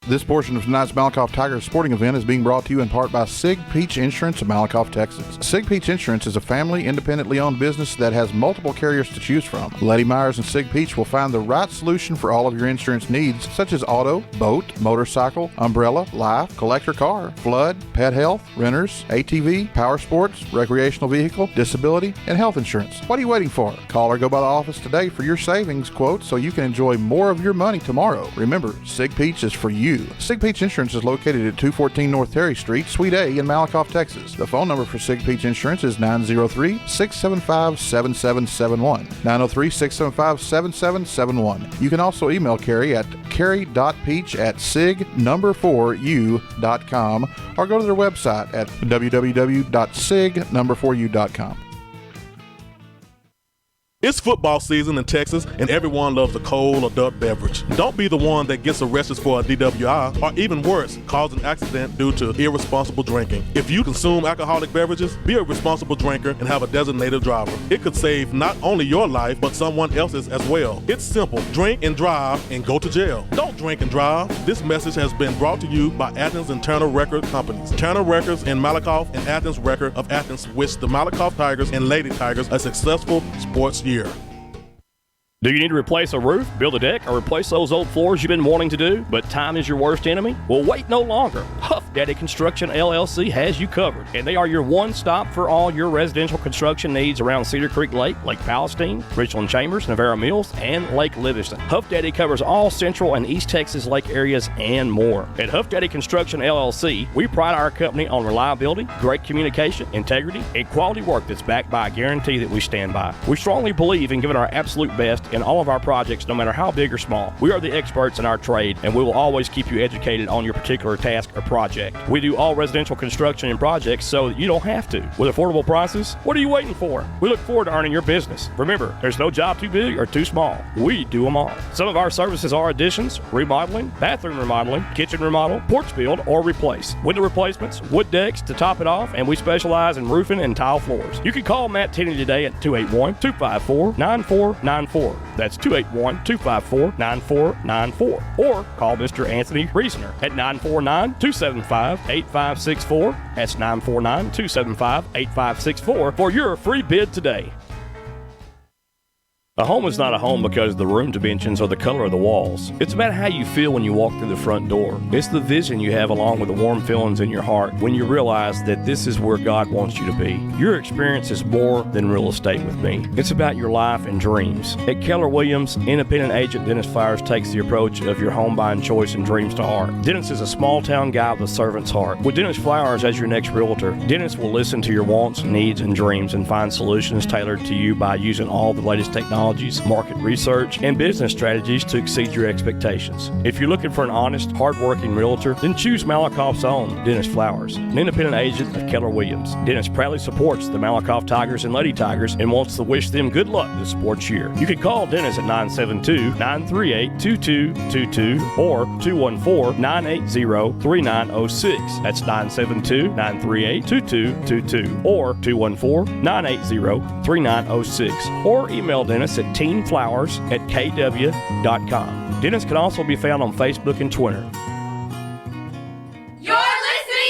This portion of tonight's Malakoff Tigers sporting event is being brought to you in part by Sig Peach Insurance of Malakoff, Texas. Sig Peach Insurance is a family, independently owned business that has multiple carriers to choose from. Letty Myers and Sig Peach will find the right solution for all of your insurance needs, such as auto, boat, motorcycle, umbrella, life, collector car, flood, pet health, renters, ATV, power sports, recreational vehicle, disability, and health insurance. What are you waiting for? Call or go by the office today for your savings quote so you can enjoy more of your money tomorrow. Remember, Sig Peach is for you. Sig Peach Insurance is located at 214 North Terry Street, Suite A in Malakoff, Texas. The phone number for Sig Peach Insurance is 903-675-7771. 903-675-7771. You can also email Carrie at carrie.peach@sig4u.com or go to their website at www.sig4u.com. It's football season in Texas, and everyone loves a cold adult beverage. Don't be the one that gets arrested for a DWI, or even worse, cause an accident due to irresponsible drinking. If you consume alcoholic beverages, be a responsible drinker and have a designated driver. It could save not only your life, but someone else's as well. It's simple. Drink and drive and go to jail. Don't drink and drive. This message has been brought to you by Athens and Turner Record Companies. Turner Records in Malakoff and Athens Record of Athens wish the Malakoff Tigers and Lady Tigers a successful sports year. Do you need to replace a roof, build a deck, or replace those old floors you've been wanting to do, but time is your worst enemy? Well, wait no longer. Huff Daddy Construction LLC has you covered, and they are your one-stop for all your residential construction needs around Cedar Creek Lake, Lake Palestine, Richland Chambers, Navarro Mills, and Lake Livingston. Huff Daddy covers all Central and East Texas lake areas and more. At Huff Daddy Construction LLC, we pride our company on reliability, great communication, integrity, and quality work that's backed by a guarantee that we stand by. We strongly believe in giving our absolute best in all of our projects, no matter how big or small. We are the experts in our trade, and we will always keep you educated on your particular task or project. We do all residential construction and projects so that you don't have to. With affordable prices, what are you waiting for? We look forward to earning your business. Remember, there's no job too big or too small. We do them all. Some of our services are additions, remodeling, bathroom remodeling, kitchen remodel, porch build, or replace, window replacements, wood decks to top it off, and we specialize in roofing and tile floors. You can call Matt Tenney today at 281-254-9494. That's 281-254-9494. Or call Mr. Anthony Reasoner at 949-275-8564. That's 949-275-8564 for your free bid today. A home is not a home because of the room dimensions or the color of the walls. It's about how you feel when you walk through the front door. It's the vision you have along with the warm feelings in your heart when you realize that this is where God wants you to be. Your experience is more than real estate with me. It's about your life and dreams. At Keller Williams, independent agent Dennis Flowers takes the approach of your home buying choice and dreams to heart. Dennis is a small town guy with a servant's heart. With Dennis Flowers as your next realtor, Dennis will listen to your wants, needs, and dreams and find solutions tailored to you by using all the latest technology, market research, and business strategies to exceed your expectations. If you're looking for an honest, hard-working realtor, then choose Malakoff's own Dennis Flowers, an independent agent of Keller Williams. Dennis proudly supports the Malakoff Tigers and Lady Tigers and wants to wish them good luck this sports year. You can call Dennis at 972-938-2222 or 214-980-3906. That's 972-938-2222 or 214-980-3906. Or email Dennis at teenflowers@kw.com. Dennis can also be found on Facebook and Twitter. You're listening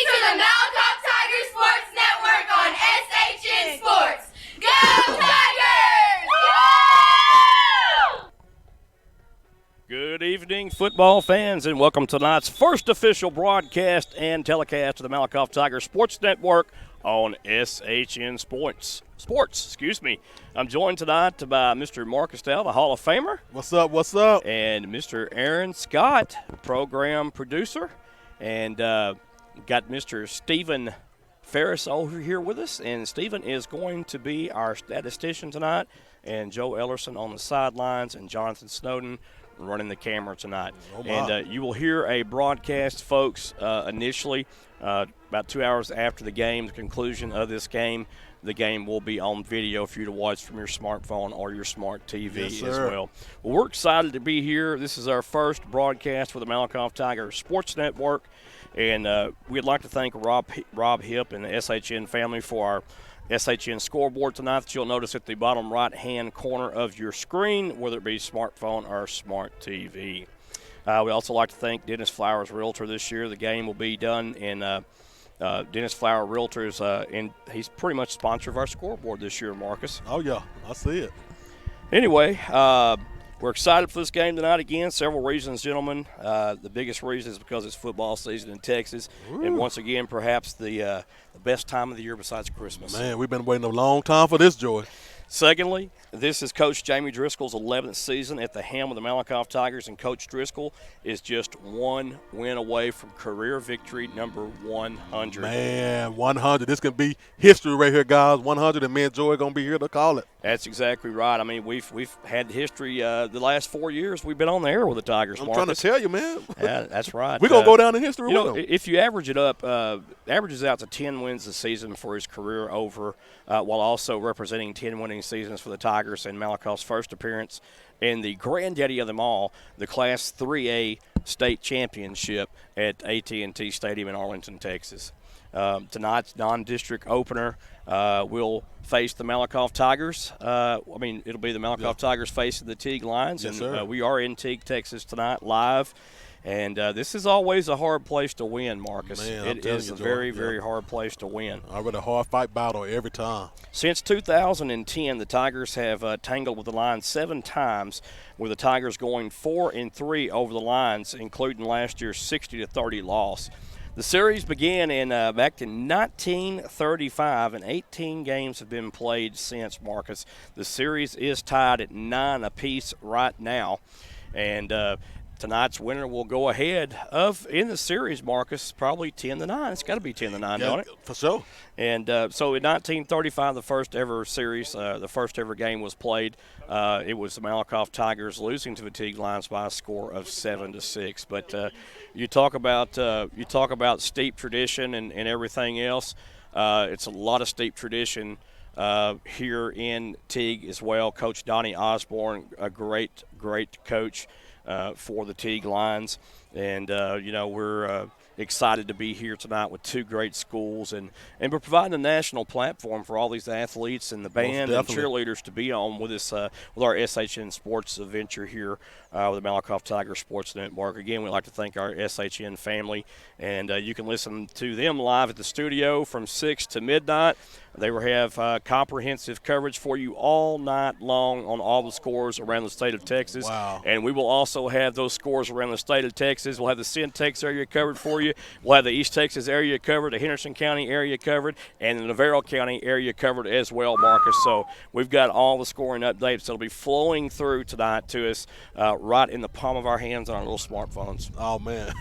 to the Malakoff Tiger Sports Network on SHN Sports. Go Tigers! Good evening, football fans, and welcome to tonight's first official broadcast and telecast of the Malakoff Tiger Sports Network on SHN Sports. I'm joined tonight by Mr. Mark Estelle, the Hall of Famer. What's up? What's up? And Mr. Aaron Scott, program producer. And got Mr. Stephen Ferris over here with us. And Stephen is going to be our statistician tonight. And Joe Ellerson on the sidelines and Jonathan Snowden running the camera tonight. And you will hear a broadcast, folks, initially about 2 hours after the game, the conclusion of this game. The game will be on video for you to watch from your smartphone or your smart TV as well. Well, we're excited to be here. This is our first broadcast for the Malakoff Tiger Sports Network, and we'd like to thank Rob Hipp and the SHN family for our SHN scoreboard tonight that you'll notice at the bottom right-hand corner of your screen, whether it be smartphone or smart TV. We'd also like to thank Dennis Flowers Realtor this year. The game will be done in Dennis Flower Realtors, and he's pretty much sponsor of our scoreboard this year, Marcus. Oh, yeah, I see it. Anyway, we're excited for this game tonight again. Several reasons, gentlemen. The biggest reason is because it's football season in Texas. Ooh. And once again, perhaps the best time of the year besides Christmas. Man, we've been waiting a long time for this, Joy. Secondly, this is Coach Jamie Driscoll's 11th season at the helm of the Malakoff Tigers, and Coach Driscoll is just one win away from career victory number 100. Man, 100. This can be history right here, guys. 100, and me and Joy are going to be here to call it. That's exactly right. I mean, we've had history the last 4 years. We've been on the air with the Tigers, Marcus. I'm trying to tell you, man. Yeah, that's right. We're going to go down in history with them. If you average it up, averages out to 10 wins a season for his career over, while also representing 10 winning seasons for the Tigers and Malakoff's first appearance in the granddaddy of them all, the Class 3A state championship at AT&T Stadium in Arlington, Texas. Tonight's non-district opener will face the Malakoff Tigers. It'll be the Malakoff Tigers facing the Teague Lions. Yes, and we are in Teague, Texas tonight live. And this is always a hard place to win, Marcus. Man, it is a very, very hard place to win. I read a hard fight battle every time. Since 2010, the Tigers have tangled with the Lions 7 times, with the Tigers going 4-3 over the Lions, including last year's 60-30 loss. The series began back in 1935, and 18 games have been played since, Marcus. The series is tied at 9 apiece right now, and tonight's winner will go ahead in the series, Marcus, probably 10-9. It's got to be 10-9, don't it? For sure. And so in 1935, the first ever series, the first ever game was played. It was the Malakoff Tigers losing to the Teague Lions by a score of 7-6. But you talk about steep tradition and everything else. It's a lot of steep tradition here in Teague as well. Coach Donnie Osborne, a great coach for the Teague Lions, and we're excited to be here tonight with 2 great schools, and we're providing a national platform for all these athletes and the band and cheerleaders to be on with us with our SHN Sports venture here with the Malakoff Tigers Sports Network. Again, we'd like to thank our SHN family, and you can listen to them live at the studio from 6 to midnight. They will have comprehensive coverage for you all night long on all the scores around the state of Texas. Wow. And we will also have those scores around the state of Texas. We'll have the Centex area covered for you. We'll have the East Texas area covered, the Henderson County area covered, and the Navarro County area covered as well, Marcus. So we've got all the scoring updates that'll be flowing through tonight to us right in the palm of our hands on our little smartphones. Oh, man.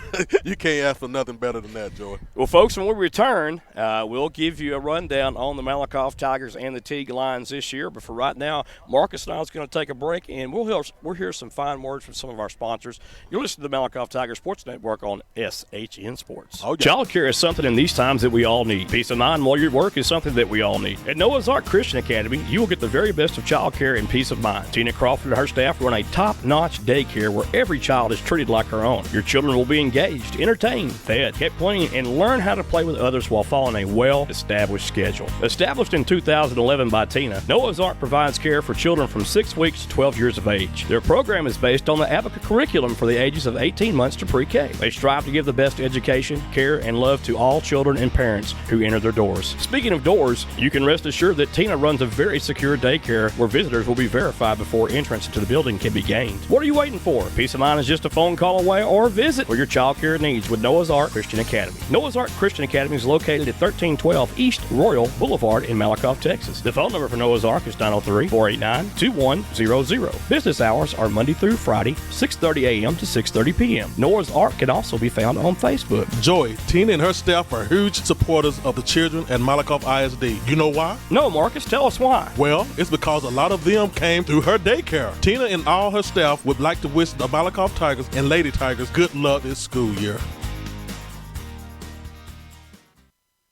You can't ask for nothing better than that, Joy. Well, folks, when we return, we'll give you a rundown on the Malakoff Tigers and the Teague Lions this year. But for right now, Marcus and I is going to take a break, and we'll hear some fine words from some of our sponsors. You're listening to the Malakoff Tigers Sports Network on SHN Sports. Okay. Child care is something in these times that we all need. Peace of mind while you work is something that we all need. At Noah's Ark Christian Academy, you will get the very best of child care and peace of mind. Tina Crawford and her staff run a top-notch daycare where every child is treated like her own. Your children will be engaged, entertained, fed, kept clean, and learn how to play with others while following a well-established schedule. Established in 2011 by Tina, Noah's Ark provides care for children from 6 weeks to 12 years of age. Their program is based on the Advocate curriculum for the ages of 18 months to pre-K. They strive to give the best education, care, and love to all children and parents who enter their doors. Speaking of doors, you can rest assured that Tina runs a very secure daycare where visitors will be verified before entrance into the building can be gained. What are you waiting for? Peace of mind is just a phone call away, or visit for your child care needs with Noah's Ark Christian Academy. Noah's Ark Christian Academy is located at 1312 East Royal Boulevard in Malakoff, Texas. The phone number for Noah's Ark is 903-489-2100. Business hours are Monday through Friday, 6:30 a.m. to 6:30 p.m. Noah's Ark can also be found on Facebook. Joy, Tina and her staff are huge supporters of the children at Malakoff ISD. You know why? No, Marcus, tell us why. Well, it's because a lot of them came through her daycare. Tina and all her staff would like to wish the Malakoff Tigers and Lady Tigers good luck this school year.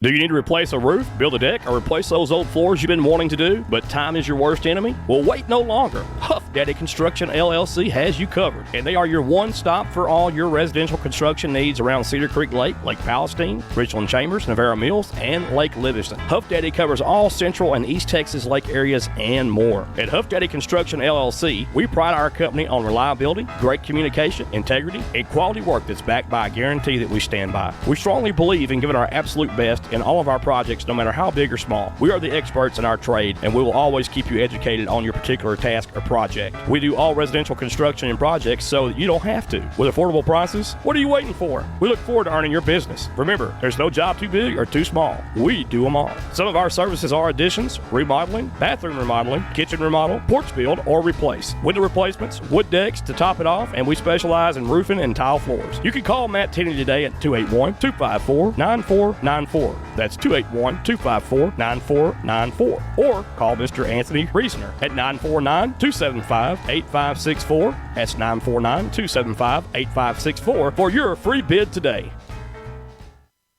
Do you need to replace a roof, build a deck, or replace those old floors you've been wanting to do, but time is your worst enemy? Well, wait no longer. Huff Daddy Construction LLC has you covered, and they are your one-stop for all your residential construction needs around Cedar Creek Lake, Lake Palestine, Richland Chambers, Navarro Mills, and Lake Livingston. Huff Daddy covers all Central and East Texas lake areas and more. At Huff Daddy Construction LLC, we pride our company on reliability, great communication, integrity, and quality work that's backed by a guarantee that we stand by. We strongly believe in giving our absolute best in all of our projects, no matter how big or small. We are the experts in our trade, and we will always keep you educated on your particular task or project. We do all residential construction and projects so that you don't have to. With affordable prices, what are you waiting for? We look forward to earning your business. Remember, there's no job too big or too small. We do them all. Some of our services are additions, remodeling, bathroom remodeling, kitchen remodel, porch build, or replace. Window replacements, wood decks to top it off, and we specialize in roofing and tile floors. You can call Matt Tenney today at 281-254-9494. That's 281-254-9494. Or call Mr. Anthony Reasoner at 949-275-8564. That's 949-275-8564 for your free bid today.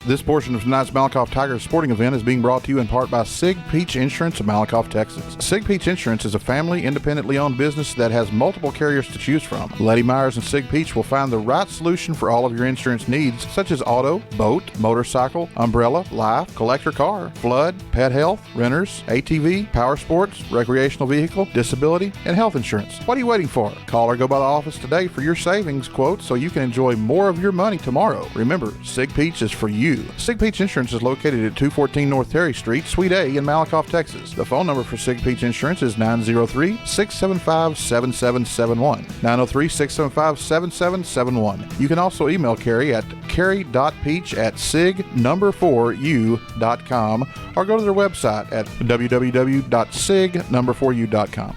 This portion of tonight's Malakoff Tigers sporting event is being brought to you in part by Sig Peach Insurance of Malakoff, Texas. Sig Peach Insurance is a family, independently owned business that has multiple carriers to choose from. Letty Myers and Sig Peach will find the right solution for all of your insurance needs, such as auto, boat, motorcycle, umbrella, life, collector car, flood, pet health, renters, ATV, power sports, recreational vehicle, disability, and health insurance. What are you waiting for? Call or go by the office today for your savings quote so you can enjoy more of your money tomorrow. Remember, Sig Peach is for you. Sig Peach Insurance is located at 214 North Terry Street, Suite A in Malakoff, Texas. The phone number for Sig Peach Insurance is 903-675-7771. 903-675-7771. You can also email Carrie at carrie.peach@sig4u.com or go to their website at www.sig4u.com.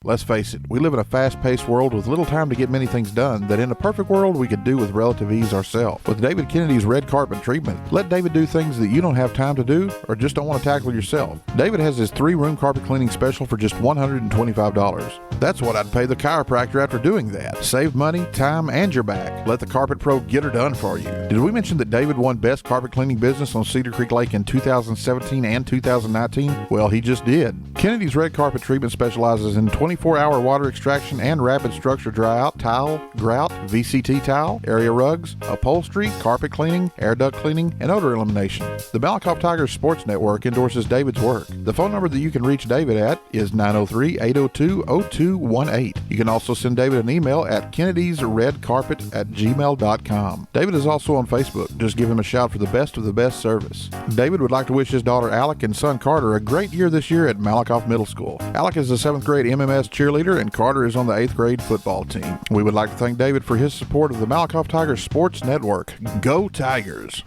Let's face it, we live in a fast-paced world with little time to get many things done that in a perfect world we could do with relative ease ourselves. With David Kennedy's red carpet treatment, let David do things that you don't have time to do or just don't want to tackle yourself. David has his 3-room carpet cleaning special for just $125. That's what I'd pay the chiropractor after doing that. Save money, time, and your back. Let the Carpet Pro get her done for you. Did we mention that David won Best Carpet Cleaning Business on Cedar Creek Lake in 2017 and 2019? Well, he just did. Kennedy's red carpet treatment specializes in 24-hour water extraction and rapid structure dry-out, tile, grout, VCT tile, area rugs, upholstery, carpet cleaning, air duct cleaning, and odor elimination. The Malakoff Tigers Sports Network endorses David's work. The phone number that you can reach David at is 903-802-0218. You can also send David an email at kennedysredcarpet@gmail.com. David is also on Facebook. Just give him a shout for the best of the best service. David would like to wish his daughter Alec and son Carter a great year this year at Malakoff Middle School. Alec is a 7th grade MMS cheerleader and Carter is on the 8th grade football team. We would like to thank David for his support of the Malakoff Tigers Sports Network. Go Tigers!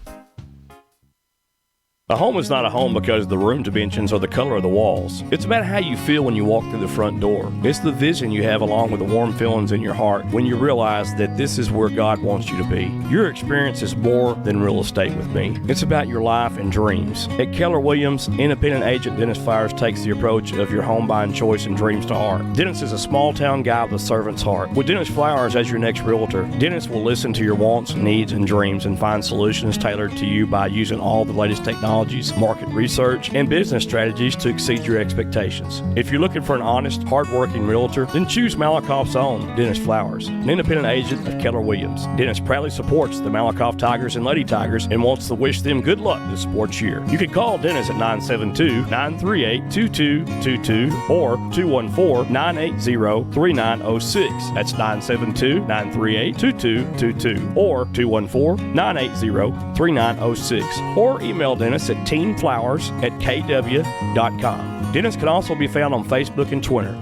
A home is not a home because of the room dimensions or the color of the walls. It's about how you feel when you walk through the front door. It's the vision you have along with the warm feelings in your heart when you realize that this is where God wants you to be. Your experience is more than real estate with me. It's about your life and dreams. At Keller Williams, independent agent Dennis Flowers takes the approach of your home buying choice and dreams to heart. Dennis is a small town guy with a servant's heart. With Dennis Flowers as your next realtor, Dennis will listen to your wants, needs, and dreams and find solutions tailored to you by using all the latest technology, market research, and business strategies to exceed your expectations. If you're looking for an honest, hard-working realtor, then choose Malakoff's own Dennis Flowers, an independent agent of Keller Williams. Dennis proudly supports the Malakoff Tigers and Lady Tigers and wants to wish them good luck this sports year. You can call Dennis at 972-938-2222 or 214-980-3906. That's 972-938-2222 or 214-980-3906. Or email Dennis at teamflowers@kw.com. Dennis can also be found on Facebook and Twitter.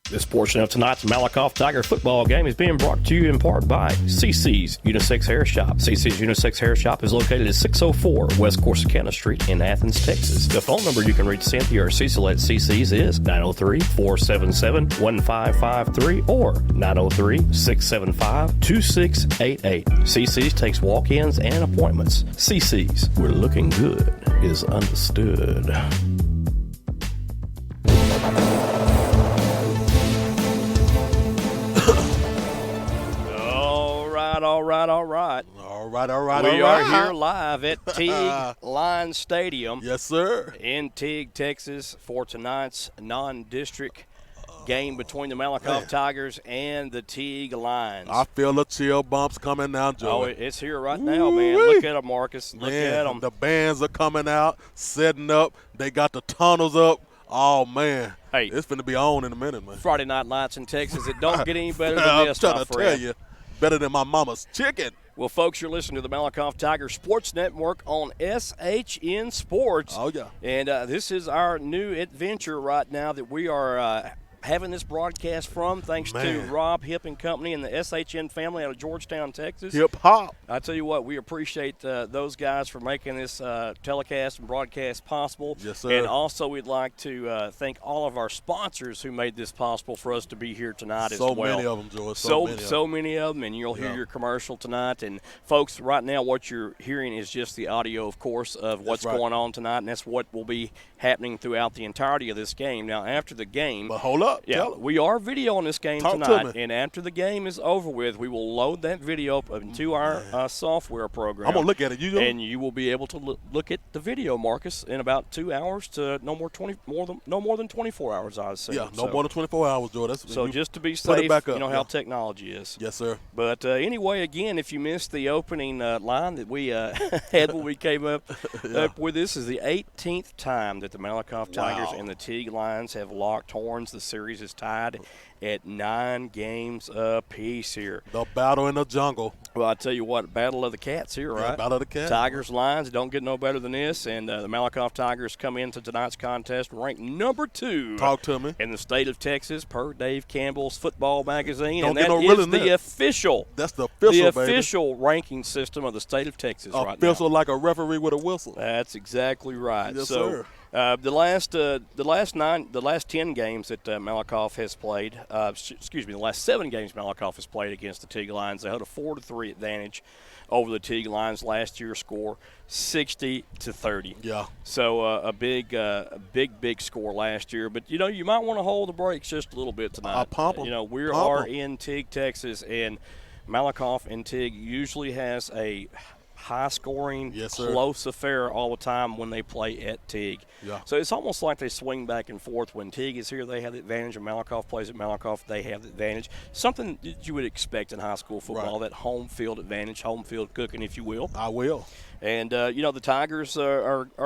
This portion of tonight's Malakoff Tiger football game is being brought to you in part by CC's Unisex Hair Shop. CC's Unisex Hair Shop is located at 604 West Corsicana Street in Athens, Texas. The phone number you can reach Cynthia or Cecil at CC's is 903-477-1553 or 903-675-2688. CC's takes walk-ins and appointments. CC's, where looking good is understood. All All right. We are here live at Teague Lions Stadium. Yes, sir. In Teague, Texas, for tonight's non-district game between the Malakoff Tigers and the Teague Lions. I feel the chill bumps coming now, Joey. Oh, it's here right now, man. Look at them, Marcus. Look at them. The bands are coming out, setting up. They got the tunnels up. Oh, man. Hey, it's going to be on in a minute, man. Friday Night Lights in Texas. It don't get any better than this, my friend. I'm trying to tell you. Better than my mama's chicken. Well, folks, you're listening to the Malakoff Tiger Sports Network on SHN Sports. Oh, yeah. And this is our new adventure right now that we are having this broadcast from, thanks to Rob Hip and Company and the SHN family out of Georgetown, Texas. Hip hop. I tell you what, we appreciate those guys for making this telecast and broadcast possible. Yes, sir. And also, we'd like to thank all of our sponsors who made this possible for us to be here tonight as well. So many of them, George. So many of them, and you'll hear your commercial tonight. And folks, right now, what you're hearing is just the audio, of course, of what's going on tonight, and that's what will be happening throughout the entirety of this game. Now, after the game, but hold up. Yeah, we are videoing this game tonight, and after the game is over with, we will load that video up into our software program. I'm gonna look at it. And you will be able to look at the video, Marcus, in about 2 hours to no more than 24 hours, I would say. Yeah, no more than 24 hours, George. So just to be safe, you know how technology is. Yes, sir. But anyway, again, if you missed the opening line that we had when we came up with this, is the 18th time that the Malakoff Tigers and the Teague Lions have locked horns. The series is tied at 9 games apiece here. The battle in the jungle. Well, I tell you what, battle of the cats here, right? Yeah, battle of the cats. Tigers, Lions, don't get no better than this. And the Malakoff Tigers come into tonight's contest ranked number 2. Talk to me. In the state of Texas, per Dave Campbell's Football Magazine. Don't and get that no is the official. That's the official, the official ranking system of the state of Texas right now. Official like a referee with a whistle. That's exactly right. Yes, so, sir. The last 10 games that Malakoff has played, the last 7 games Malakoff has played against the Teague Lions, they had a 4-3 advantage over the Teague Lions. Last year's score 60-30. Yeah. So a big score last year. But you might want to hold the brakes just a little bit tonight. We are in Teague, Texas, and Malakoff and Teague usually has a high-scoring, close affair all the time when they play at Teague. Yeah. So it's almost like they swing back and forth. When Teague is here, they have the advantage. When Malakoff plays at Malakoff, they have the advantage. Something that you would expect in high school football, that home field advantage, home field cooking, if you will. I will. And, the Tigers they're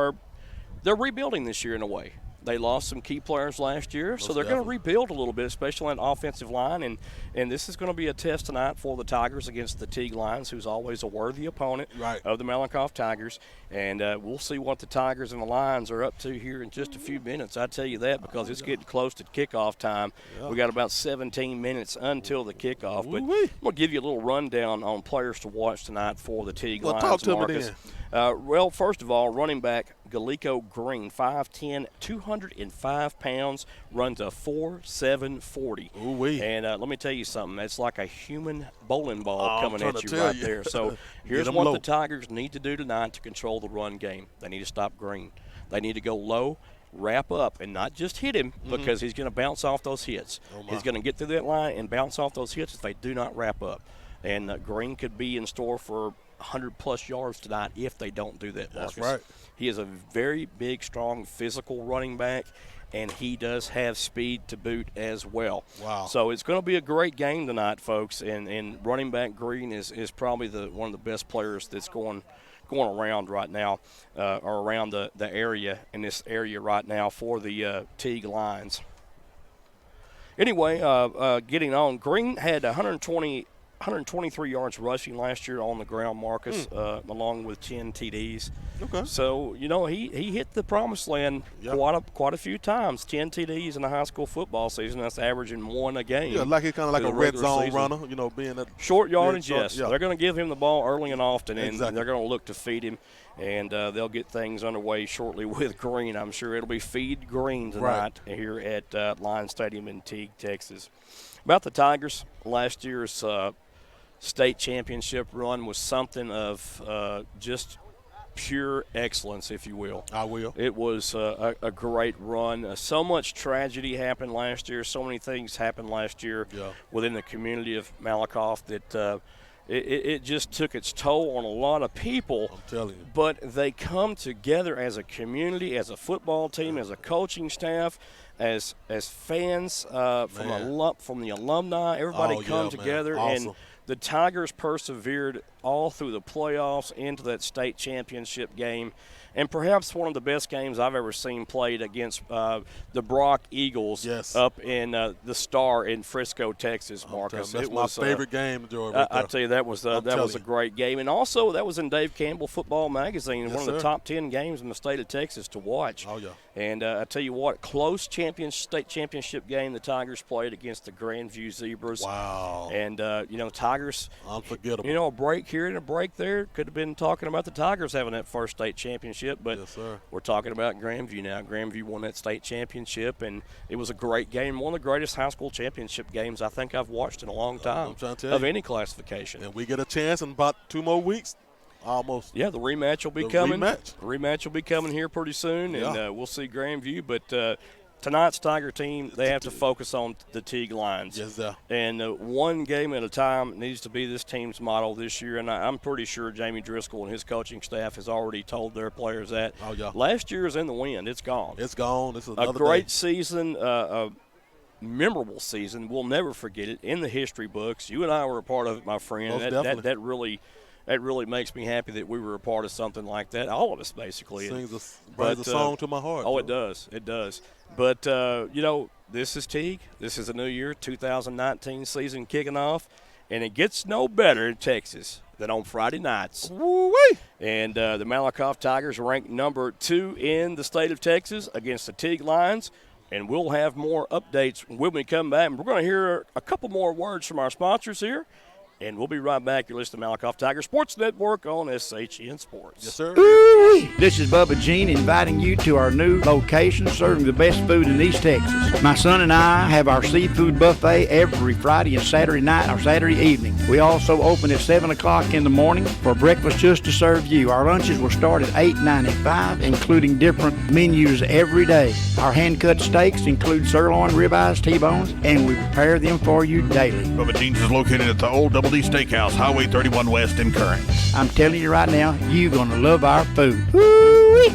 rebuilding this year in a way. They lost some key players last year, so they're going to rebuild a little bit, especially on the offensive line. And this is going to be a test tonight for the Tigers against the Teague Lions, who's always a worthy opponent of the Malakoff Tigers. And we'll see what the Tigers and the Lions are up to here in just a few minutes. I tell you that because it's getting close to kickoff time. Yeah. We got about 17 minutes until the kickoff. But I'm going to give you a little rundown on players to watch tonight for the Teague Lions. Talk to Marcus. me then. Well, first of all, running back Galiko Green, 5'10", 205 pounds, runs a 4.7 40. Ooh-wee. And let me tell you something. That's like a human bowling ball coming at you right there. So here's what the Tigers need to do tonight to control the run game. They need to stop Green. They need to go low, wrap up, and not just hit him because he's going to bounce off those hits. He's going to get through that line and bounce off those hits if they do not wrap up. And Green could be in store for 100-plus yards tonight if they don't do that, Marcus. That's right. He is a very big, strong, physical running back, and he does have speed to boot as well. Wow. So it's going to be a great game tonight, folks, and running back Green is probably one of the best players that's going around right now, or around the area, in this area right now for the Teague Lions. Anyway, getting on, Green had 123 yards rushing last year on the ground, Marcus, along with 10 TDs. Okay. So, he hit the promised land quite a few times. 10 TDs in a high school football season. That's averaging 1 a game. Yeah, like he's kind of like a red zone season. runner, being that short yardage, yes. Yeah. They're going to give him the ball early and often, and exactly. they're going to look to feed him. And they'll get things underway shortly with Green. I'm sure it'll be Feed Green tonight here at Lions Stadium in Teague, Texas. About the Tigers, last year's state championship run was something of just pure excellence, if you will. I will. It was a great run. So much tragedy happened last year. So many things happened last year within the community of Malakoff that it just took its toll on a lot of people. I'm telling you. But they come together as a community, as a football team, as a coaching staff, as fans from the alumni. Everybody come together, awesome. and the Tigers persevered all through the playoffs into that state championship game. And perhaps one of the best games I've ever seen played against the Brock Eagles up in the Star in Frisco, Texas, Marcus. That's my favorite game, Joey. I tell you, that was a great game. And also, that was in Dave Campbell Football Magazine, one of the top 10 games in the state of Texas to watch. Oh, yeah. And I tell you what, close state championship game the Tigers played against the Grandview Zebras. Wow. And, Tigers. Unforgettable. A break here and a break there. Could have been talking about the Tigers having that first state championship, but we're talking about Grandview now. Grandview won that state championship, and it was a great game. One of the greatest high school championship games I think I've watched in a long time of any classification. And we get a chance in about 2 more weeks. Almost. Yeah, the rematch will be coming. The rematch will be coming here pretty soon, and we'll see Grandview. But tonight's Tiger team, they have to focus on the Teague lines. Yes, sir. And one game at a time needs to be this team's motto this year. And I'm pretty sure Jamie Driscoll and his coaching staff has already told their players that. Oh, yeah. Last year is in the wind. It's gone. It's gone. This is another a great season, a memorable season. We'll never forget it in the history books. You and I were a part of it, my friend. Most definitely. That really makes me happy that we were a part of something like that. All of us, basically. Brings a song to my heart. Oh, it does. It does. But, this is Teague. This is a new year, 2019 season kicking off. And it gets no better in Texas than on Friday nights. Woo-wee. And the Malakoff Tigers rank number 2 in the state of Texas against the Teague Lions. And we'll have more updates when we come back. And we're going to hear a couple more words from our sponsors here. And we'll be right back. You're listening to Malakoff Tiger Sports Network on SHN Sports. Yes, sir. Ooh-wee. This is Bubba Jean inviting you to our new location serving the best food in East Texas. My son and I have our seafood buffet every Friday and Saturday night or Saturday evening. We also open at 7 o'clock in the morning for breakfast just to serve you. Our lunches will start at $8.95, including different menus every day. Our hand-cut steaks include sirloin, ribeyes, T-bones, and we prepare them for you daily. Bubba Jeans is located at the old Double D Steakhouse, Highway 31 West in Current. I'm telling you right now, you're going to love our food. Woo-wee.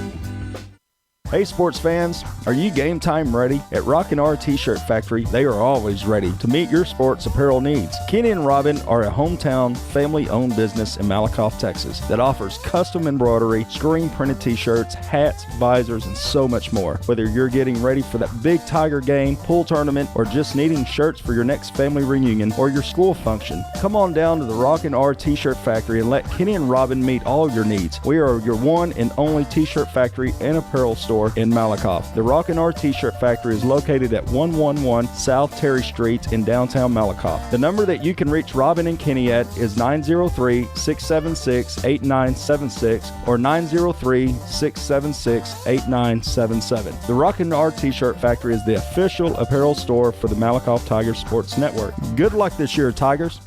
Hey sports fans, are you game time ready? At Rockin' R T-Shirt Factory, they are always ready to meet your sports apparel needs. Kenny and Robin are a hometown, family-owned business in Malakoff, Texas that offers custom embroidery, screen-printed T-shirts, hats, visors, and so much more. Whether you're getting ready for that big Tiger game, pool tournament, or just needing shirts for your next family reunion or your school function, come on down to the Rockin' R T-Shirt Factory and let Kenny and Robin meet all your needs. We are your one and only T-shirt factory and apparel store in Malakoff. The Rockin' R T-Shirt Factory is located at 111 South Terry Street in downtown Malakoff. The number that you can reach Robin and Kenny at is 903-676-8976 or 903-676-8977. The Rockin' R T-Shirt Factory is the official apparel store for the Malakoff Tigers Sports Network. Good luck this year, Tigers.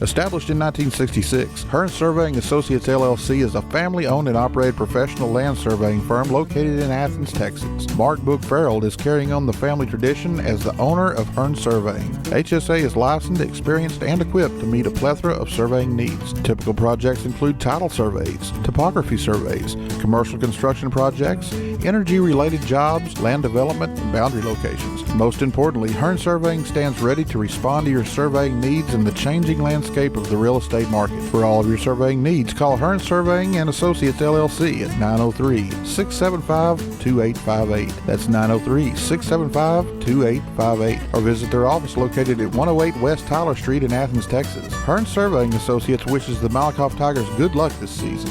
Established in 1966, Hearn Surveying Associates LLC is a family-owned and operated professional land surveying firm located in Athens, Texas. Mark Book Farrell is carrying on the family tradition as the owner of Hearn Surveying. HSA is licensed, experienced, and equipped to meet a plethora of surveying needs. Typical projects include title surveys, topography surveys, commercial construction projects, energy-related jobs, land development, and boundary locations. Most importantly, Hearn Surveying stands ready to respond to your surveying needs in the changing landscape of the real estate market. For all of your surveying needs, call Hearn Surveying and Associates LLC at 903-675-2858. That's 903-675-2858. Or visit their office located at 108 West Tyler Street in Athens, Texas. Hearn Surveying Associates wishes the Malakoff Tigers good luck this season.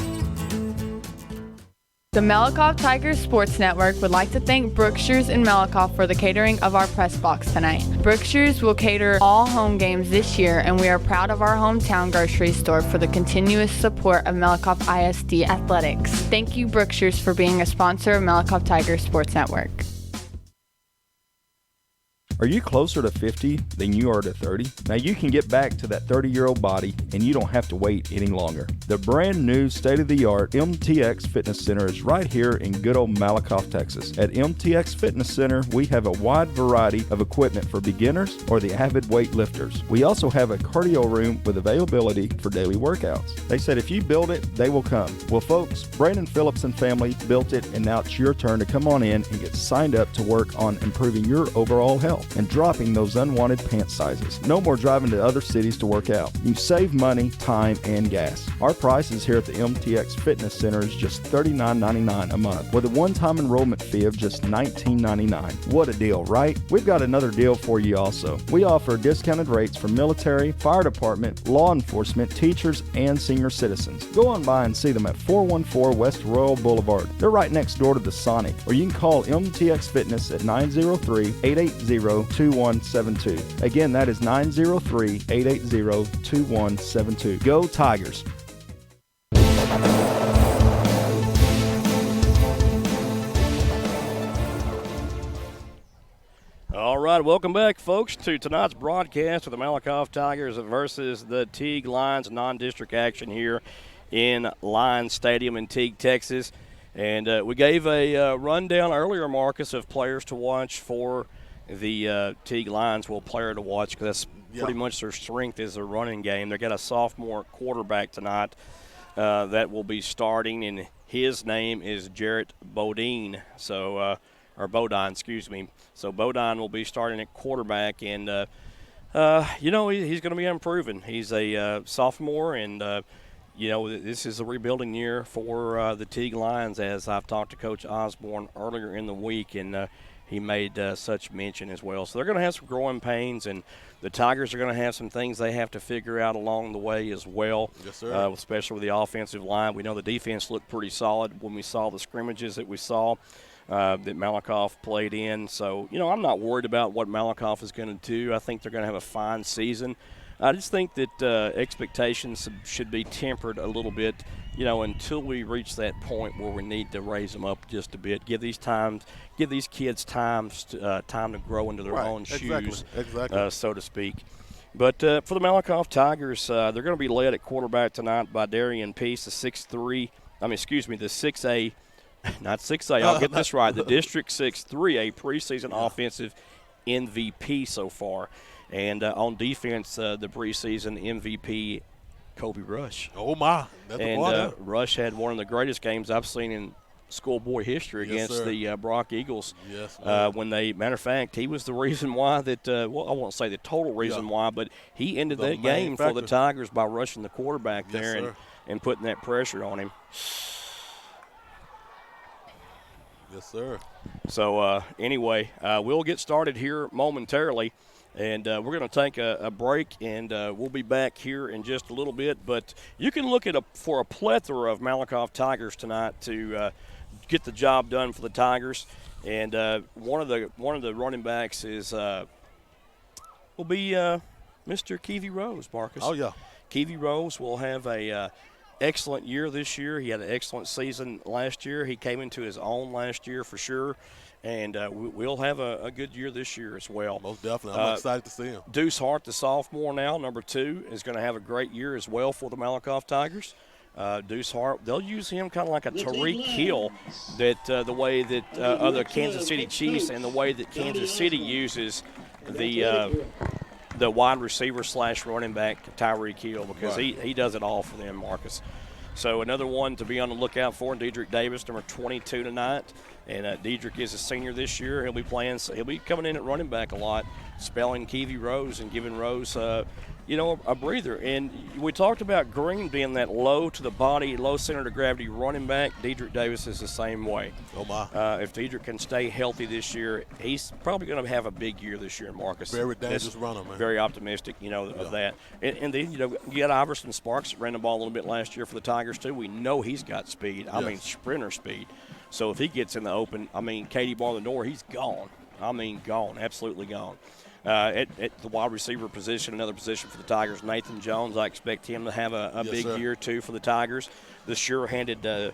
The Malakoff Tigers Sports Network would like to thank Brookshire's in Malakoff for the catering of our press box tonight. Brookshire's will cater all home games this year, and we are proud of our hometown grocery store for the continuous support of Malakoff ISD athletics. Thank you, Brookshire's, for being a sponsor of Malakoff Tigers Sports Network. Are you closer to 50 than you are to 30? Now you can get back to that 30-year-old body and you don't have to wait any longer. The brand new state-of-the-art MTX Fitness Center is right here in good old Malakoff, Texas. At MTX Fitness Center, we have a wide variety of equipment for beginners or the avid weight lifters. We also have a cardio room with availability for daily workouts. They said if you build it, they will come. Well, folks, Brandon Phillips and family built it, and now it's your turn to come on in and get signed up to work on improving your overall health and dropping those unwanted pant sizes. No more driving to other cities to work out. You save money, time, and gas. Our prices here at the MTX Fitness Center is just $39.99 a month with a one-time enrollment fee of just $19.99. What a deal, right? We've got another deal for you also. We offer discounted rates for military, fire department, law enforcement, teachers, and senior citizens. Go on by and see them at 414 West Royal Boulevard. They're right next door to the Sonic, or you can call MTX Fitness at 903-880-2172. Again, that is 903-880-2172. Go Tigers! All right, welcome back, folks, to tonight's broadcast of the Malakoff Tigers versus the Teague Lions, non-district action here in Lions Stadium in Teague, Texas. And we gave a rundown earlier, Marcus, of players to watch for the Teague Lions. Well, player to watch because that's pretty much their strength is their running game. They got a sophomore quarterback tonight that will be starting, and his name is Jarrett Bodine. So, or Bodine, excuse me. So Bodine will be starting at quarterback, and he's going to be improving. He's a sophomore, and this is a rebuilding year for the Teague Lions, as I've talked to Coach Osborne earlier in the week, and he made such mention as well. So they're going to have some growing pains, and the Tigers are going to have some things they have to figure out along the way as well. Yes, sir. Especially with the offensive line. We know the defense looked pretty solid when we saw the scrimmages that we saw that Malakoff played in. So, I'm not worried about what Malakoff is going to do. I think they're going to have a fine season. I just think that expectations should be tempered a little bit, until we reach that point where we need to raise them up just a bit. Give these kids time to grow into their own shoes, so to speak. But for the Malakoff Tigers, they're going to be led at quarterback tonight by Darian Peace, the 6'A, not 6A, I'll get this right, the District 6-3A preseason offensive MVP so far. And on defense, the preseason MVP, Kobe Rush. Oh, my. That's and Rush had one of the greatest games I've seen in schoolboy history against the Brock Eagles. Yes, matter of fact, he was the reason why that, I won't say the total reason why, but he ended that game for the Tigers by rushing the quarterback there and putting that pressure on him. Yes, sir. So, anyway, we'll get started here momentarily, and we're going to take a break, and we'll be back here in just a little bit. But you can look for a plethora of Malakoff Tigers tonight to get the job done for the Tigers. And one of the running backs will be Mr. Keevy Rose, Marcus. Oh, yeah. Keevy Rose will have a excellent year this year. He had an excellent season last year. He came into his own last year for sure, and we'll have a good year this year as well. Most definitely. I'm excited to see him. Deuce Hart, the sophomore now, number 2, is going to have a great year as well for the Malakoff Tigers. Deuce Hart, they'll use him kind of like a Tariq Hill, that the way that other Kansas City Chiefs and the way that Kansas City uses the wide receiver / running back, Tyreek Hill, because he does it all for them, Marcus. So another one to be on the lookout for, Dedrick Davis, number 22 tonight. And Dedrick is a senior this year. He'll be coming in at running back a lot, spelling Keevy Rose and giving Rose a breather. And we talked about Green being that low to the body, low center of gravity running back. Dedrick Davis is the same way. Oh, my. If Dedrick can stay healthy this year, he's probably going to have a big year this year, Marcus. Very dangerous runner, man. Very optimistic, of that. And then, you got Iverson Sparks that ran the ball a little bit last year for the Tigers, too. We know he's got speed. I mean, sprinter speed. So if he gets in the open, Katie bar the door, he's gone. Gone, absolutely gone. At the wide receiver position, another position for the Tigers, Nathan Jones. I expect him to have a big year, too, for the Tigers. The sure-handed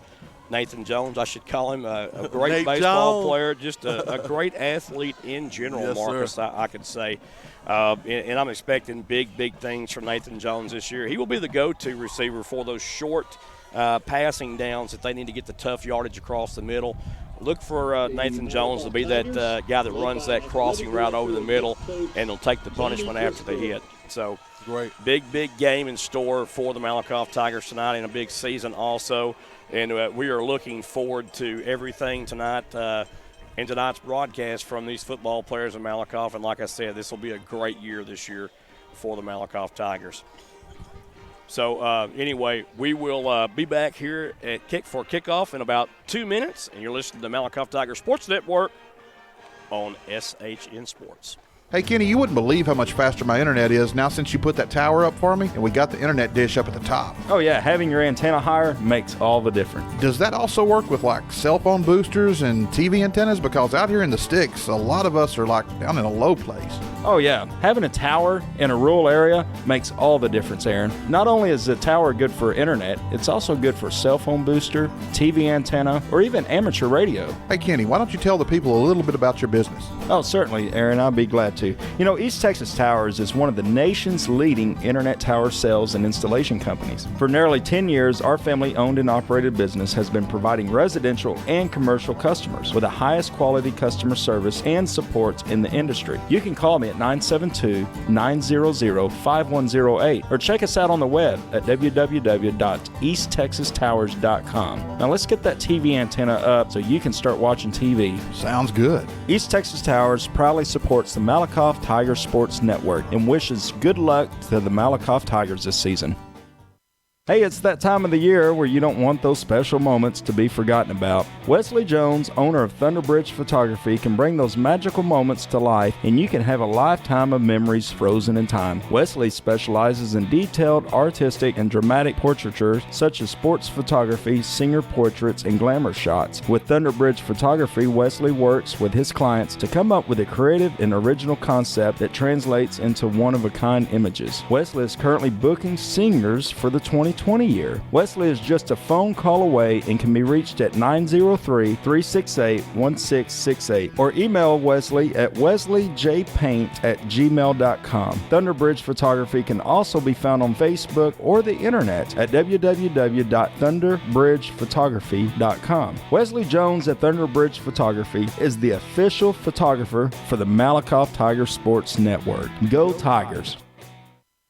Nathan Jones, I should call him, a great Nate baseball Jones. player, just a great athlete in general, Yes, Marcus, I could say. And I'm expecting big things from Nathan Jones this year. He will be the go-to receiver for those short passing downs that they need to get the tough yardage across the middle. Look for Nathan Jones to be that guy that runs that crossing route over the middle, and he'll take the punishment after the hit. So Great. big game in store for the Malakoff Tigers tonight, and a big season also. And we are looking forward to everything tonight in tonight's broadcast from these football players in Malakoff. And like I said, this will be a great year this year for the Malakoff Tigers. So, anyway, we will be back here at for kickoff in about 2 minutes. And you're listening to the Malakoff Tigers Sports Network on SHN Sports. Hey, Kenny, you wouldn't believe how much faster my internet is now since you put that tower up for me and we got the internet dish up at the top. Oh, yeah, having your antenna higher makes all the difference. Does that also work with like cell phone boosters and TV antennas? Because out here in the sticks, a lot of us are like down in a low place. Oh, yeah, having a tower in a rural area makes all the difference, Aaron. Not only is the tower good for internet, it's also good for cell phone booster, TV antenna, or even amateur radio. Hey, Kenny, why don't you tell the people a little bit about your business? Oh, certainly, Aaron. I'll be glad to. You know, East Texas Towers is one of the nation's leading internet tower sales and installation companies. For nearly 10 years, our family-owned and operated business has been providing residential and commercial customers with the highest quality customer service and support in the industry. You can call me at 972-900-5108 or check us out on the web at www.easttexastowers.com. Now, let's get that TV antenna up so you can start watching TV. Sounds good. East Texas Towers proudly supports the Malakoff Tiger Sports Network and wishes good luck to the Malakoff Tigers this season. Hey, it's that time of the year where you don't want those special moments to be forgotten about. Wesley Jones, owner of Thunderbridge Photography, can bring those magical moments to life, and you can have a lifetime of memories frozen in time. Wesley specializes in detailed, artistic, and dramatic portraiture such as sports photography, singer portraits, and glamour shots. With Thunderbridge Photography, Wesley works with his clients to come up with a creative and original concept that translates into one-of-a-kind images. Wesley is currently booking singers for the 2020 year. Wesley is just a phone call away and can be reached at 903-368-1668 or email Wesley at wesleyjpaint@gmail.com. Thunderbridge Photography can also be found on Facebook or the internet at www.thunderbridgephotography.com. Wesley Jones at Thunderbridge Photography is the official photographer for the Malakoff Tiger Sports Network. Go Tigers!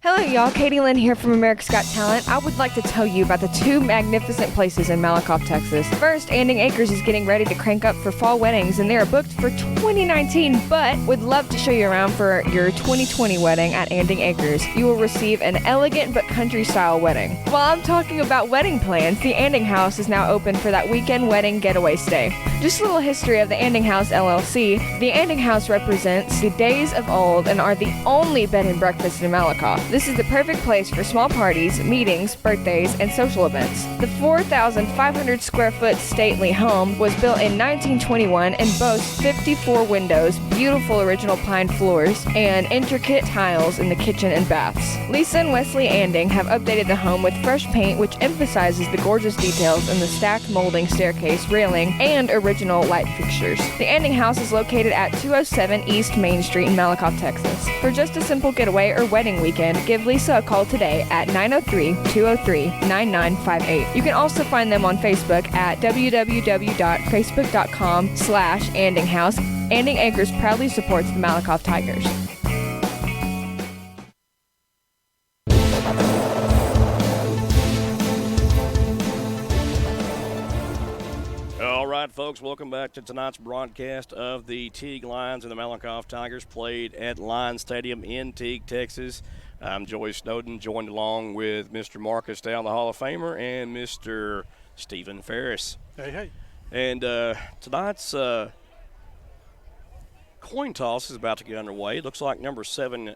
Hello, y'all. Katie Lynn here from America's Got Talent. I would like to tell you about the two magnificent places in Malakoff, Texas. First, Anding Acres is getting ready to crank up for fall weddings, and they are booked for 2019, but would love to show you around for your 2020 wedding at Anding Acres. You will receive an elegant but country-style wedding. While I'm talking about wedding plans, the Anding House is now open for that weekend wedding getaway stay. Just a little history of the Anding House LLC. The Anding House represents the days of old and are the only bed and breakfast in Malakoff. This is the perfect place for small parties, meetings, birthdays, and social events. The 4,500 square foot stately home was built in 1921 and boasts 54 windows, beautiful original pine floors, and intricate tiles in the kitchen and baths. Lisa and Wesley Anding have updated the home with fresh paint, which emphasizes the gorgeous details in the stacked molding staircase, railing, and original light fixtures. The Anding House is located at 207 East Main Street in Malakoff, Texas. For just a simple getaway or wedding weekend, give Lisa a call today at 903-203-9958. You can also find them on Facebook at www.facebook.com/AndingHouse. Anding Acres proudly supports the Malakoff Tigers. All right, folks, welcome back to tonight's broadcast of the Teague Lions and the Malakoff Tigers played at Lions Stadium in Teague, Texas. I'm Joey Snowden, joined along with Mr. Marcus Down, the Hall of Famer, and Mr. Stephen Ferris. Hey. And tonight's coin toss is about to get underway. It looks like number 7,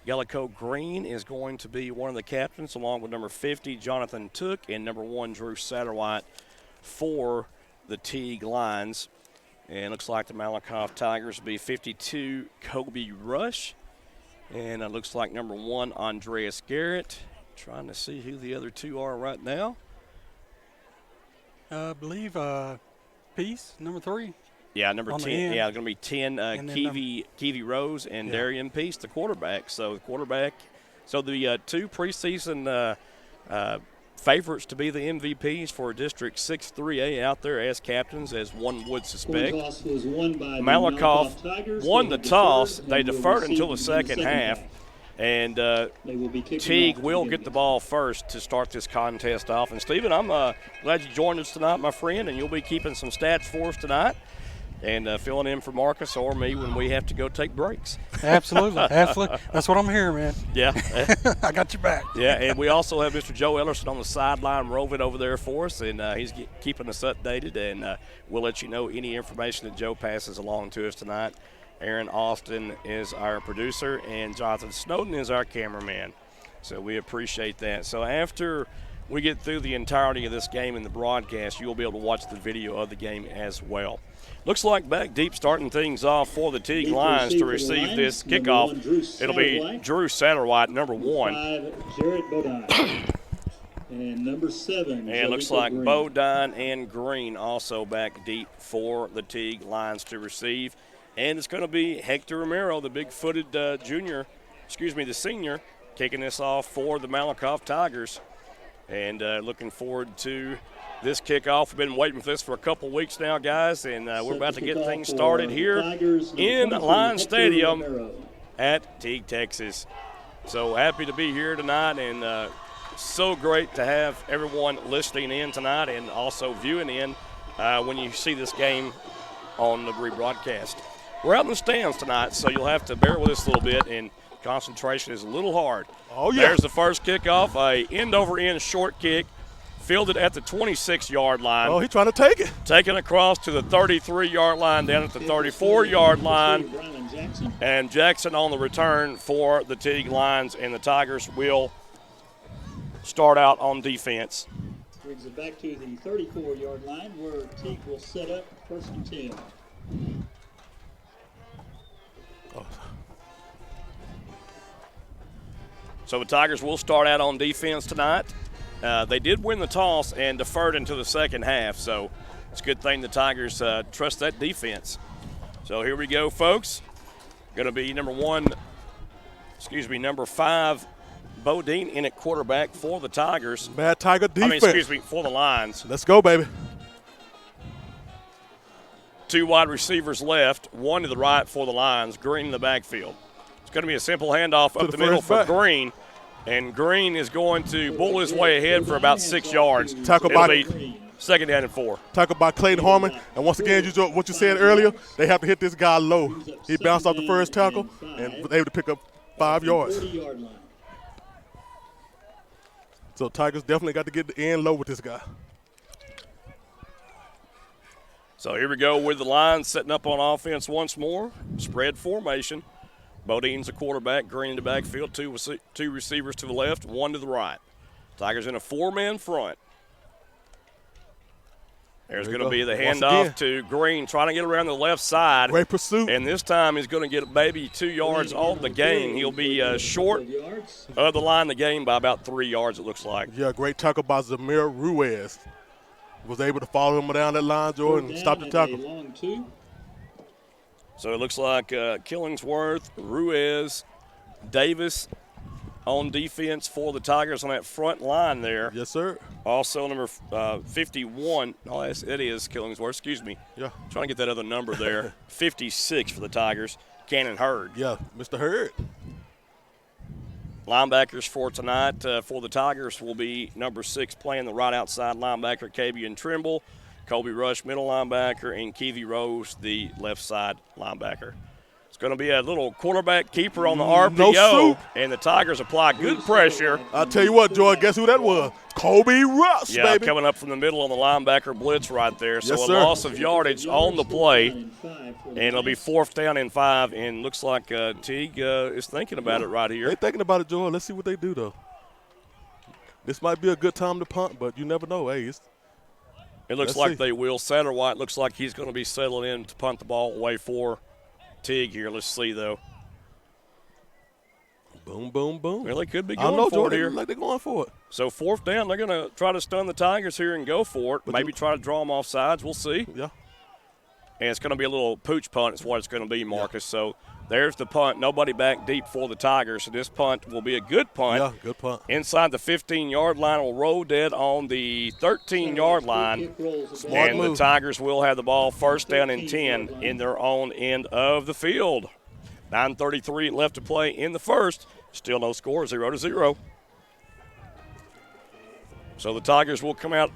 Gallico Green, is going to be one of the captains, along with number 50, Jonathan Took, and number 1, Drew Satterwhite, for the Teague Lions. And it looks like the Malakoff Tigers will be 52, Kobe Rush. And it looks like number 1, Andreas Garrett. Trying to see who the other two are right now. I believe Peace, number 3. Yeah, number On the 10. end. Yeah, going to be 10, And then Kiwi Rose and Darian Peace, the quarterback. So the quarterback. So the 2 preseason favorites to be the MVPs for District 6-3A out there as captains, as one would suspect. Malakoff won the toss. They deferred until the second half. And Teague will get the ball first to start this contest off. And, Stephen, I'm glad you joined us tonight, my friend, and you'll be keeping some stats for us tonight and filling in for Marcus or me when we have to go take breaks. Absolutely. Absolutely. That's what I'm here, man. Yeah. I got your back. Yeah, and we also have Mr. Joe Ellerson on the sideline roving over there for us, and he's keeping us updated, and we'll let you know any information that Joe passes along to us tonight. Aaron Austin is our producer, and Jonathan Snowden is our cameraman. So we appreciate that. So after we get through the entirety of this game in the broadcast, you'll be able to watch the video of the game as well. Looks like back deep starting things off for the Teague Lions to receive this kickoff. It'll be Drew Satterwhite, number 1. 5, Jarrett Bodine. And number 7. And it looks like Bodine and Green also back deep for the Teague Lions to receive. And it's going to be Hector Romero, the big-footed the senior, kicking this off for the Malakoff Tigers. And looking forward to this kickoff. We've been waiting for this for a couple weeks now, guys, and we're about to get things started here in Lions Stadium at Teague, Texas. So happy to be here tonight, and so great to have everyone listening in tonight and also viewing in when you see this game on the rebroadcast. We're out in the stands tonight, so you'll have to bear with us a little bit, and concentration is a little hard. Oh, yeah. There's the first kickoff, a end-over-end short kick, fielded at the 26-yard line. Oh, he's trying to take it. Taken across to the 33-yard line, down at the 34-yard line. And Jackson on the return for the Teague Lions, and the Tigers will start out on defense. Brings it back to the 34-yard line where Teague will set up 1st and 10. So the Tigers will start out on defense tonight. They did win the toss and deferred into the second half, so it's a good thing the Tigers trust that defense. So here we go, folks. Going to be number 5, Bodine in at quarterback for the Tigers. Bad Tiger defense. For the Lions. Let's go, baby. 2 wide receivers left, 1 to the right for the Lions, Green in the backfield. It's going to be a simple handoff up the middle for Green, and Green is going to bull his way ahead for about 6 yards. Tackle by 2nd down and 4. Tackled by Clayton Harmon, and once again, what you said earlier, they have to hit this guy low. He bounced off the first tackle and was able to pick up 5 yards. So Tigers definitely got to get the end low with this guy. So here we go with the Lions setting up on offense once more. Spread formation. Bodine's the quarterback, Green in the backfield, two receivers to the left, 1 to the right. Tigers in a 4-man front. There's going to be the handoff to Green, trying to get around the left side. Great pursuit. And this time he's going to get maybe 2 yards off the gain. He'll be short of the line of the game by about 3 yards, it looks like. Yeah, great tackle by Zamir Ruiz. Was able to follow him down that line, Jordan, and stop the tackle. So it looks like Killingsworth, Ruiz, Davis on defense for the Tigers on that front line there. Yes, sir. Also number 51. Oh, it is Killingsworth. Excuse me. Yeah. Trying to get that other number there. 56 for the Tigers. Cannon Hurd. Yeah, Mr. Hurd. Linebackers for tonight for the Tigers will be number 6 playing the right outside linebacker, Kabian Trimble, Colby Rush, middle linebacker, and Kiwi Rose, the left side linebacker. It's going to be a little quarterback keeper on the RPO, and the Tigers apply good pressure. I'll tell you what, Joy, guess who that was? Colby Rush, baby. Coming up from the middle on the linebacker blitz right there. So yes, a loss of yardage on the play, and it'll be 4th down and 5, and looks like Teague is thinking about it right here. They're thinking about it, Joy. Let's see what they do, though. This might be a good time to punt, but you never know. Hey, it looks like they will. Satterwhite looks like he's going to be settling in to punt the ball away for Teague here. Let's see, though. Boom, boom, boom. Well, they could be I don't going know, for Jordan. it here. Like they're going for it. So 4th down, they're going to try to stun the Tigers here and go for it. Maybe try to draw them off sides. We'll see. Yeah. And it's going to be a little pooch punt is what it's going to be, Marcus. Yeah. So there's the punt. Nobody back deep for the Tigers. So this punt will be a good punt. Yeah, good punt. Inside the 15-yard line, will roll dead on the 13-yard line. Smart and move. The Tigers will have the ball 1st down and 10 in their own end of the field. 9:33 left to play in the first. Still no score, 0-0. So the Tigers will come out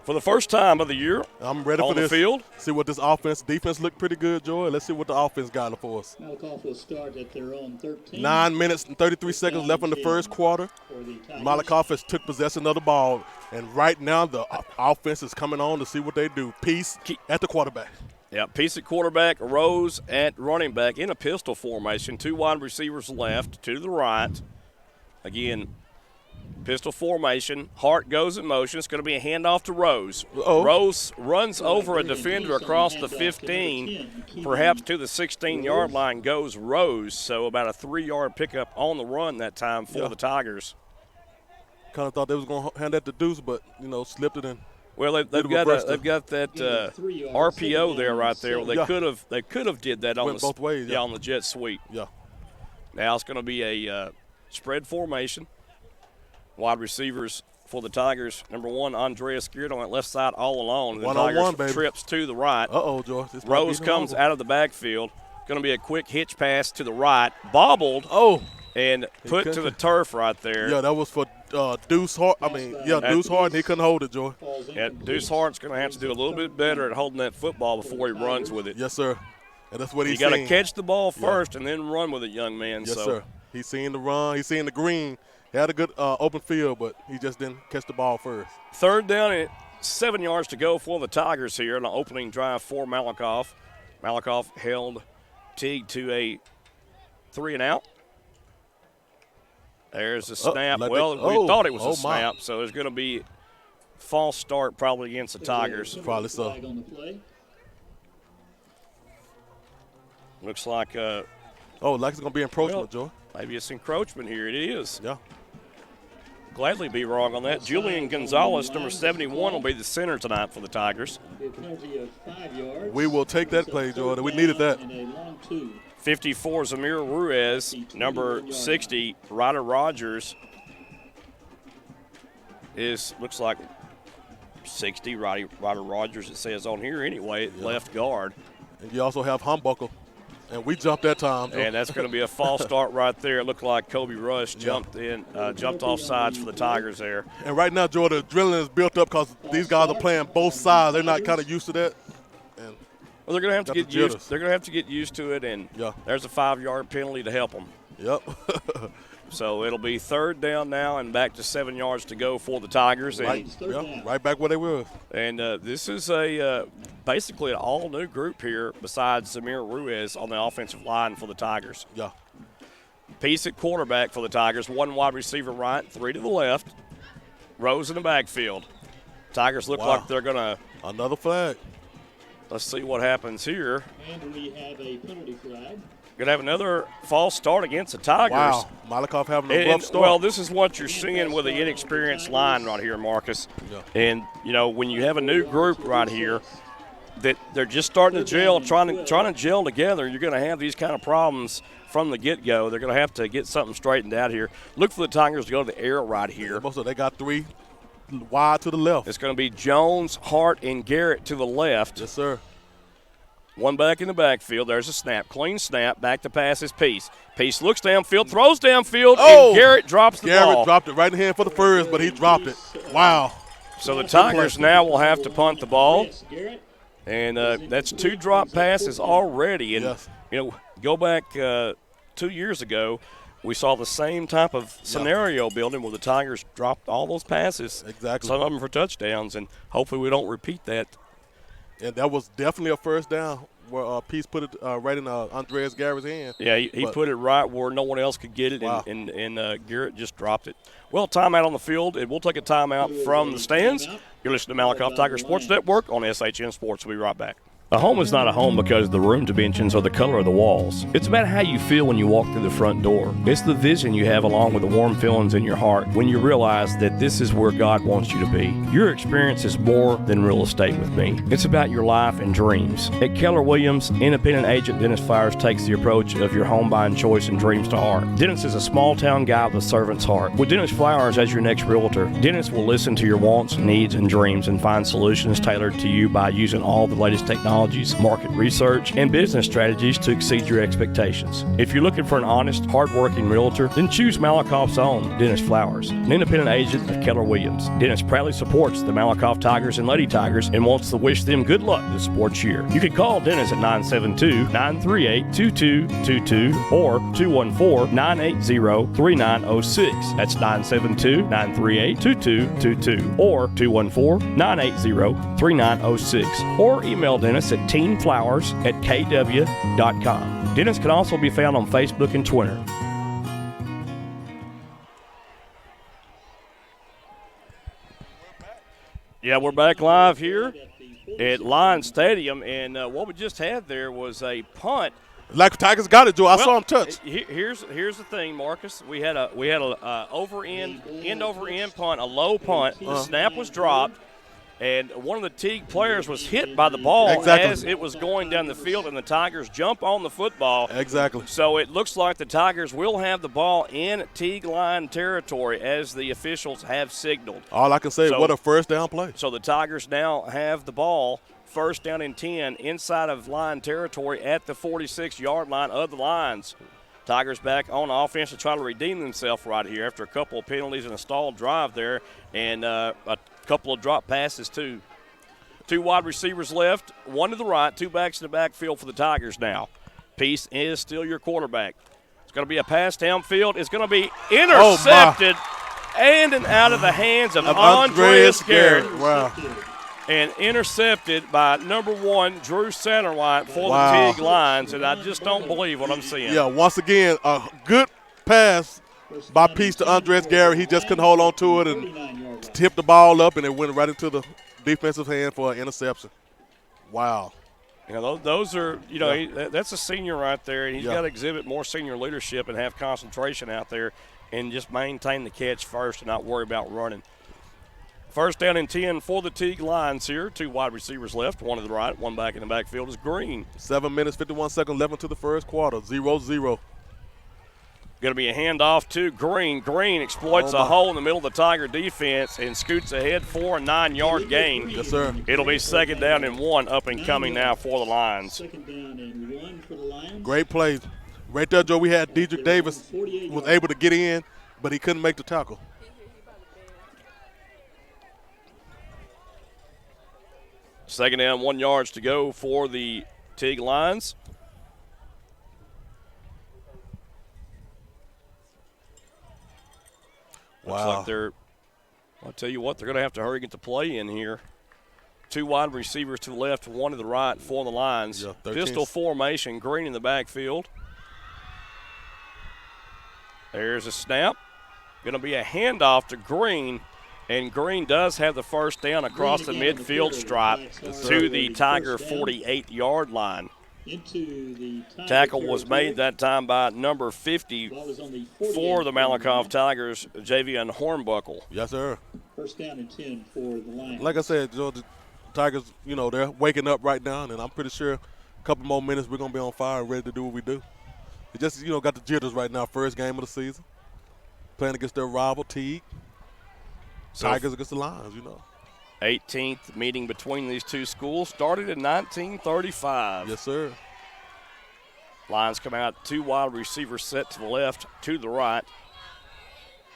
for the first time of the year. I'm ready on for this. The field. See what this defense looked pretty good, Joy. Let's see what the offense got for us. Malakoff will start at their own 13. 9 minutes and 33 seconds left in the first quarter. Malakoff has took possession of the ball, and right now the offense is coming on to see what they do. Peace at the quarterback. Yeah, Peace at quarterback, Rose at running back in a pistol formation. 2 wide receivers left, 2 to the right. Again, pistol formation. Hart goes in motion. It's going to be a handoff to Rose. Uh-oh. Rose runs over a defender across the 15, perhaps to the 16-yard line goes Rose. So about a 3-yard pickup on the run that time for the Tigers. Kind of thought they was going to hand that to Deuce, but, slipped it in. Well, they've got that RPO there right there. They could have did that on Went both ways. on the jet sweep. Yeah. Now it's going to be a spread formation. Wide receivers for the Tigers. Number 1, Andreas Geert on that left side all alone. The Tigers baby. trips to the right. Uh-oh, George. Rose comes out of the backfield. Going to be a quick hitch pass to the right. Bobbled. Oh. And put to the turf right there. Yeah, that was for Deuce Hart. Deuce Hart, and he couldn't hold it, Joy. Yeah, Deuce Hart's going to have to do a little bit better at holding that football before he runs with it. Yes, sir. And that's what he's You got to catch the ball first and then run with it, young man. Yes, sir. He's seen the run. He's seen the green. He had a good open field, but he just didn't catch the ball first. 3rd down and 7 yards to go for the Tigers here in the opening drive for Malakoff. Malakoff held Teague to a 3-and-out. There's a snap. We thought it was a snap, so there's going to be false start probably against the Tigers. Probably so. Looks like like it's going to be encroachment, Joe. Maybe it's encroachment here. It is. Yeah. Gladly be wrong on that. Julian Gonzalez, number 71, will be the center tonight for the Tigers. We will take that play, Jordan. We needed that. 54, Zamir Ruiz. Number 60, Ryder Rogers. Looks like 60, Ryder Rogers, it says on here anyway, left guard. And you also have Humbuckle. And we jumped that time. And that's going to be a false start right there. It looked like Kobe Rush jumped off sides for the Tigers there. And right now, Jordan, the adrenaline is built up because these guys are playing both sides. They're not kind of used to that. And well, they're going to have to get used. They're going to have to get used to it. And there's a 5-yard penalty to help them. Yep. So it'll be 3rd down now and back to 7 yards to go for the Tigers. Right back where they were. And this is basically an all-new group here besides Zamir Ruiz on the offensive line for the Tigers. Yeah. Peace at quarterback for the Tigers. 1 wide receiver right, 3 to the left. Rose in the backfield. Tigers look like they're going to – another flag. Let's see what happens here. And we have a penalty flag. Going to have another false start against the Tigers. Wow, Malakoff having a rough start. Well, this is what you're seeing with the inexperienced line right here, Marcus. Yeah. And, when you have a new group right here that they're just starting to gel, trying to gel together, you're going to have these kind of problems from the get-go. They're going to have to get something straightened out here. Look for the Tigers to go to the air right here. Yeah, they got 3 wide to the left. It's going to be Jones, Hart, and Garrett to the left. Yes, sir. 1 back in the backfield. There's a snap. Clean snap. Back to pass is Peace. Peace looks downfield, throws downfield, and Garrett drops the ball. Garrett dropped it right in the hand for the first, but he dropped it. Wow. So the Tigers now will have to punt the ball. And that's 2 drop passes already. And, go back 2 years ago, we saw the same type of scenario building where the Tigers dropped all those passes. Exactly. Some of them for touchdowns, and hopefully we don't repeat that. And that was definitely a first down where Peace put it right in Andreas Garrett's hand. Yeah, he put it right where no one else could get it, and Garrett just dropped it. Well, timeout on the field, and we'll take a timeout from the stands. You're listening to Malakoff Tiger Sports Network on SHN Sports. We'll be right back. A home is not a home because the room dimensions or the color of the walls. It's about how you feel when you walk through the front door. It's the vision you have along with the warm feelings in your heart when you realize that this is where God wants you to be. Your experience is more than real estate with me. It's about your life and dreams. At Keller Williams, independent agent Dennis Flowers takes the approach of your home buying choice and dreams to heart. Dennis is a small town guy with a servant's heart. With Dennis Flowers as your next realtor, Dennis will listen to your wants, needs, and dreams and find solutions tailored to you by using all the latest technology, market research, and business strategies to exceed your expectations. If you're looking for an honest, hard-working realtor, then choose Malakoff's own Dennis Flowers, an independent agent of Keller Williams. Dennis proudly supports the Malakoff Tigers and Lady Tigers and wants to wish them good luck this sports year. You can call Dennis at 972-938-2222 or 214-980-3906. That's 972-938-2222 or 214-980-3906. Or email Dennis at teamflowers@kw.com. Dennis can also be found on Facebook and Twitter. Yeah, we're back live here at Lions Stadium, and what we just had there was a punt. Like the Tigers got it, Joe. I saw him touch. Here's the thing, Marcus. We had a over end over end punt, a low punt. The snap was dropped. And one of the Teague players was hit by the ball as it was going down the field, and the Tigers jump on the football. Exactly. So it looks like the Tigers will have the ball in Teague line territory as the officials have signaled. All I can say is what a first down play. So the Tigers now have the ball first down and 10 inside of line territory at the 46-yard line of the Lions. Tigers back on offense to try to redeem themselves right here after a couple of penalties and a stalled drive there, and a couple of drop passes too. Two wide receivers left, one to the right, two backs in the backfield for the Tigers now. Peace is still your quarterback. It's going to be a pass downfield. It's going to be intercepted and out of the hands of Andreas Garrett. Wow. And intercepted by number 1, Drew Satterwhite for the Teague Lions, and I just don't believe what I'm seeing. Yeah, once again, a good pass by Peace to Andres Garrett. He just couldn't hold on to it and tipped the ball up, and it went right into the defensive hand for an interception. Wow. You know, those are, you know, that's a senior right there, and he's got to exhibit more senior leadership and have concentration out there and just maintain the catch first and not worry about running. First down and 10 for the Teague Lions here. Two wide receivers left, one to the right, one back in the backfield is Green. 7 minutes, 51 seconds left into the first quarter, 0-0. Going to be a handoff to Green. Green exploits a hole in the middle of the Tiger defense and scoots ahead for a 9-yard gain. Yes, sir. It'll be second down and 1 up and coming now for the Lions. Second down and 1 for the Lions. Great play. Right there, Joe, we had Dedrick Davis was able to get in, but he couldn't make the tackle. Second down, 1 yards to go for the Teague Lions. Looks like they're, I'll tell you what, they're going to have to hurry and get the play in here. Two wide receivers to the left, one to the right for the Lions. Yeah, Pistol formation, Green in the backfield. There's a snap. Going to be a handoff to Green. And Green does have the first down across the midfield stripe to the Tiger 48-yard line. Tackle was made that time by number 50 for the Malakoff Tigers, Javion Hornbuckle. Yes, sir. First down and 10 for the Lions. Like I said, Joe, the Tigers, you know, they're waking up right now, and I'm pretty sure a couple more minutes we're going to be on fire and ready to do what we do. It just, you know, got the jitters right now, first game of the season, playing against their rival, Teague. Tigers against the Lions, you know. 18th meeting between these two schools started in 1935. Yes, sir. Lions come out, two wide receivers set to the left, to the right.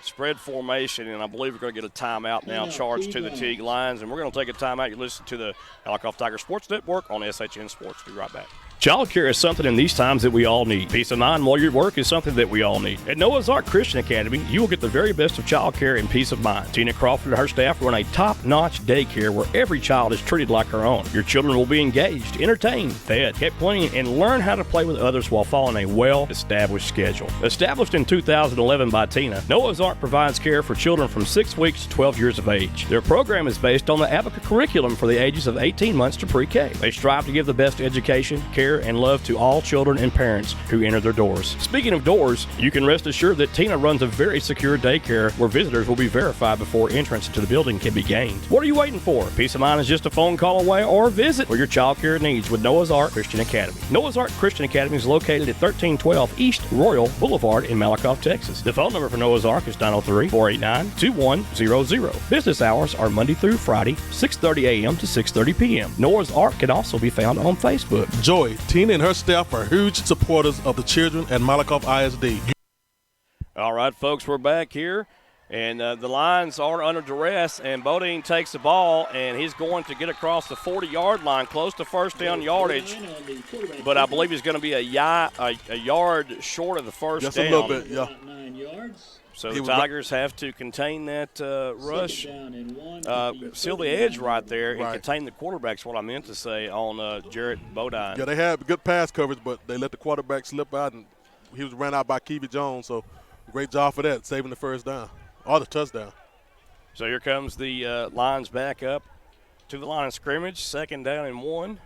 Spread formation, and I believe we're going to get a timeout now charged to the Teague Lions. And we're going to take a timeout. You listen to the Malakoff Tiger Sports Network on SHN Sports. Be right back. Child care is something in these times that we all need. Peace of mind while you work is something that we all need. At Noah's Ark Christian Academy, you will get the very best of child care and peace of mind. Tina Crawford and her staff run a top-notch daycare where every child is treated like her own. Your children will be engaged, entertained, fed, kept clean, and learn how to play with others while following a well-established schedule. Established in 2011 by Tina, Noah's Ark provides care for children from 6 weeks to 12 years of age. Their program is based on the Abaca curriculum for the ages of 18 months to pre-K. They strive to give the best education, care, and love to all children and parents who enter their doors. Speaking of doors, you can rest assured that Tina runs a very secure daycare where visitors will be verified before entrance into the building can be gained. What are you waiting for? Peace of mind is just a phone call away, or visit for your child care needs with Noah's Ark Christian Academy. Noah's Ark Christian Academy is located at 1312 East Royal Boulevard in Malakoff, Texas. The phone number for Noah's Ark is 903-489-2100. Business hours are Monday through Friday, 6:30 a.m. to 6:30 p.m. Noah's Ark can also be found on Facebook. Joy, Tina, and her staff are huge supporters of the children at Malakoff ISD. All right, folks, we're back here, and the Lions are under duress, and Bodine takes the ball, and he's going to get across the 40-yard line, close to first down yardage, but I believe he's going to be a yard short of the first down. Just a little bit, yeah. So the Tigers have to contain that rush, seal the edge right there, and contain the quarterback's what I meant to say on Jarrett Bodine. Yeah, they had good pass coverage, but they let the quarterback slip out, and he was ran out by Keevy Jones. So great job for that, saving the first down or the touchdown. So here comes the Lions back up to the line of scrimmage, 2nd down and 1.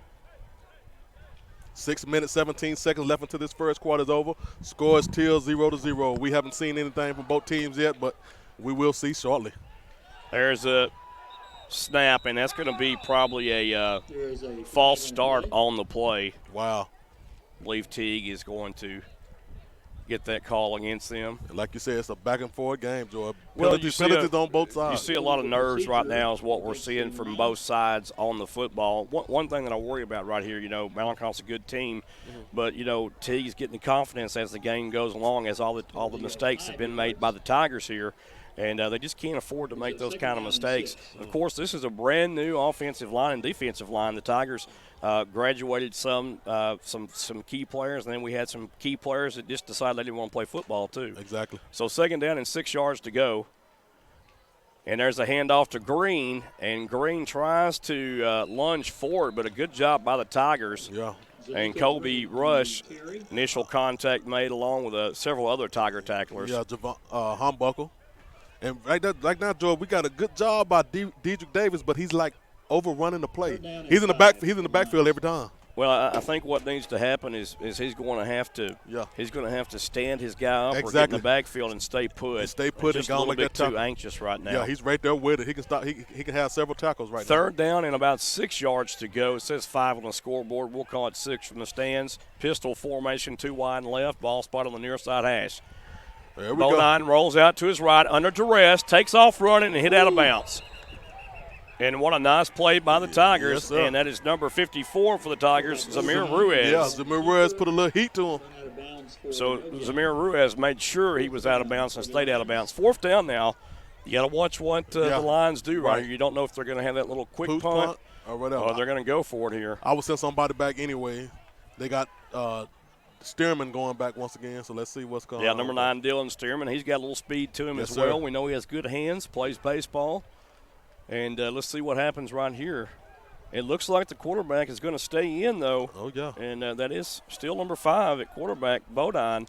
6 minutes, 17 seconds left until this first quarter is over. Score is still 0-0. We haven't seen anything from both teams yet, but we will see shortly. There's a snap, and that's going to be probably a false start on the play. Wow. I believe Teague is going to get that call against them. Like you said, it's a back-and-forth game, Joy. Well, penalties on both sides. You see a lot of nerves right now is what we're seeing from both sides on the football. One thing that I worry about right here, Malakoff's a good team, but, Teague's getting the confidence as the game goes along, as all the mistakes have been made by the Tigers here. And they just can't afford to make those kind of mistakes. Of course, this is a brand-new offensive line and defensive line. The Tigers graduated some key players, and then we had some key players that just decided they didn't want to play football too. Exactly. So 2nd down and 6 yards to go. And there's a handoff to Green, and Green tries to lunge forward, but a good job by the Tigers. Yeah. And Colby Rush, initial contact made along with several other Tiger tacklers. Yeah, Humbuckle. And right now, Joe, we got a good job by Dedrick Davis, but he's like overrunning the play. He's in the backfield every time. Well, I think what needs to happen is he's going to have to stand his guy up or get in the backfield and stay put. And stay put just and a little like bit that too anxious right now. Yeah, he's right there with it. He can stop. He can have several tackles right now. 3rd down and about 6 yards to go. It says 5 on the scoreboard. We'll call it 6 from the stands. Pistol formation, 2 wide and left. Ball spot on the near side hash. Bodine rolls out to his right under duress, takes off running and hit out of bounds. And what a nice play by the Tigers. Yes, and that is number 54 for the Tigers, Zamir Ruiz. Yeah, Zamir Ruiz put a little heat to him. So Zamir Ruiz made sure he was out of bounds and stayed out of bounds. 4th down now. You got to watch what the Lions do right here. You don't know if they're going to have that little quick punt or whatever. Or they're going to go for it here. I would send somebody back anyway. They got Stearman going back once again, so let's see what's going on. Yeah, number 9, Dylan Stearman. He's got a little speed to him as well. We know he has good hands, plays baseball. And let's see what happens right here. It looks like the quarterback is going to stay in, though. Oh, yeah. And that is still number 5 at quarterback, Bodine.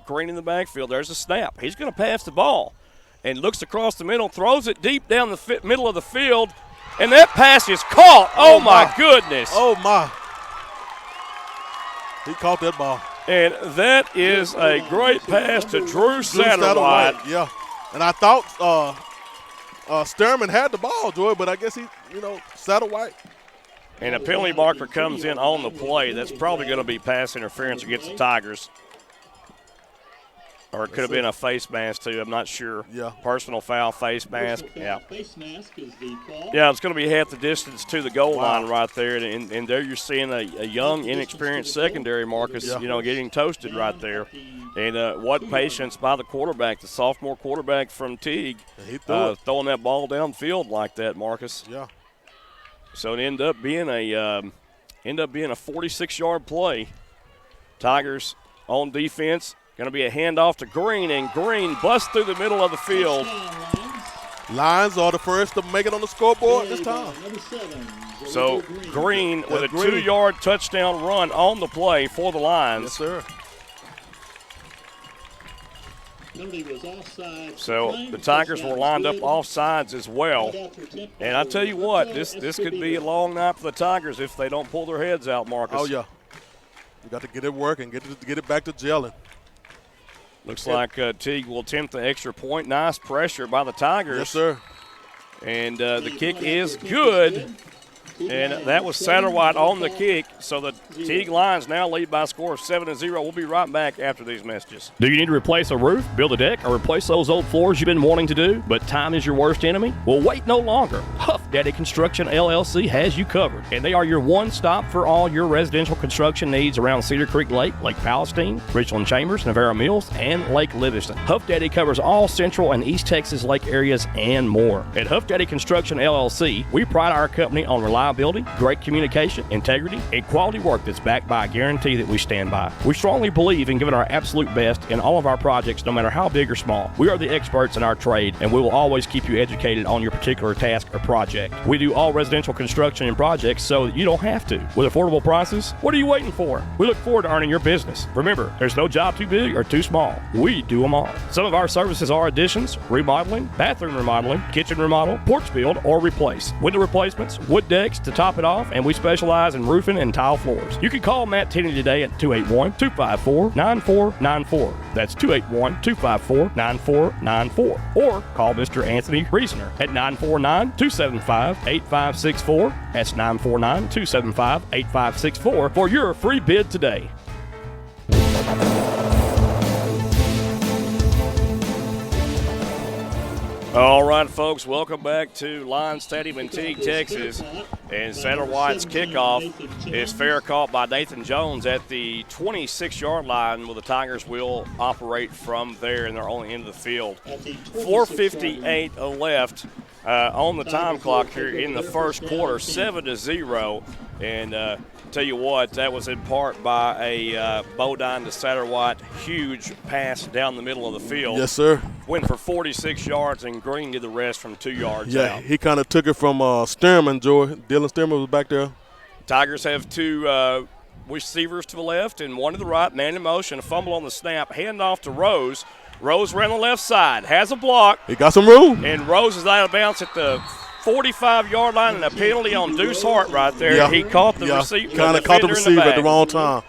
Green in the backfield. There's a snap. He's going to pass the ball. And looks across the middle, throws it deep down the middle of the field. And that pass is caught. Oh, my goodness. Oh, my. He caught that ball. And that is a great pass to Drew Satterwhite. Yeah. And I thought Stearman had the ball, Joy, but I guess he, Satterwhite. And a penalty marker comes in on the play. That's probably going to be pass interference against the Tigers. Or it could have been a face mask, too. I'm not sure. Yeah. Personal foul, face mask. Yeah. Face mask is the call. Yeah, it's going to be half the distance to the goal line right there. And there you're seeing a young, inexperienced secondary, Marcus, getting toasted right there. And what patience by the quarterback, the sophomore quarterback from Teague, throwing that ball downfield like that, Marcus. Yeah. So it ended up being a end up being a 46-yard play. Tigers on defense. Going to be a handoff to Green, and Green busts through the middle of the field. Lions are the first to make it on the scoreboard this time. So Green with a 2-yard touchdown run on the play for the Lions. Yes, sir. So the Tigers were lined up off sides as well. And I tell you what, this could be a long night for the Tigers if they don't pull their heads out, Marcus. Oh, yeah. You got to get it working, get it back to gelling. Looks like Teague will attempt the extra point. Nice pressure by the Tigers. Yes, sir. And the kick is good. And that was Satterwhite on the kick. So the Teague Lions now lead by a score of 7-0. We'll be right back after these messages. Do you need to replace a roof, build a deck, or replace those old floors you've been wanting to do, but time is your worst enemy? Well, wait no longer. Huff Daddy Construction LLC has you covered, and they are your one-stop for all your residential construction needs around Cedar Creek Lake, Lake Palestine, Richland Chambers, Navarro Mills, and Lake Livingston. Huff Daddy covers all Central and East Texas lake areas and more. At Huff Daddy Construction LLC, we pride our company on reliability, great communication, integrity, and quality work that's backed by a guarantee that we stand by. We strongly believe in giving our absolute best in all of our projects, no matter how big or small. We are the experts in our trade, and we will always keep you educated on your particular task or project. We do all residential construction and projects so that you don't have to. With affordable prices, what are you waiting for? We look forward to earning your business. Remember, there's no job too big or too small. We do them all. Some of our services are additions, remodeling, bathroom remodeling, kitchen remodel, porch build, or replace. Window replacements, wood decks to top it off, and we specialize in roofing and tile floors. You can call Matt Tenney today at 281-254-9494. That's 281-254-9494. Or call Mr. Anthony Reasoner at 949-275-8564. That's 949-275-8564 for your free bid today. All right, folks, welcome back to Lions Stadium in Teague, Texas. And Satterwhite's kickoff is fair caught by Nathan Jones at the 26-yard line, where the Tigers will operate from there in their own end of the field. 4:58 left on the time clock here in the first quarter, 7-0. And tell you what, that was in part by a Bodine to Satterwhite huge pass down the middle of the field. Yes, sir. Went for 46 yards, and Green did the rest from 2 yards Yeah, out. he kind of took it from Stearman, Joy. Dylan Stearman was back there. Tigers have two receivers to the left and one to the right. Man in motion, a fumble on the snap, handoff to Rose. Rose ran the left side, has a block. He got some room. And Rose is out of bounds at the 45-yard line, and a penalty on Deuce Hart right there. Yeah. He caught the receiver. Kind of caught the receiver at the wrong time.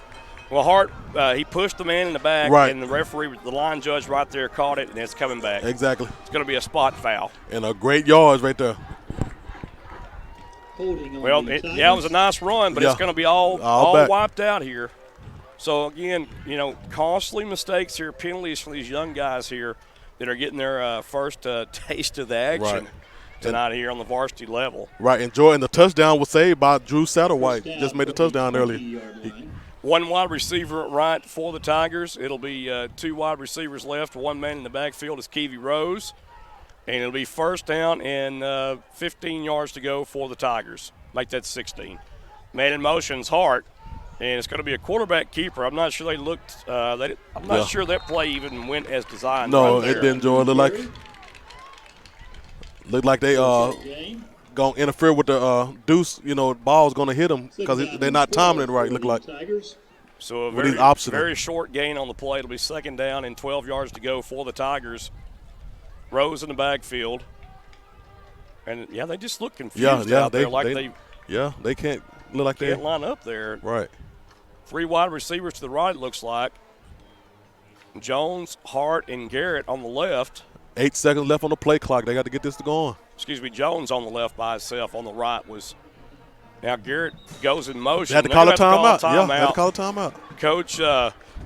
Well, Hart, he pushed the man in the back, Right. and the referee, the line judge right there, caught it, and it's coming back. Exactly. It's going to be a spot foul. And a great yards right there. Well, it was a nice run, but it's going to be all wiped out here. So, again, costly mistakes here, penalties for these young guys here that are getting their first taste of the action tonight here on the varsity level. Right, enjoying the touchdown was saved by Drew Satterwhite. Just made the touchdown earlier. One wide receiver right for the Tigers. It'll be two wide receivers left. One man in the backfield is Keevy Rose. And it'll be first down and 15 yards to go for the Tigers. Make that 16. Man in motion's Hart. And it's going to be a quarterback keeper. I'm not sure they looked. I'm not sure that play even went as designed. No, right it didn't, Joy. Looked like they going to interfere with the deuce. Ball's going to hit them because they're not timing it right, look like. So a very short gain on the play. It'll be second down and 12 yards to go for the Tigers. Rose in the backfield. And, they just look confused out there. They can't look like they can't line up there. Right. Three wide receivers to the right, it looks like. Jones, Hart, and Garrett on the left. 8 seconds left on the play clock. They got to get this to go on. Jones on the left by himself. On the right was now Garrett goes in motion. They had to call a timeout. Yeah, they had to call a timeout. Coach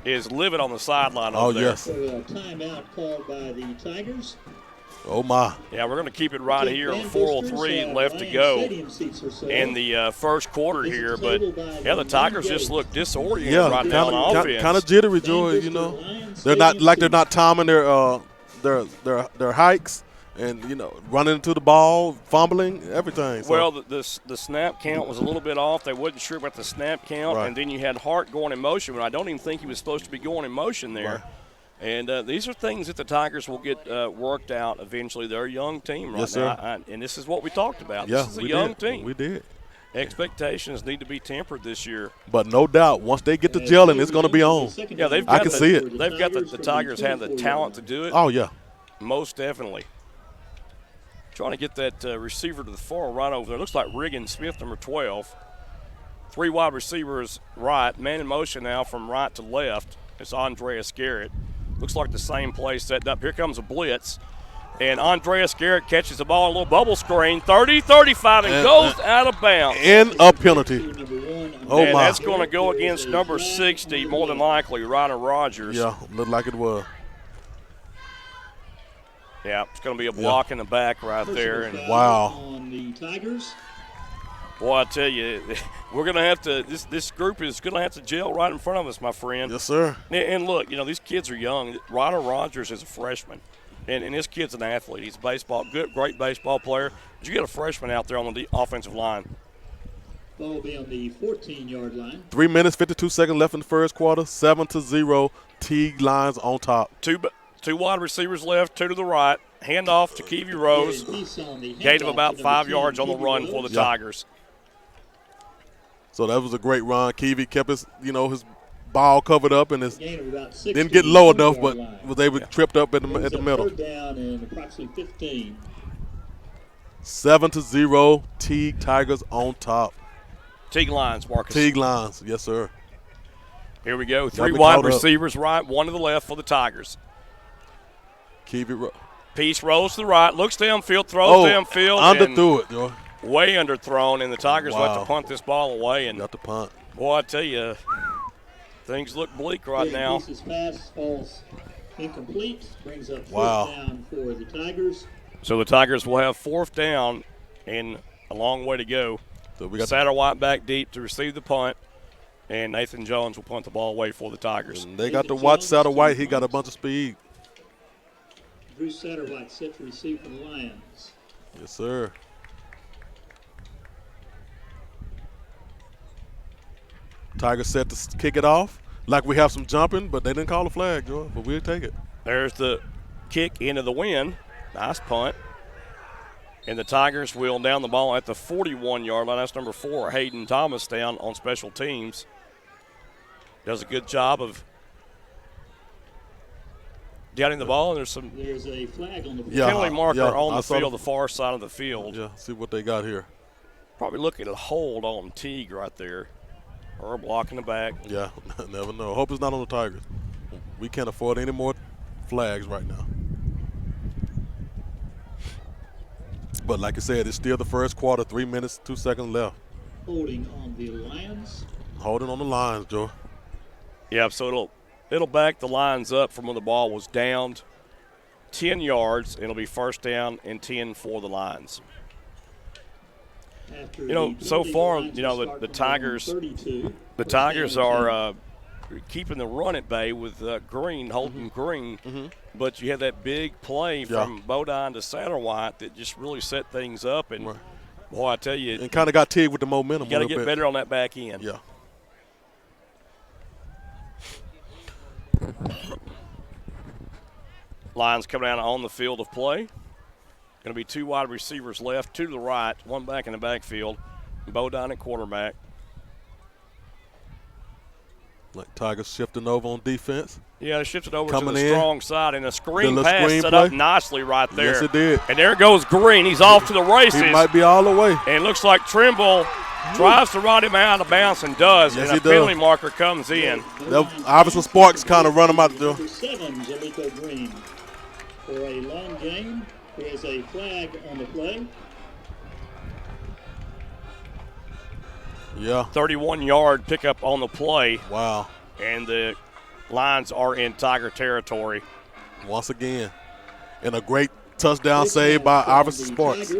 is livid on the sideline over there. Yes. Timeout called by the Tigers. Oh, my. Yeah, we're going to keep it right here. 4:03 left to go in the first quarter here. But, the Tigers just look disoriented right now on offense. Kind of jittery, Joy, They're not timing their hikes, and, running into the ball, fumbling, everything. So. Well, the snap count was a little bit off. They wasn't sure about the snap count. Right. And then you had Hart going in motion, but I don't even think he was supposed to be going in motion there. Right. And these are things that the Tigers will get worked out eventually. They're a young team right Yes, now. sir. And this is what we talked about. Yeah, This is a young did. team. We did. Expectations need to be tempered this year. But no doubt, once they get to gelling, it's going to be on. Yeah, I can see it. They've got the Tigers have the talent to do it. Oh, yeah. Most definitely. Trying to get that receiver to the far right over there. Looks like Riggin Smith, number 12. 3 wide receivers right. Man in motion now from right to left. It's Andreas Garrett. Looks like the same play set up. Here comes a blitz. And Andreas Garrett catches the ball in a little bubble screen. 30-35 and goes out of bounds. And a penalty. Oh, and my. that's going to go against number 60, more than likely, Ryder Rogers. Yeah, looked like it was. Yeah, it's going to be a block in the back right there. And wow. On the Tigers. Boy, I tell you, we're going to have to – this group is going to have to gel right in front of us, my friend. Yes, sir. And look, these kids are young. Ryder Rogers is a freshman. And this kid's an athlete. He's a great baseball player. But you get a freshman out there on the offensive line. Ball will be on the 14-yard line. 3 minutes, 52 seconds left in the first quarter. 7-0. Teague Lions on top. Two wide receivers left, 2 to the right. Handoff to Keevy Rose. Gain of about 5 yards on the run for the Tigers. So that was a great run. Keevy kept his ball covered up and didn't get 60, low enough, but line. was able to tripped up at the middle. Third down and approximately 15. 7-0. Teague Tigers on top. Teague Lions, Marcus. Teague Lions, yes, sir. Here we go. 3 be wide caught up. receivers right, 1 to the left for the Tigers. Keevy Peace rolls to the right, looks downfield, throws downfield. Underthrew it, Joy. Way underthrown, and the Tigers Wow. let to punt this ball away. And Got the punt. boy, I tell you, things look bleak right now. Peace's pass falls incomplete. Brings up Wow. fourth down for the Tigers. So the Tigers will have 4th down and a long way to go. So we got Satterwhite back deep to receive the punt, and Nathan Jones will punt the ball away for the Tigers. and they got to watch Satterwhite. He got a bunch of speed. Drew Satterwhite set to receive for the Lions. Yes, sir. Tigers set to kick it off. Like we have some jumping, but they didn't call a flag, Joy, but we'll take it. There's the kick into the wind. Nice punt. And the Tigers will down the ball at the 41-yard line. That's number 4, Hayden Thomas, down on special teams. Does a good job of getting the ball. And there's a flag on the field. Penalty marker on the saw field, the far side of the field. Yeah, see what they got here. Probably looking at a hold on Teague right there. Or a block in the back. Yeah, never know. Hope it's not on the Tigers. We can't afford any more flags right now. But like I said, it's still the first quarter, 3 minutes, 2 seconds left. Holding on the Lions. Holding on the Lions, Joe. Yeah, so it'll back the Lions up from when the ball was downed 10 yards. It'll be first down and 10 for the Lions. So far, the Tigers are keeping the run at bay with Holton Green. Mm-hmm. But you had that big play from Bodine to Satterwhite that just really set things up. And, boy, I tell you. And kind of got Teague with the momentum. You got to get better on that back end. Yeah. Lions coming out on the field of play. Going to be 2 wide receivers left, 2 to the right, 1 back in the backfield. Bodine at quarterback. Like Tigers shifting over on defense. Yeah, they shifted over Coming to the in. strong side, and a screen The pass screen set play. up nicely right there. Yes, it did. And there goes Green. He's off to the races. He might be all the way. And it looks like Trimble tries to run him out of bounds and does. Yes, and he a penalty does. marker comes in. Iverson Sparks kind of run him out the door. Number 7, Jalico Green. For a long game, there is a flag on the play. Yeah. 31-yard pickup on the play. Wow. And the Lions are in Tiger territory. Once again. And a great touchdown save by Iverson Sparks.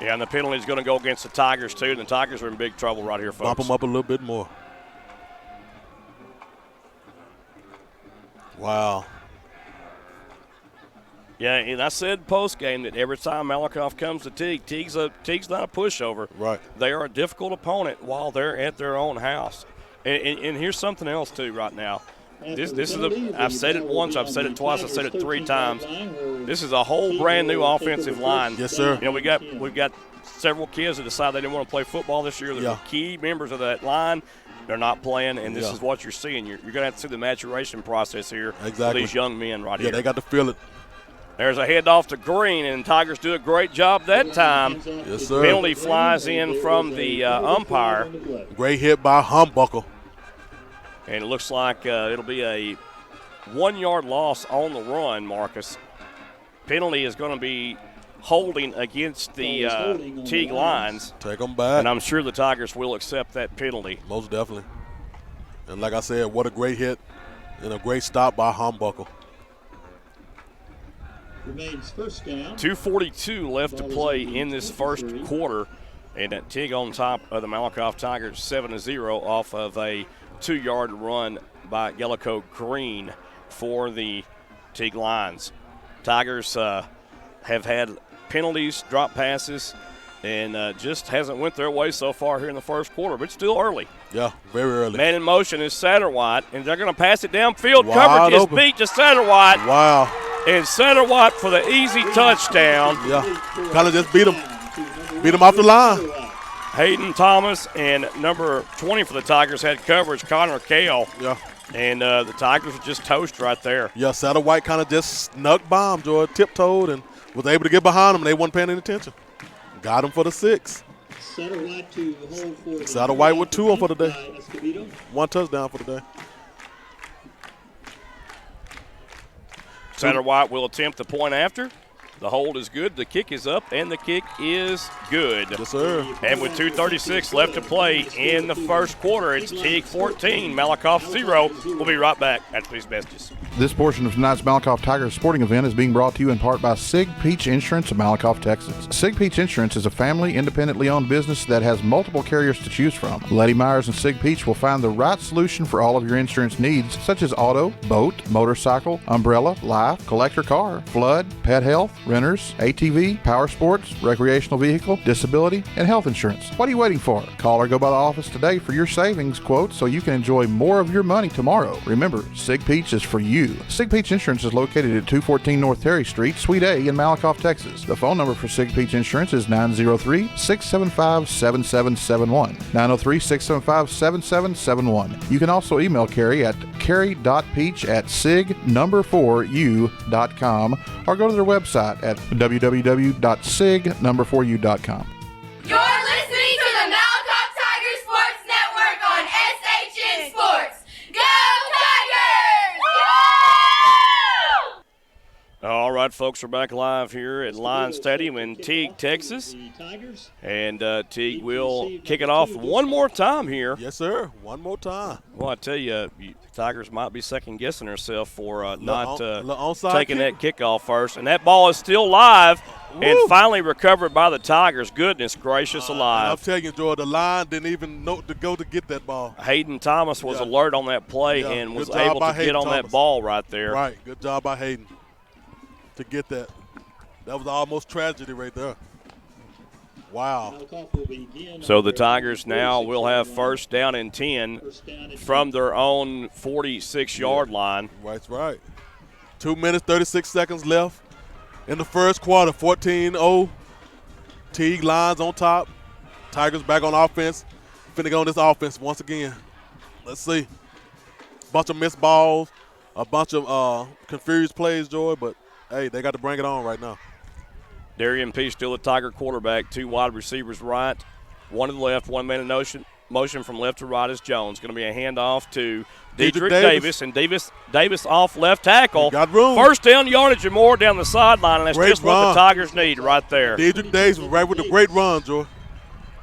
Yeah, and the penalty is going to go against the Tigers, too. And the Tigers are in big trouble right here, folks. Bump them up a little bit more. Wow. Yeah, and I said post-game that every time Malakoff comes to Teague, Teague's not a pushover. Right. They are a difficult opponent while they're at their own house. And here's something else, too, right now. This is I've said it once, I've said it twice, I've said it 3 times. This is a whole brand-new offensive line. Yes, sir. You know, we've got several kids that decided they didn't want to play football this year. They're key members of that line. They're not playing, and this is what you're seeing. You're going to have to see the maturation process here for these young men right here. Yeah, they got to feel it. There's a handoff to Green, and Tigers do a great job that time. Yes, sir. Penalty flies in from the umpire. Great hit by Humbuckle. And it looks like it'll be a 1-yard loss on the run, Marcus. Penalty is going to be holding against the Teague lines. Take them back. And I'm sure the Tigers will accept that penalty. Most definitely. And like I said, what a great hit and a great stop by Humbuckle. Remains first down. 2:42 left to play in this first quarter. And Teague on top of the Malakoff Tigers 7-0 off of a 2-yard run by Yellowcoat Green for the Teague Lions. Tigers have had penalties, drop passes, and just hasn't went their way so far here in the first quarter, but still early. Yeah, very early. Man in motion is Satterwhite, and they're going to pass it downfield. Wide Coverage is open. beat to Satterwhite. Wow. And Satterwhite for the easy touchdown. Yeah, kind of just beat him off the line. Hayden Thomas and number 20 for the Tigers had coverage, Connor Kale. Yeah. And the Tigers were just toast right there. Yeah, Satterwhite kind of just snuck by him, Joy, tiptoed, and was able to get behind him, and they weren't paying any attention. Got him for the 6. Satterwhite to hold for the Satterwhite with 2 for the day. Escobedo. 1 touchdown for the day. Satterwhite will attempt the point after. The hold is good, the kick is up, and the kick is good. Yes, sir. And with 2:36 left to play in the first quarter, it's Teague 14, Malakoff 0. We'll be right back after these messages. This portion of tonight's Malakoff Tigers sporting event is being brought to you in part by Sig Peach Insurance of Malakoff, Texas. Sig Peach Insurance is a family, independently owned business that has multiple carriers to choose from. Lady Myers and Sig Peach will find the right solution for all of your insurance needs, such as auto, boat, motorcycle, umbrella, life, collector car, flood, pet health, renters, ATV, power sports, recreational vehicle, disability, and health insurance. What are you waiting for? Call or go by the office today for your savings quote so you can enjoy more of your money tomorrow. Remember, Sig Peach is for you. Sig Peach Insurance is located at 214 North Terry Street, Suite A in Malakoff, Texas. The phone number for Sig Peach Insurance is 903-675-7771. 903-675-7771. You can also email Carrie at carrie.peach@sig4u.com or go to their website at www.sig4u.com. You're listening to the Malakoff Tigers Sports Network on SHN Sports. Go Tigers! All right, folks, we're back live here at Lions Stadium in Teague, Texas. And Teague will kick it off one more time here. Yes, sir. One more time. Well, I tell you, Tigers might be second-guessing herself for not onside taking kick. that kickoff first. And that ball is still live Woo. and finally recovered by the Tigers. Goodness gracious I'm alive. telling you, Joy, the line didn't even know to go to get that ball. Hayden Thomas was alert on that play and was Good job able by to get Hayden on that Thomas. ball right there. Right. Good job by Hayden to get that. That was almost tragedy right there. Wow. So the Tigers now will have first down and 10 from their own 46-yard line. That's right. 2 minutes, 36 seconds left in the first quarter. 14-0. Teague Lions on top. Tigers back on offense. Finna go on this offense once again. Let's see. Bunch of missed balls. A bunch of confused plays, Joy, but, hey, they got to bring it on right now. Darian P. still a Tiger quarterback. 2 wide receivers right, 1 to the left, 1 man in motion from left to right is Jones. Going to be a handoff to Dedrick Davis. And Davis off left tackle. Got room. First down yardage or more down the sideline, and that's Great just run. what the Tigers need right there. Dedrick Davis right with the great run, Joy.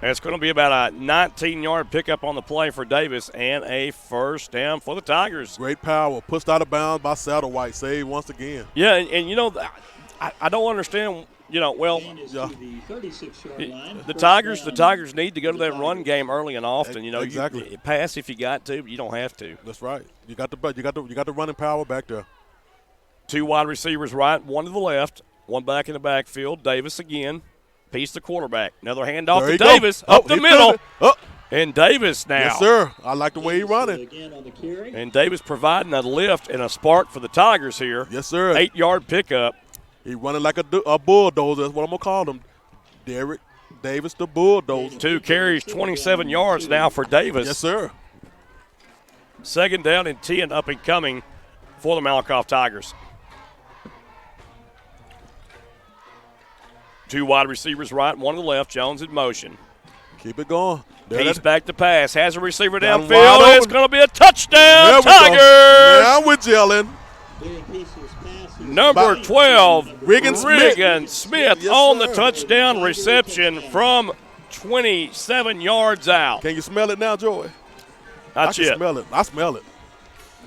And it's going to be about a 19-yard pickup on the play for Davis and a first down for the Tigers. Great power. Pushed out of bounds by Satterwhite. Saved once again. Yeah, and you know, I don't understand. You know, well, the Tigers need to go to that run game early and often. You know, exactly. You pass if you got to, but you don't have to. That's right. You got the running power back there. Two wide receivers right, one to the left, one back in the backfield. Davis again. Peace the quarterback. Another handoff to Davis up the middle. And Davis now. Yes, sir. I like the way he running. And Davis providing a lift and a spark for the Tigers here. Yes, sir. 8-yard pickup. He running like a bulldozer. That's what I'm going to call him. Derek Davis, the bulldozer. 2 carries, 27 yards now for Davis. Yes, sir. Second down and 10 up and coming for the Malakoff Tigers. 2 wide receivers right, one to the left. Jones in motion. Keep it going. He's back to pass. Has a receiver Got him downfield. wide It's open. going to be a touchdown, Tigers. Now we're gelling. Number 12, Riggin Smith Yes, on the sir. touchdown reception from 27 yards out. Can you smell it now, Joey? Not I can yet. smell it. I smell it.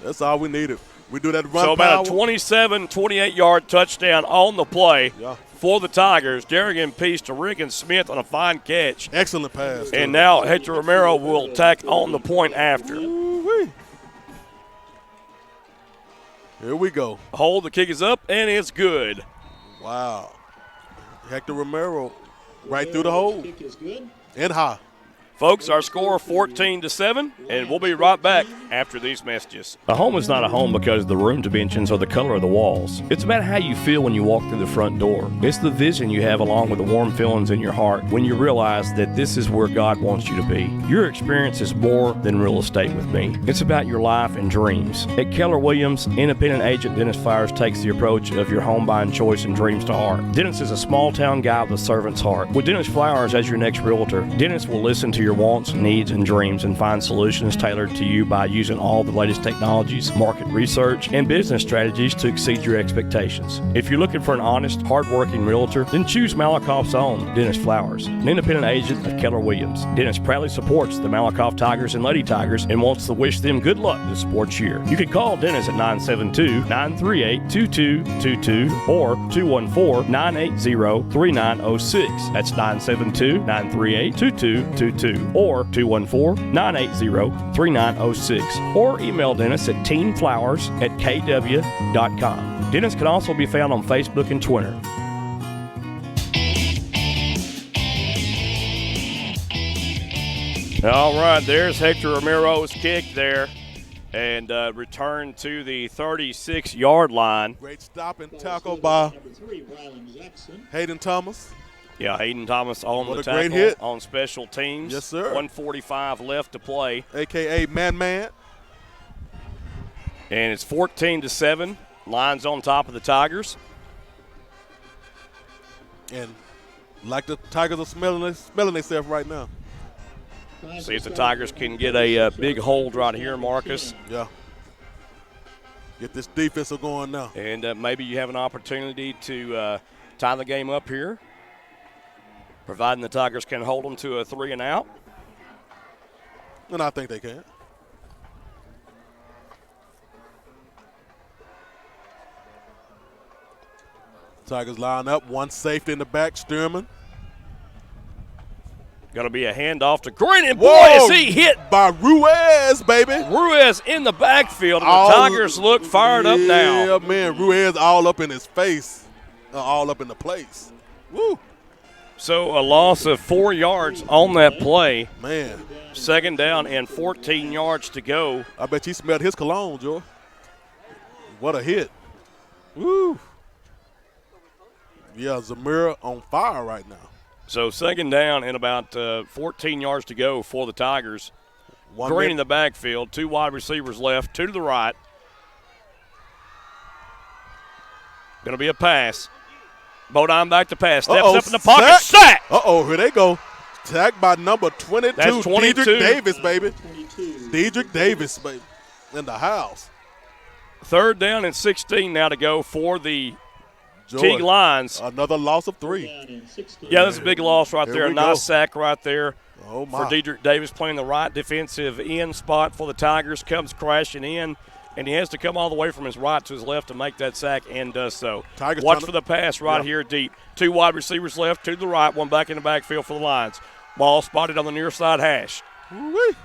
That's all we needed. We do that run So about power. a 27, 28-yard touchdown on the play for the Tigers. Darrigan Peace to Riggin Smith on a fine catch. Excellent pass. And now Hector Romero will tack on the point after. Ooh-wee. Here we go. Hold, the kick is up, and it's good. Wow. Hector Romero right through the hole. And high. Folks, our score 14-7, and we'll be right back after these messages. A home is not a home because the room dimensions or the color of the walls. It's about how you feel when you walk through the front door. It's the vision you have along with the warm feelings in your heart when you realize that this is where God wants you to be. Your experience is more than real estate with me. It's about your life and dreams. At Keller Williams, independent agent Dennis Flowers takes the approach of your home buying choice and dreams to heart. Dennis is a small town guy with a servant's heart. With Dennis Flowers as your next realtor, Dennis will listen to your wants, needs, and dreams and find solutions tailored to you by using all the latest technologies, market research, and business strategies to exceed your expectations. If you're looking for an honest, hardworking realtor, then choose Malakoff's own Dennis Flowers, an independent agent of Keller Williams. Dennis proudly supports the Malakoff Tigers and Lady Tigers and wants to wish them good luck this sports year. You can call Dennis at 972-938-2222 or 214-980-3906. That's 972-938-2222 or 214-980-3906, or email Dennis at teenflowers@kw.com. Dennis can also be found on Facebook and Twitter. All right, there's Hector Romero's kick there, and return to the 36-yard line. Great stop and tackle by Hayden Thomas. Yeah, Hayden Thomas on What the a tackle great hit. on special teams. Yes, sir. 1:45 left to play. A.K.A. Man. And it's 14-7. Lions on top of the Tigers. And like the Tigers are smelling themselves right now. See if the Tigers can get a big hold right here, Marcus. Yeah. Get this defense going now. And maybe you have an opportunity to tie the game up here, providing the Tigers can hold them to a 3-and-out. And I think they can. Tigers line up. One safety in the back, Stearman. Going to be a handoff to Green, and boy, Whoa, is he hit by Ruiz, baby. Ruiz in the backfield, and the Tigers look fired up now. Yeah, man, Ruiz all up in his face, all up in the place. Woo. So a loss of 4 yards on that play. Man. Second down and 14 yards to go. I bet you smelled his cologne, Joe. What a hit. Woo. Yeah, Zamira on fire right now. So second down and about 14 yards to go for the Tigers. Green in the backfield, 2 wide receivers left, 2 to the right. Going to be a pass. Bodine back to pass. Steps up in the pocket. Sack! Uh-oh, here they go. Sacked by number 22. That's 22. Dedrick Davis, baby. Dedrick Davis, baby, in the house. Third down and 16 now to go for the Teague Lions. Another loss of 3. Yeah, that's a big loss right there. A nice sack right there for Dedrick Davis, playing the right defensive end spot for the Tigers. Comes crashing in, and he has to come all the way from his right to his left to make that sack, and does so. Tigers Watch for the pass right here deep. 2 wide receivers left, 2 to the right, 1 back in the backfield for the Lions. Ball spotted on the near side hash. Woo-wee.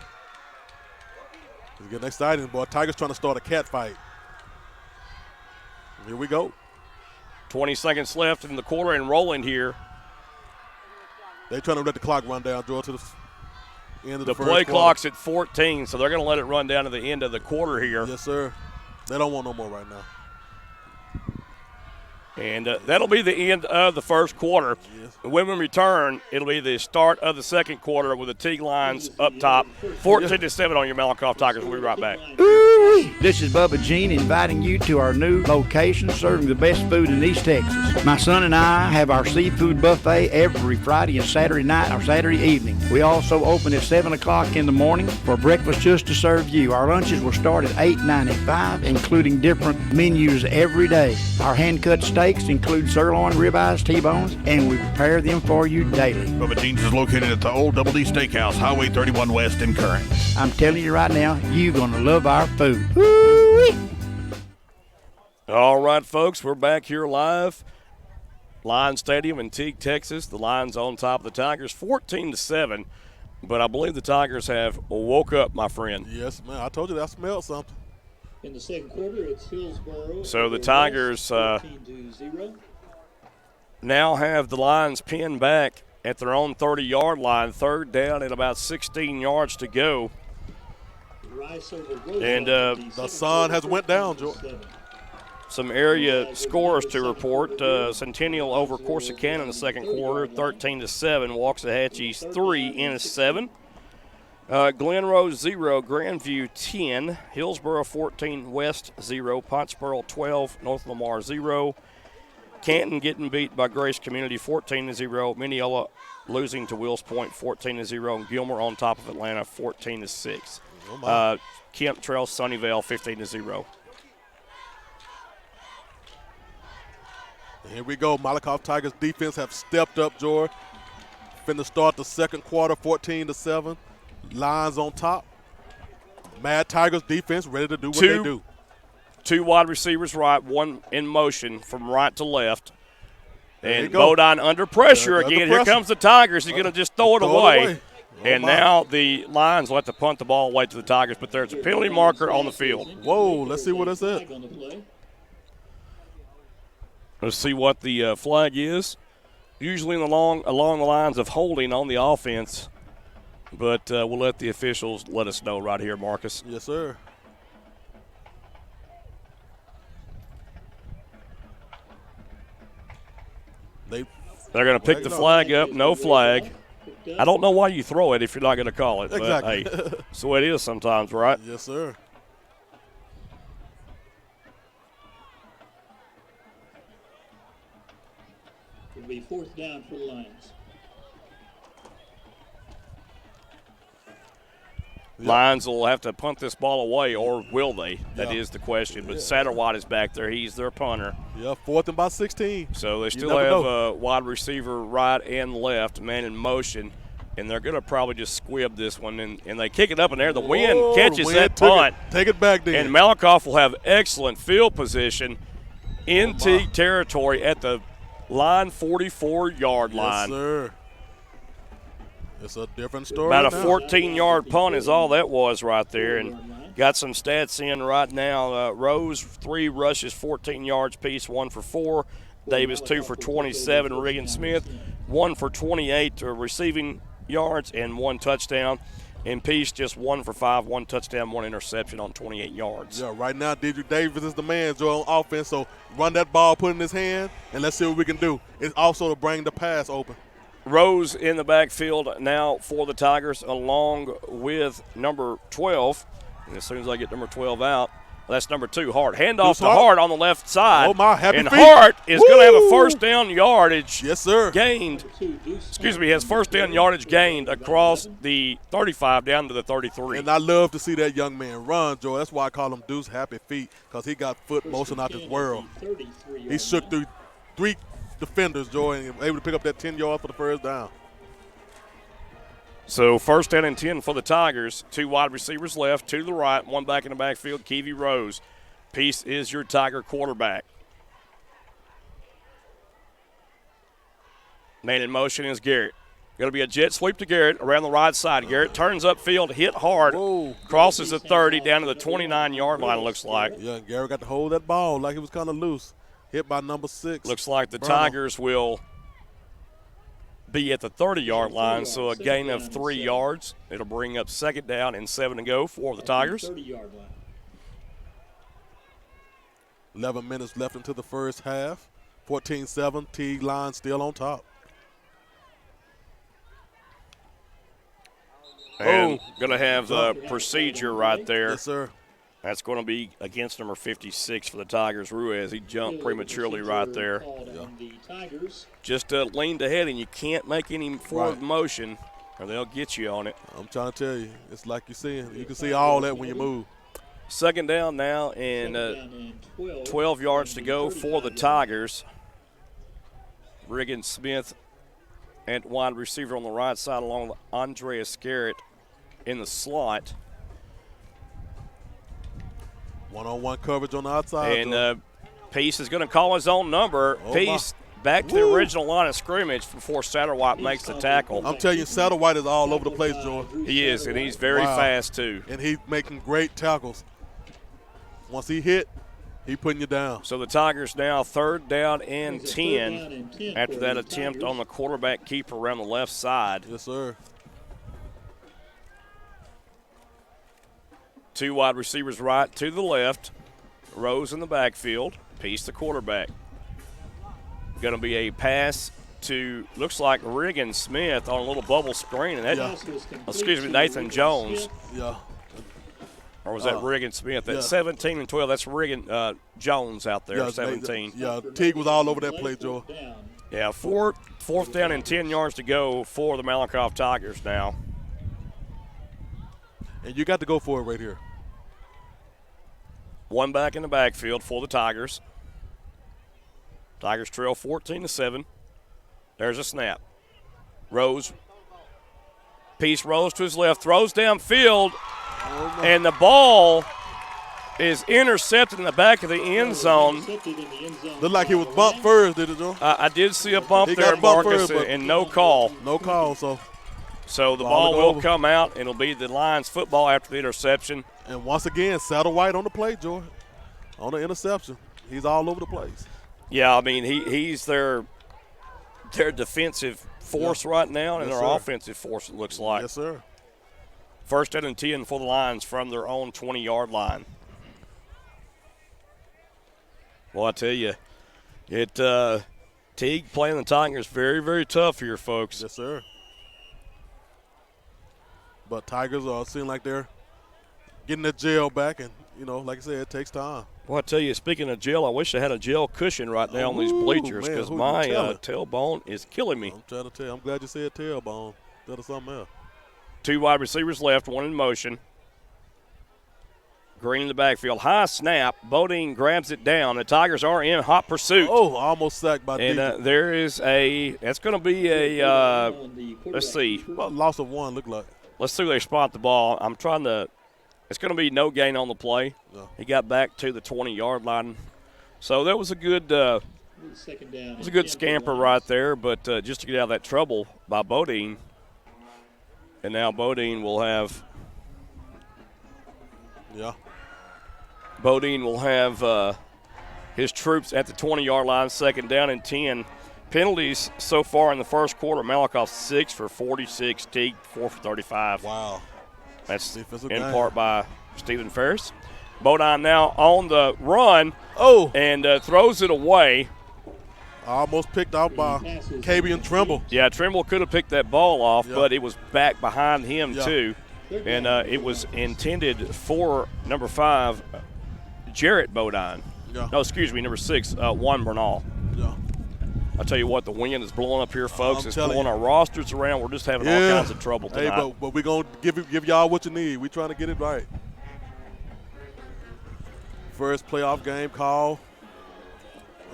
It's getting exciting, boy. Tigers trying to start a cat fight. Here we go. 20 seconds left in the quarter and rolling here. They're trying to let the clock run down, Joel, to the end of the first play quarter. clock's at 14, so they're going to let it run down to the end of the quarter here. Yes, sir. They don't want no more right now. And that'll be the end of the first quarter. Yes. When we return, it'll be the start of the second quarter with the Teague Lions up top. 14-7 on your Malakoff Tigers. We'll be right back. Ooh-wee. This is Bubba Jean inviting you to our new location serving the best food in East Texas. My son and I have our seafood buffet every Friday and Saturday night or Saturday evening. We also open at 7 o'clock in the morning for breakfast just to serve you. Our lunches will start at $8.95, including different menus every day. Our hand-cut steaks include sirloin, ribeyes, T-bones, and we prepare them for you daily. Bubba Jeans is located at the Old Double D Steakhouse, Highway 31 West in Current. I'm telling you right now, you're going to love our food. Woo-wee. All right, folks, we're back here live. Lions Stadium in Teague, Texas. The Lions on top of the Tigers, 14-7. But I believe the Tigers have woke up, my friend. Yes, man. I told you that I smelled something. In the second quarter, it's Hillsboro. So the Tigers now have the Lions pinned back at their own 30-yard line, third down and about 16 yards to go. And the sun has went down, George. Some area scores to report. Centennial over Corsicana in the second quarter, 13-7. Waxahachie's 3 in 7. Glen Rose 0, Grandview 10, Hillsboro 14, West 0, Pottsboro 12, North Lamar 0. Canton getting beat by Grace Community 14-0. Mineola losing to Wills Point 14-0. And Gilmer on top of Atlanta 14-6. Kemp Trail Sunnyvale 15-0. Here we go. Malakoff Tigers defense have stepped up, George. Finna start the second quarter 14-7. Lions on top. Mad Tigers defense ready to do what they do. Two wide receivers right, one in motion from right to left. And Bodine under pressure again. Here comes the Tigers. He's going to just throw it away. And now the Lions will have to punt the ball away to the Tigers, but there's a penalty marker on the field. Whoa, let's see what it said. Let's see what the flag is. Usually along the lines of holding on the offense. But we'll let the officials let us know right here, Marcus. Yes, sir. They're going to pick the flag up. No flag. I don't know why you throw it if you're not going to call it. Exactly. But, hey, that's the way it is sometimes, right? Yes, sir. It'll be fourth down for the Lions. Lions will have to punt this ball away, or will they? That is the question. But Satterwhite is back there. He's their punter. Yeah, fourth and about 16. So they still have a wide receiver right and left, man in motion, and they're going to probably just squib this one. And they kick it up in there. The wind catches that punt. Take it back then. And Malakoff will have excellent field position in Teague territory at the line 44-yard line. Yes, sir. It's a different story. About a 14-yard punt is all that was right there. And got some stats in right now. Rose, 3 rushes, 14 yards piece, 1 for 4. Davis, 2 for 27. Regan Smith, 1 for 28 receiving yards and 1 touchdown. And Peace just 1 for 5, 1 touchdown, 1 interception on 28 yards. Yeah, right now, Dedrick Davis is the man, Joe, on offense. So run that ball, put it in his hand, and let's see what we can do. It's also to bring the pass open. Rose in the backfield now for the Tigers, along with number 12. And as soon as I get number 12 out, that's number 2, Hart. Handoff to Hart on the left side. Oh, my, happy and feet. Hart is going to have a first down yardage. Yes, sir. Gained. Has first down yardage gained across the 35 down to the 33. And I love to see that young man run, Joe. That's why I call him Deuce Happy Feet, because he got foot motion out this world. He shook through 3 defenders, Joe, and able to pick up that 10 yards for the first down. So first down and 10 for the Tigers. 2 wide receivers left, 2 to the right, 1 back in the backfield, Keevy Rose. Peace is your Tiger quarterback. Man in motion is Garrett. Going to be a jet sweep to Garrett around the right side. Garrett turns upfield, hit hard, crosses the 30 down to the 29-yard line, it looks like. Yeah, and Garrett got to hold that ball like it was kind of loose. Hit by number 6. Looks like the Tigers will be at the 30-yard line, so a gain of 3 yards. It'll bring up 2nd down and 7 to go for the Tigers. 30-yard line. 11 minutes left into the first half. 14-7, Teague line still on top. And going to have the procedure right there. Yes, sir. That's going to be against number 56 for the Tigers, Ruiz. He jumped prematurely right there. Just leaned ahead, and you can't make any forward motion, or they'll get you on it. I'm trying to tell you, it's like you're seeing. You can see all that when you move. 2nd down now, and 12 yards to go for the Tigers. Regan Smith at wide receiver on the right side, along with Andreas Garrett in the slot. One-on-one coverage on the outside. And Peace is going to call his own number. Peace back to the original line of scrimmage before Satterwhite makes the tackle. I'm telling you, Satterwhite is all over the place, George. He is, and he's very fast, too. And he's making great tackles. Once he hit, he putting you down. So the Tigers now 3rd down and 10 after that attempt on the quarterback keeper around the left side. Yes, sir. 2 wide receivers right to the left. Rose in the backfield. Peace the quarterback. Going to be a pass to, looks like Regan Smith on a little bubble screen. And that, Nathan Jones. Yeah. Or was that Regan Smith? That's 17 and 12. That's Regan Jones out there, 17. Yeah, Teague was all over that play, Joe. Yeah, 4th down and 10 yards to go for the Malakoff Tigers now. And you got to go for it right here. 1 back in the backfield for the Tigers. Tigers trail 14-7. There's a snap. Peace rolls to his left, throws downfield, and the ball is intercepted in the back of the end zone. Looked like he was bumped first, did it, Joe? I did see a bump there, Marcus, and no call. No call, So the ball will come out, and it'll be the Lions football after the interception. And once again, Satterwhite on the play, George. On the interception. He's all over the place. Yeah, I mean, he's their defensive force right now, and their offensive force, it looks like. Yes, sir. 1st down and 10 for the Lions from their own 20-yard line. Well, I tell you, Teague playing the Tigers very, very tough here, folks. Yes, sir. But Tigers seem like they're getting their gel back, and, like I said, it takes time. Well, I tell you, speaking of gel, I wish I had a gel cushion right now on these bleachers because my tailbone is killing me. I'm trying to tell you. I'm glad you said tailbone instead of something else. 2 wide receivers left, 1 in motion. Green in the backfield. High snap. Bodine grabs it down. The Tigers are in hot pursuit. Oh, almost sacked by Teague. And there is that's going to be a, let's see. Loss of 1, look like. Let's see where they spot the ball. It's going to be no gain on the play. No. He got back to the 20-yard line. So that was a good scamper right there, but just to get out of that trouble by Bodine. And now Bodine will have his troops at the 20-yard line, 2nd down and 10. Penalties so far in the first quarter. Malakoff 6 for 46, Teague 4 for 35. Wow. That's in part by Stephen Ferris. Bodine now on the run and throws it away. Almost picked off by Kabian Trimble. Yeah, Trimble could have picked that ball off, but it was back behind him too. And it was intended for number 5, Jarrett Bodine. Yeah. No, excuse me, number 6, Juan Bernal. Yeah. I tell you what, the wind is blowing up here, folks. It's blowing our rosters around. We're just having all kinds of trouble tonight. Hey, but we're going to give y'all what you need. We're trying to get it right. First playoff game call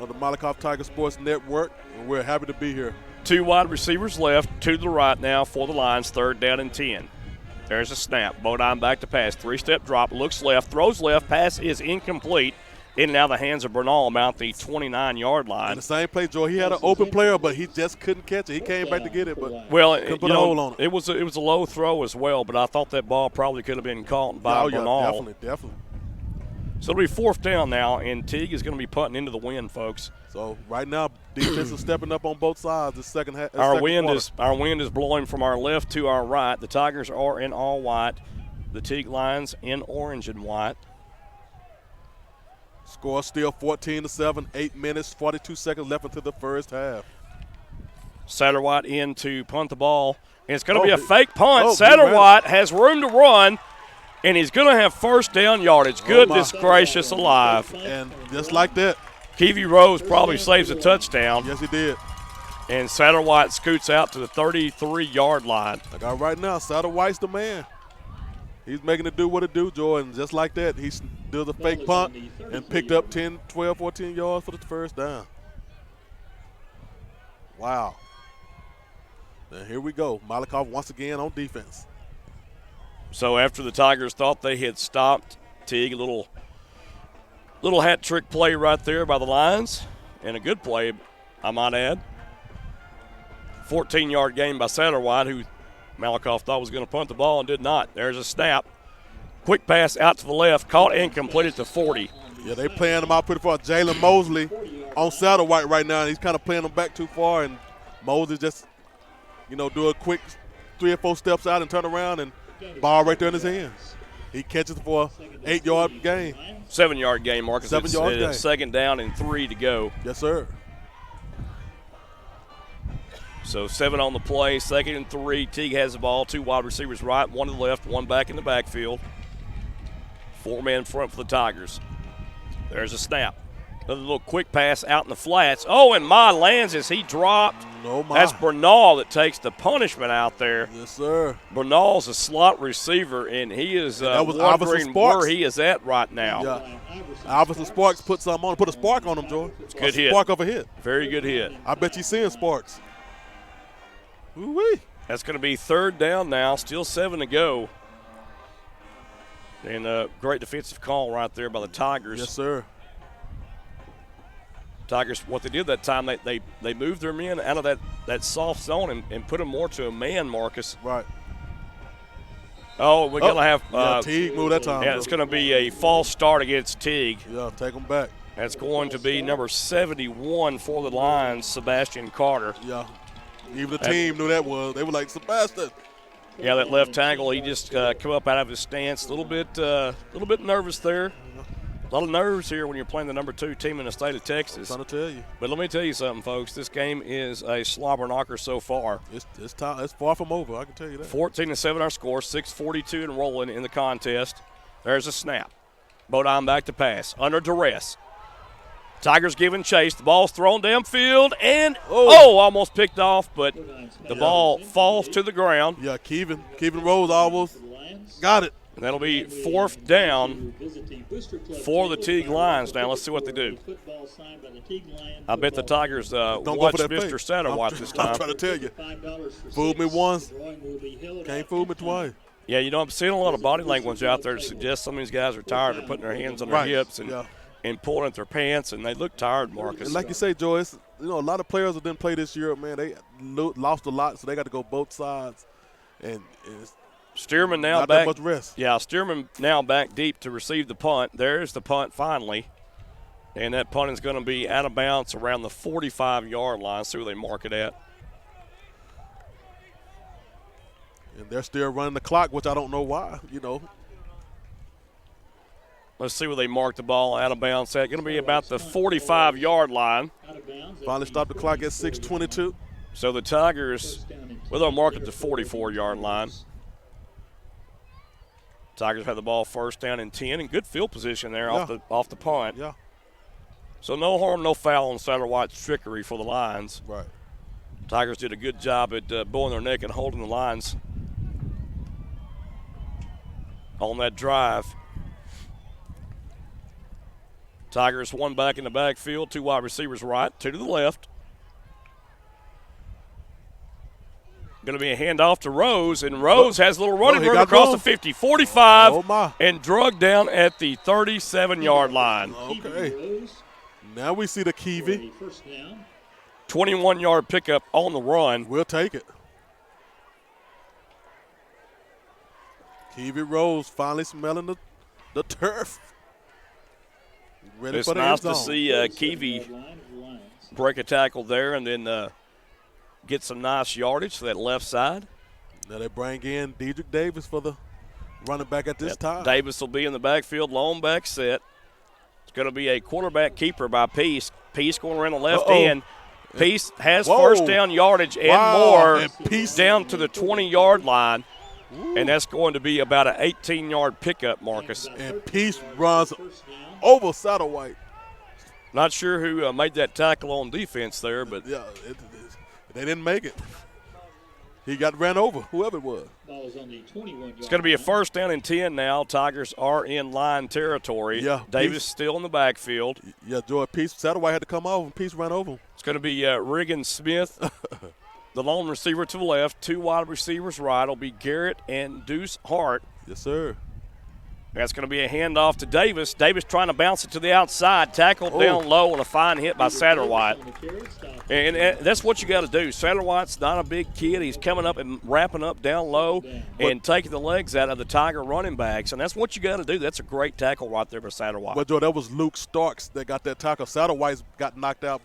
on the Malakoff Tiger Sports Network, and we're happy to be here. 2 wide receivers left, 2 to the right now for the Lions, 3rd down and 10. There's a snap. Bodine back to pass. 3-step drop, looks left, throws left, pass is incomplete. in and out of the hands of Bernal about the 29-yard line. And the same play, Joy. He had an open player, but he just couldn't catch it. He came back to get it, but well, couldn't put a hole on it. It was a low throw as well, but I thought that ball probably could have been caught by Bernal. Yeah, definitely. So it'll be 4th down now, and Teague is going to be punting into the wind, folks. So right now, defense is stepping up on both sides. The second half. Our wind is blowing from our left to our right. The Tigers are in all white. The Teague Lions in orange and white. Score still 14-7. 8 minutes, 42 seconds left into the first half. Satterwhite in to punt the ball. And it's going to be a fake punt. Oh, Satterwhite has room to run, and he's going to have first down yardage. Goodness gracious alive. And just like that. Keevy Rose probably saves a touchdown. Yes, he did. And Satterwhite scoots out to the 33-yard line. Like right now, Satterwhite's the man. He's making it do what it do, Jordan. Just like that, he does a fake punt and picked up 10, 12, 14 yards for the first down. Wow. Now here we go. Malakoff once again on defense. So after the Tigers thought they had stopped Teague, a little hat trick play right there by the Lions, and a good play, I might add. 14-yard gain by Satterwhite, who Malakoff thought was going to punt the ball and did not. There's a snap. Quick pass out to the left, caught and completed to 40. Yeah, they playing him out pretty far. Jalen Mosley on Satterwhite right now, and he's kind of playing him back too far, and Mosley just, do a quick 3 or 4 steps out and turn around, and ball right there in his hands. He catches it for an 8-yard gain. 7-yard gain, Marcus. 7-yard gain. Second down and 3 to go. Yes, sir. So 7 on the play, 2nd and 3. Teague has the ball. 2 wide receivers right, 1 to the left, 1 back in the backfield. 4 men front for the Tigers. There's a snap. Another little quick pass out in the flats. Oh, and my lands as he dropped. No, my. That's Bernal that takes the punishment out there. Yes, sir. Bernal's a slot receiver, and he is wondering where he is at right now. Yeah. Obviously, Sparks put a spark on him, Joy. It's a good hit. Spark of a hit. Very good hit. I bet you're seeing Sparks. Woo-wee. That's going to be 3rd down now, still 7 to go. And a great defensive call right there by the Tigers. Yes, sir. Tigers, what they did that time, they moved their men out of that soft zone and put them more to a man, Marcus. Right. Oh, we're going to have Teague moved that time. Yeah, it's going to be a false start against Teague. Yeah, take them back. That's going to be number 71 for the Lions, Sebastian Carter. Yeah. Even the team knew that was. They were like, Sebastian. Yeah, that left tackle, he just come up out of his stance. A little bit nervous there. A lot of nerves here when you're playing the number 2 team in the state of Texas. I'm trying to tell you. But let me tell you something, folks. This game is a slobber knocker so far. It's far from over, I can tell you that. 14-7 our score, 6:42 and rolling in the contest. There's a snap. Bodine back to pass, under duress. Tigers giving chase. The ball's thrown downfield, and almost picked off, but the ball falls to the ground. Yeah, Kevin Rose almost got it. And that'll be 4th down for the Teague Lions. Now let's see what they do. I bet the Tigers watch Mr. Satterwhite this time. I'm trying to tell you. Fooled me once, can't fool me twice. Yeah, I'm seeing a lot of body language out there to suggest some of these guys are tired of putting their hands on their hips and pulling at their pants, and they look tired, Marcus. And like you say, Joyce, a lot of players that didn't play this year, man, they lost a lot, so they got to go both sides. And it's Stearman now not back. That much rest. Yeah, Stearman now back deep to receive the punt. There's the punt finally. And that punt is going to be out of bounds around the 45-yard line. See where they mark it at. And they're still running the clock, which I don't know why, Let's see where they mark the ball out of bounds at. Going to be about the 45-yard line. Finally stopped the clock at 6:22. So the Tigers, they'll mark it to 44-yard line. Tigers have the ball 1st down and 10, and good field position there off the punt. Yeah. So no harm, no foul on Satterwhite's trickery for the Lions. Right. Tigers did a good job at bowing their neck and holding the lines on that drive. Tigers 1 back in the backfield, 2 wide receivers right, 2 to the left. Going to be a handoff to Rose, and Rose has a little running room got across room. the 50, 45, Oh, my. and drug down at the 37-yard line. Okay. Now we see the Kiwi. 21-yard pickup on the run. We'll take it. Kiwi Rose finally smelling the turf. Ready It's for the nice end to zone. see Kiwi break a tackle there and then get some nice yardage to that left side. Now they bring in Dedrick Davis for the running back at this time. Davis will be in the backfield, lone back set. It's going to be a quarterback keeper by Peace. Peace going around the left end. Peace has first down yardage and more And Peace down to the 20-yard line. And that's going to be about an 18-yard pickup, Marcus. And Peace runs over Satterwhite. Not sure who made that tackle on defense there, but Yeah, they didn't make it. He got ran over, whoever it was. Ball is on the 21-yard it's going to be a first down and 10 now. Tigers are in line territory. Yeah, Davis Peace. still in the backfield. Yeah, Joy Peace. Satterwhite had to come off, and Peace ran over him. It's going to be Riggin Smith, the lone receiver to the left. Two wide receivers right. It'll be Garrett and Deuce Hart. Yes, sir. That's going to be a handoff to Davis. Davis trying to bounce it to the outside. Tackled down low and a fine hit by Satterwhite. And that's what you got to do. Satterwhite's not a big kid. He's coming up and wrapping up down low and taking the legs out of the Tiger running backs. And that's what you got to do. That's a great tackle right there by Satterwhite. But, Joy, that was Luke Starks that got that tackle. Satterwhite got knocked out.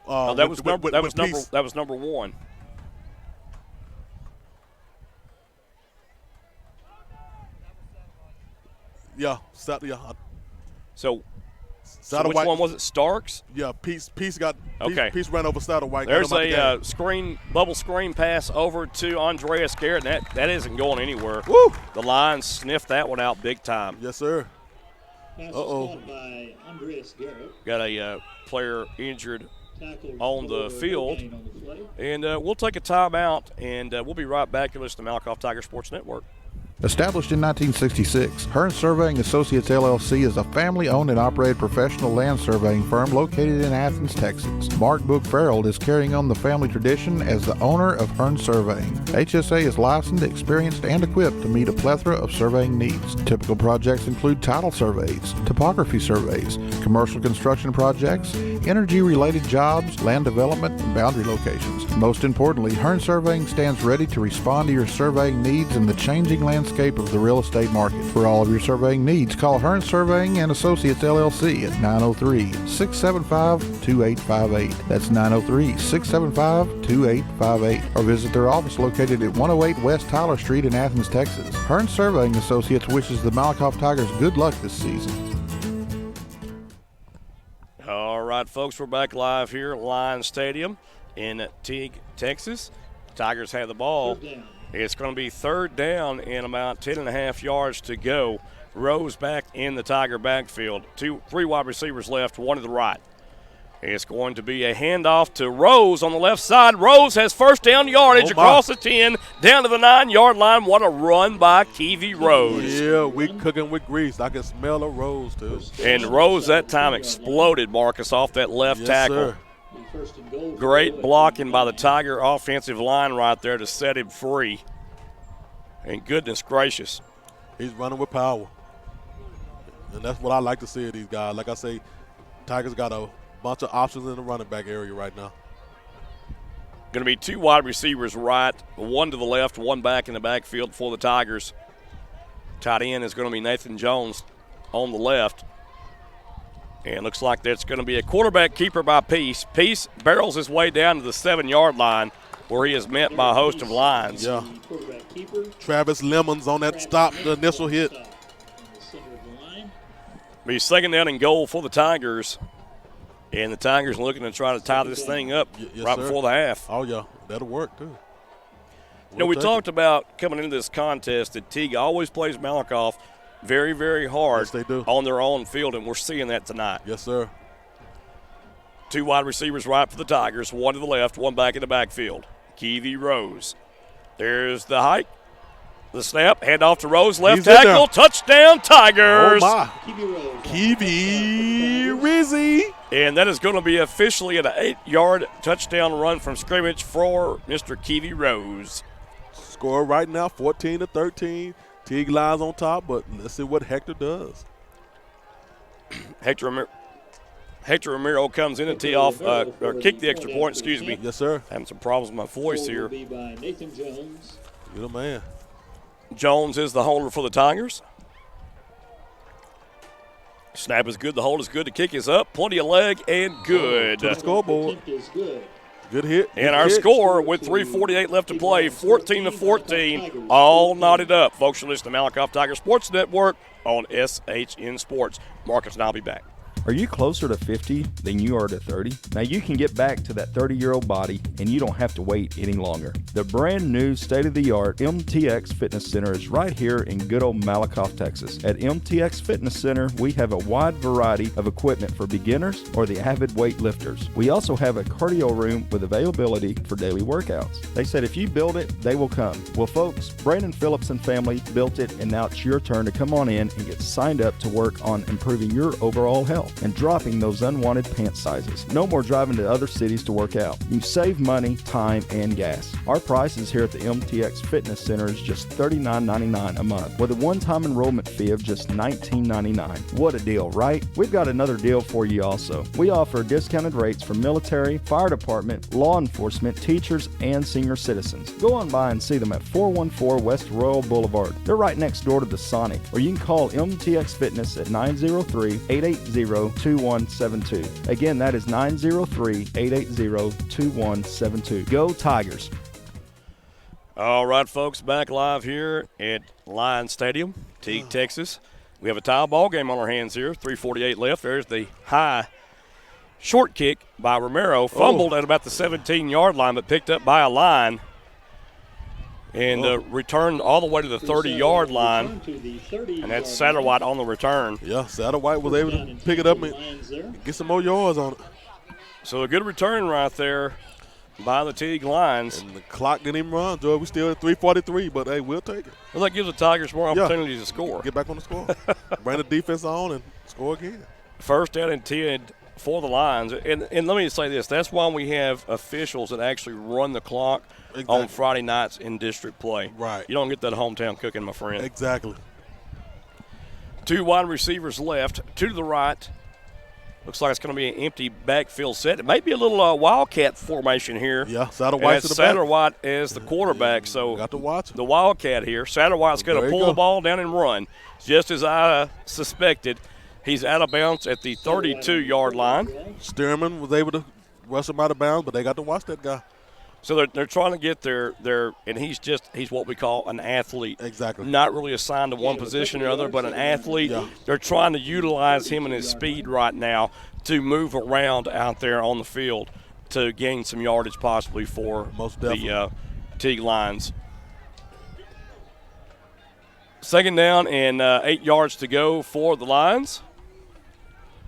That was number one. Yeah, So Satterwhite. which one was it? Starks? Yeah, Peace got Okay. Peace ran over Satterwhite. There's a bubble screen pass over to Andreas Garrett, and that isn't going anywhere. Woo! The Lions sniffed that one out big time. Yes, sir. by Andreas Garrett. Got a player injured Tackled on the for field. gain on the play. And we'll take a timeout, and we'll be right back. You're listening to Malakoff Tiger Sports Network. Established in 1966, Hearn Surveying Associates LLC is a family-owned and operated professional land surveying firm located in Athens, Texas. Mark Book Farrell is carrying on the family tradition as the owner of Hearn Surveying. HSA is licensed, experienced, and equipped to meet a plethora of surveying needs. Typical projects include title surveys, topography surveys, commercial construction projects, energy-related jobs, land development, and boundary locations. Most importantly, Hearn Surveying stands ready to respond to your surveying needs in the changing landscape of the real estate market. For all of your surveying needs, call Hearn Surveying and Associates LLC at 903-675-2858. That's 903-675-2858. Or visit their office located at 108 West Tyler Street in Athens, Texas. Hearn Surveying Associates wishes the Malakoff Tigers good luck this season. All right, folks, we're back live here at Lions Stadium in Teague, Texas. Tigers have the ball. It's going to be third down and about 10.5 yards to go. Rose back in the Tiger backfield. Three wide receivers left, one to the right. It's going to be a handoff to Rose on the left side. Rose has first down yardage across the 10, down to the 9-yard line. What a run by Kiwi Rose. Yeah, we cooking with grease. I can smell a Rose, too. And Rose that time exploded, Marcus, off that left tackle. Sir. Great blocking by the Tiger offensive line right there to set him free. And goodness gracious. He's running with power. And that's what I like to see of these guys. Like I say, Tigers got a bunch of options in the running back area right now. Going to be two wide receivers right, one to the left, one back in the backfield for the Tigers. Tight end is going to be Nathan Jones on the left. And looks like that's going to be a quarterback keeper by Peace. Peace barrels his way down to the 7-yard line where he is met by a host of lines. Yeah. Travis Lemons on that stop, the initial hit. Be second down and goal for the Tigers. And the Tigers looking to try to tie this thing up before the half. Oh, yeah. That'll work, too. We talked about coming into this contest that Teague always plays Malakoff very, very hard on their own field, and we're seeing that tonight. Yes, sir. Two wide receivers right for the Tigers, one to the left, one back in the backfield. Kiwi Rose. There's the hike. The snap, hand off to Rose, left tackle, touchdown Tigers. Oh, my. Kiwi Rizzy. And that is going to be officially an 8-yard touchdown run from scrimmage for Mr. Keevy Rose. Score right now, 14-13. Teague lies on top, but let's see what Hector does. Hector Ramiro comes in and tee off, or kick the extra point, excuse me. Yes, sir. Having some problems with my voice here. Will be by Nathan Jones. You're the man. Jones is the holder for the Tigers. Snap is good. The hold is good. The kick is up. Plenty of leg and good. To the scoreboard. Attempt is good. Good hit. And our score with 3:48 left to play, 14-14, all knotted up. Folks, you're listening to Malakoff Tiger Sports Network on SHN Sports. Marcus and I'll be back. Are you closer to 50 than you are to 30? Now you can get back to that 30-year-old body and you don't have to wait any longer. The brand new state-of-the-art MTX Fitness Center is right here in good old Malakoff, Texas. At MTX Fitness Center, we have a wide variety of equipment for beginners or the avid weightlifters. We also have a cardio room with availability for daily workouts. They said if you build it, they will come. Well, folks, Brandon Phillips and family built it, and now it's your turn to come on in and get signed up to work on improving your overall health and dropping those unwanted pant sizes. No more driving to other cities to work out. You save money, time, and gas. Our prices here at the MTX Fitness Center is just $39.99 a month with a one-time enrollment fee of just $19.99. What a deal, right? We've got another deal for you also. We offer discounted rates for military, fire department, law enforcement, teachers, and senior citizens. Go on by and see them at 414 West Royal Boulevard. They're right next door to the Sonic, or you can call MTX Fitness at 903-880-2172. Again, that is 903-880-2172. Go Tigers. All right, folks, back live here at Lions Stadium, Teague, Texas. We have a tie ball game on our hands here. 3:48 left. There's the high short kick by Romero. Fumbled at about the 17-yard line, but picked up by a line. And returned all the way to the 30-yard line, and that's Satterwhite on the return. Yeah, Satterwhite was able to pick it up and get some more yards on it. So a good return right there by the Teague Lions. And the clock didn't even run, Joe. We're still at 3:43, but, hey, we'll take it. Well, that gives the Tigers more opportunities to score. Get back on the score. Bring the defense on and score again. First down and 10 for the Lions. And let me say this. That's why we have officials that actually run the clock on Friday nights in district play. Right. You don't get that hometown cooking, my friend. Exactly. 2 wide receivers left, 2 to the right. Looks like it's going to be an empty backfield set. It may be a little Wildcat formation here. Yeah, Satterwhite's to the Satterwhite as the quarterback. So got to watch it. The Wildcat here. Satterwhite's going to pull the ball down and run. Just as I suspected, he's out of bounds at the 32-yard line. Stearman was able to rush him out of bounds, but they got to watch that guy. So they're trying to get their and he's what we call an athlete. Exactly. Not really assigned to one position or other, but an athlete. Yeah. They're trying to utilize him and his speed right now to move around out there on the field to gain some yardage possibly for the Teague Lions. Second down and 8 yards to go for the Lions.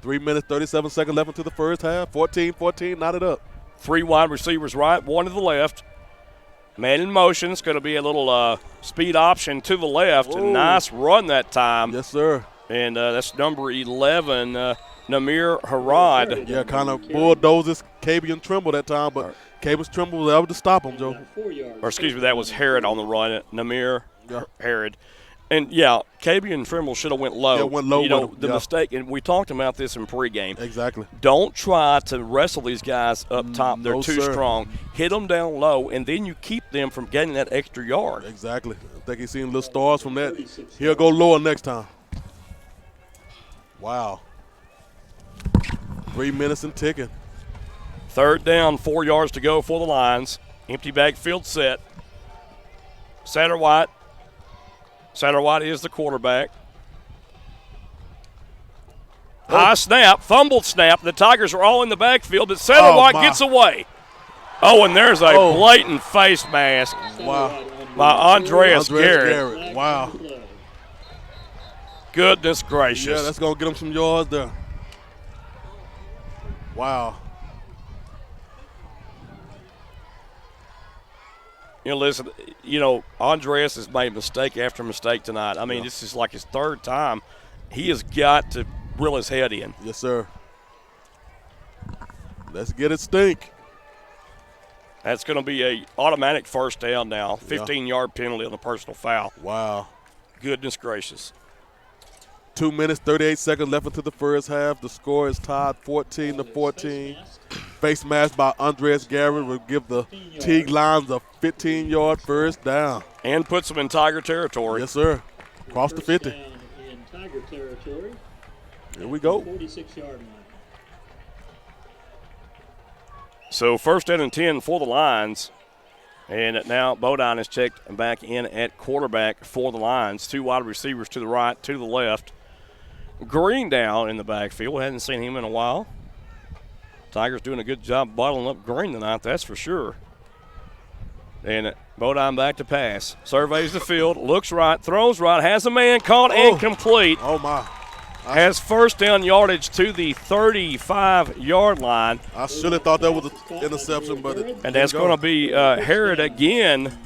3 minutes, 37 seconds left into the first half. 14-14, knotted up. 3 wide receivers right, 1 to the left. Man in motion. It's going to be a little speed option to the left. A nice run that time. Yes, sir. And that's number 11, Namir Harad. Yeah, kind of bulldozes Cabian Trimble that time, but Cabian Trimble was able to stop him, Joe. Or excuse me, that was Harrod on the run. Namir Harrod. And, Cabian Trimble should have went low. Yeah, went low. The mistake, and we talked about this in pregame. Exactly. Don't try to wrestle these guys up top. They're too strong. Hit them down low, and then you keep them from getting that extra yard. Exactly. I think he's seen little stars from that. He'll go lower next time. Wow. 3 minutes and ticking. Third down, 4 yards to go for the Lions. Empty backfield set. Satterwhite is the quarterback. High snap, fumbled snap. The Tigers are all in the backfield, but Satterwhite gets away. Oh, and there's a blatant face mask by Andreas Garrett. Wow. Goodness gracious. Yeah, that's going to get him some yards there. Wow. Listen, Andreas has made mistake after mistake tonight. I mean, this is like his third time. He has got to reel his head in. Yes, sir. Let's get it stink. That's going to be a automatic first down now. 15-yard penalty on the personal foul. Wow. Goodness gracious. 2 minutes, 38 seconds left into the first half. The score is tied 14-14. Face mask by Andres Garrett will give the Teague Lions a 15-yard first down. And puts them in Tiger territory. Yes, sir. Across the 50. Down in Tiger territory. Here we go. 46-yard line. So first down and 10 for the Lions. And now Bodine is checked back in at quarterback for the Lions. 2 wide receivers to the right, 2 to the left. Green down in the backfield. Hadn't seen him in a while. Tigers doing a good job bottling up Green tonight, that's for sure. And Bodine back to pass. Surveys the field, looks right, throws right, has a man caught and complete. Oh, my. Has first down yardage to the 35-yard line. I should have thought that was an interception, but and that's going to be Harrod again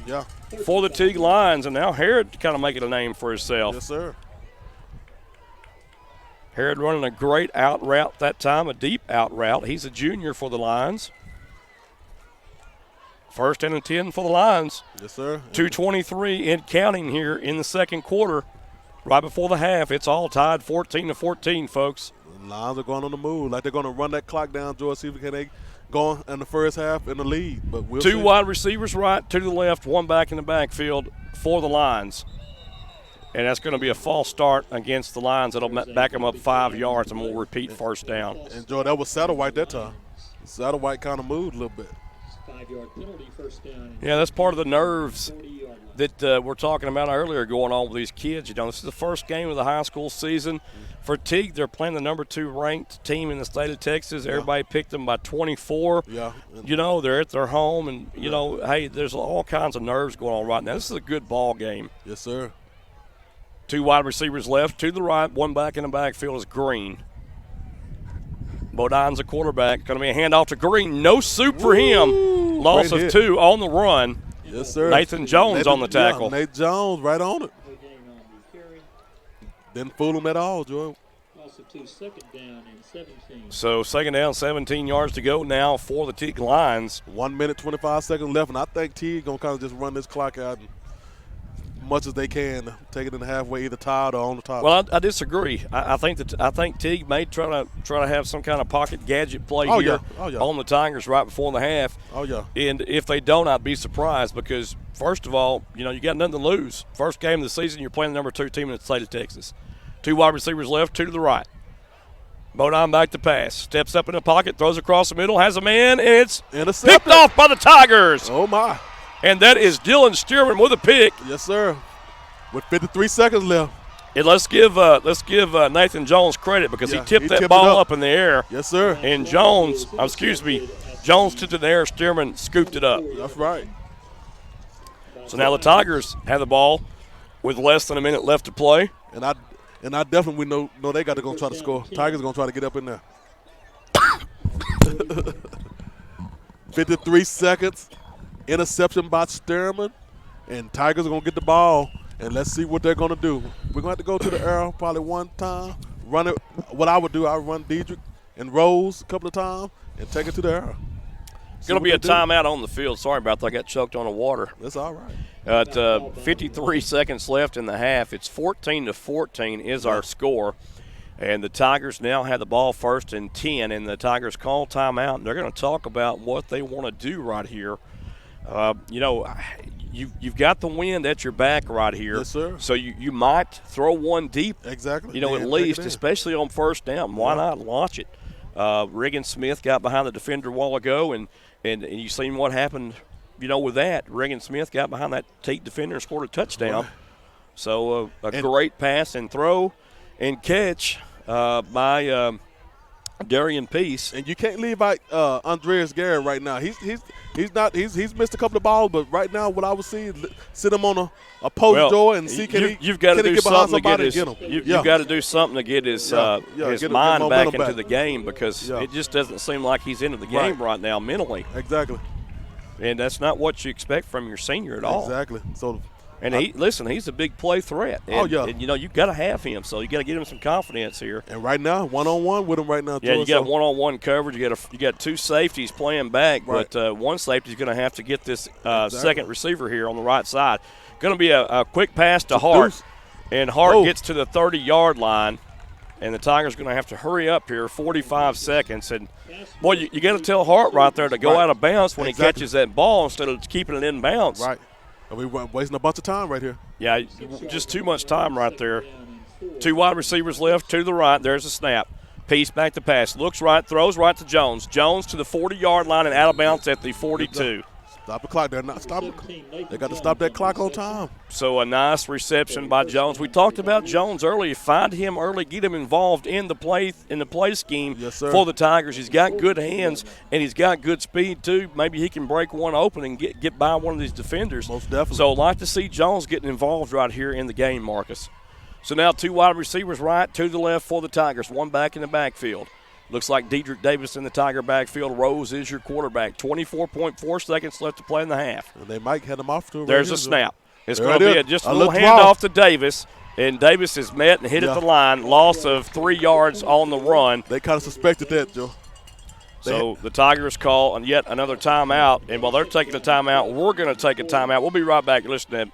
for the Teague Lions. And now Harrod kind of making a name for himself. Yes, sir. Harrod running a great out route that time, a deep out route. He's a junior for the Lions. First and 10 for the Lions. Yes, sir. 2:23 and counting here in the second quarter. Right before the half, it's all tied 14-14, folks. The Lions are going on the move. Like they're going to run that clock down, George, see if they go in the first half in the lead. But we'll 2 see. wide receivers right, 2 to the left, 1 back in the backfield for the Lions. And that's going to be a false start against the Lions. That'll back them up 5 yards, and we'll repeat first down. And, Joe, that was Satterwhite that time. Satterwhite kind of moved a little bit. 5-yard penalty, first down. Yeah, that's part of the nerves that we're talking about earlier going on with these kids. You know, this is the first game of the high school season. For Teague, they're playing the number 2 ranked team in the state of Texas. Everybody picked them by 24. Yeah. You know, they're at their home, and, you know, hey, there's all kinds of nerves going on right now. This is a good ball game. Yes, sir. 2 wide receivers left, 2 to the right, 1 back in the backfield is Green. Bodine's a quarterback. Going to be a handoff to Green. No soup for him. Loss of 2 on the run. Yes, sir. Nathan Jones on the tackle. Nate Jones right on it. Didn't fool him at all, Joe. Loss of 2, second down and 17. So second down, 17 yards to go now for the Teague Lions. 1 minute, 25 seconds left, and I think Teague going to kind of just run this clock out much as they can, take it in the halfway, either tied or on the top. Well, I disagree. I think Teague may try to have some kind of pocket gadget play here on the Tigers right before the half. Oh yeah. And if they don't, I'd be surprised because first of all, you know, you got nothing to lose. First game of the season, you're playing the number 2 team in the state of Texas. 2 wide receivers left, 2 to the right. Bodine back to pass. Steps up in the pocket, throws across the middle, has a man, and it's picked off by the Tigers. Oh my. And that is Dylan Stearman with a pick. Yes, sir. With 53 seconds left. And let's give Nathan Jones credit because he tipped that ball up in the air. Yes, sir. And Jones tipped it in the air. Stearman scooped it up. That's right. So now the Tigers have the ball with less than a minute left to play. And I definitely know they got to go try to score. Tigers going to try to get up in there. 53 seconds. Interception by Stearman. And Tigers are going to get the ball. And let's see what they're going to do. We're going to have to go to the arrow probably one time. Run it. What I would do, I would run Diedrich and Rose a couple of times and take it to the arrow. It's going to be a timeout on the field. Sorry about that. I got choked on the water. That's all right. At 53 seconds left in the half, it's 14-14 is our score. And the Tigers now have the ball first and 10, and the Tigers call timeout. And they're going to talk about what they want to do right here. You know, you've got the wind at your back right here. Yes, sir. So you might throw one deep. Exactly. You know, at least, especially on first down. Why not launch it? Regan Smith got behind the defender a while ago, and you seen what happened, you know, with that. Regan Smith got behind that Teague defender and scored a touchdown. Right. So a great pass and throw and catch by Darian Peace. And you can't leave out Andreas Garrett right now. He's missed a couple of balls, but right now what I would see is sit him on a post door and see you've got to do something to get his, him. You've got to do something to get his mind back into the game because it just doesn't seem like he's into the game right now mentally. Exactly. And that's not what you expect from your senior at all. Exactly. So And he's a big play threat. And, and you got to have him, so you got to get him some confidence here. And right now, one-on-one with him right now. Yeah, you got one-on-one coverage. You got two safeties playing back, but one safety's going to have to get this second receiver here on the right side. Going to be a quick pass to Hart, and Hart gets to the 30-yard line, and the Tigers are going to have to hurry up here, 45 seconds. And, boy, you got to tell Hart right there to go out of bounds when he catches that ball instead of keeping it in bounds. Right. We're wasting a bunch of time right here. Yeah, just too much time right there. Two wide receivers left, to the right. There's a snap. Peace back to pass. Looks right, throws right to Jones. Jones to the 40-yard line and out of bounds at the 42. Stop the clock. They're not stopping. They got to stop that clock on time. So a nice reception by Jones. We talked about Jones earlier. Find him early, get him involved in the play scheme for the Tigers. He's got good hands and he's got good speed too. Maybe he can break one open and get by one of these defenders. Most definitely. So I'd like to see Jones getting involved right here in the game, Marcus. So now two wide receivers right, two to the left for the Tigers. One back in the backfield. Looks like Dedrick Davis in the Tiger backfield. Rose is your quarterback. 24.4 seconds left to play in the half. And they might head him off to There's a snap. It's going to be just a little handoff to Davis. And Davis is met and hit at the line. Loss of 3 yards on the run. They kind of suspected that, Joe. So the Tigers call yet another timeout. And while they're taking a timeout, we're going to take a timeout. We'll be right back listening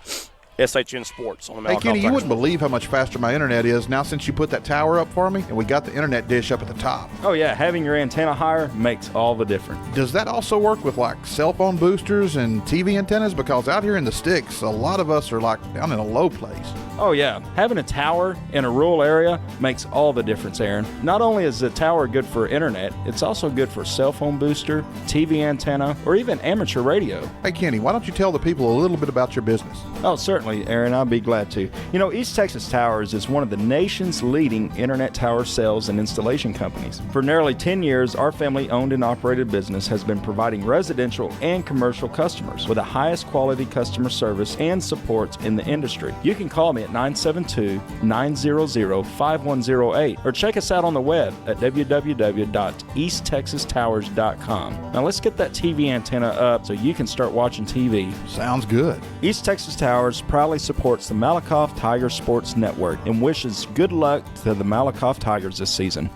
to SHN Sports on the Malakoff. Hey, Kenny, you wouldn't believe how much faster my internet is now since you put that tower up for me, and we got the internet dish up at the top. Oh, yeah, having your antenna higher makes all the difference. Does that also work with, like, cell phone boosters and TV antennas? Because out here in the sticks, a lot of us are, like, down in a low place. Oh, yeah. Having a tower in a rural area makes all the difference, Aaron. Not only is the tower good for internet, it's also good for cell phone booster, TV antenna, or even amateur radio. Hey, Kenny, why don't you tell the people a little bit about your business? Oh, certainly, Aaron. I'd be glad to. You know, East Texas Towers is one of the nation's leading internet tower sales and installation companies. For nearly 10 years, our family-owned and operated business has been providing residential and commercial customers with the highest quality customer service and support in the industry. You can call me at 972-900-5108 or check us out on the web at www.easttexastowers.com. Now let's get that TV antenna up so you can start watching TV. Sounds good. East Texas Towers proudly supports the Malakoff Tiger Sports Network and wishes good luck to the Malakoff Tigers this season.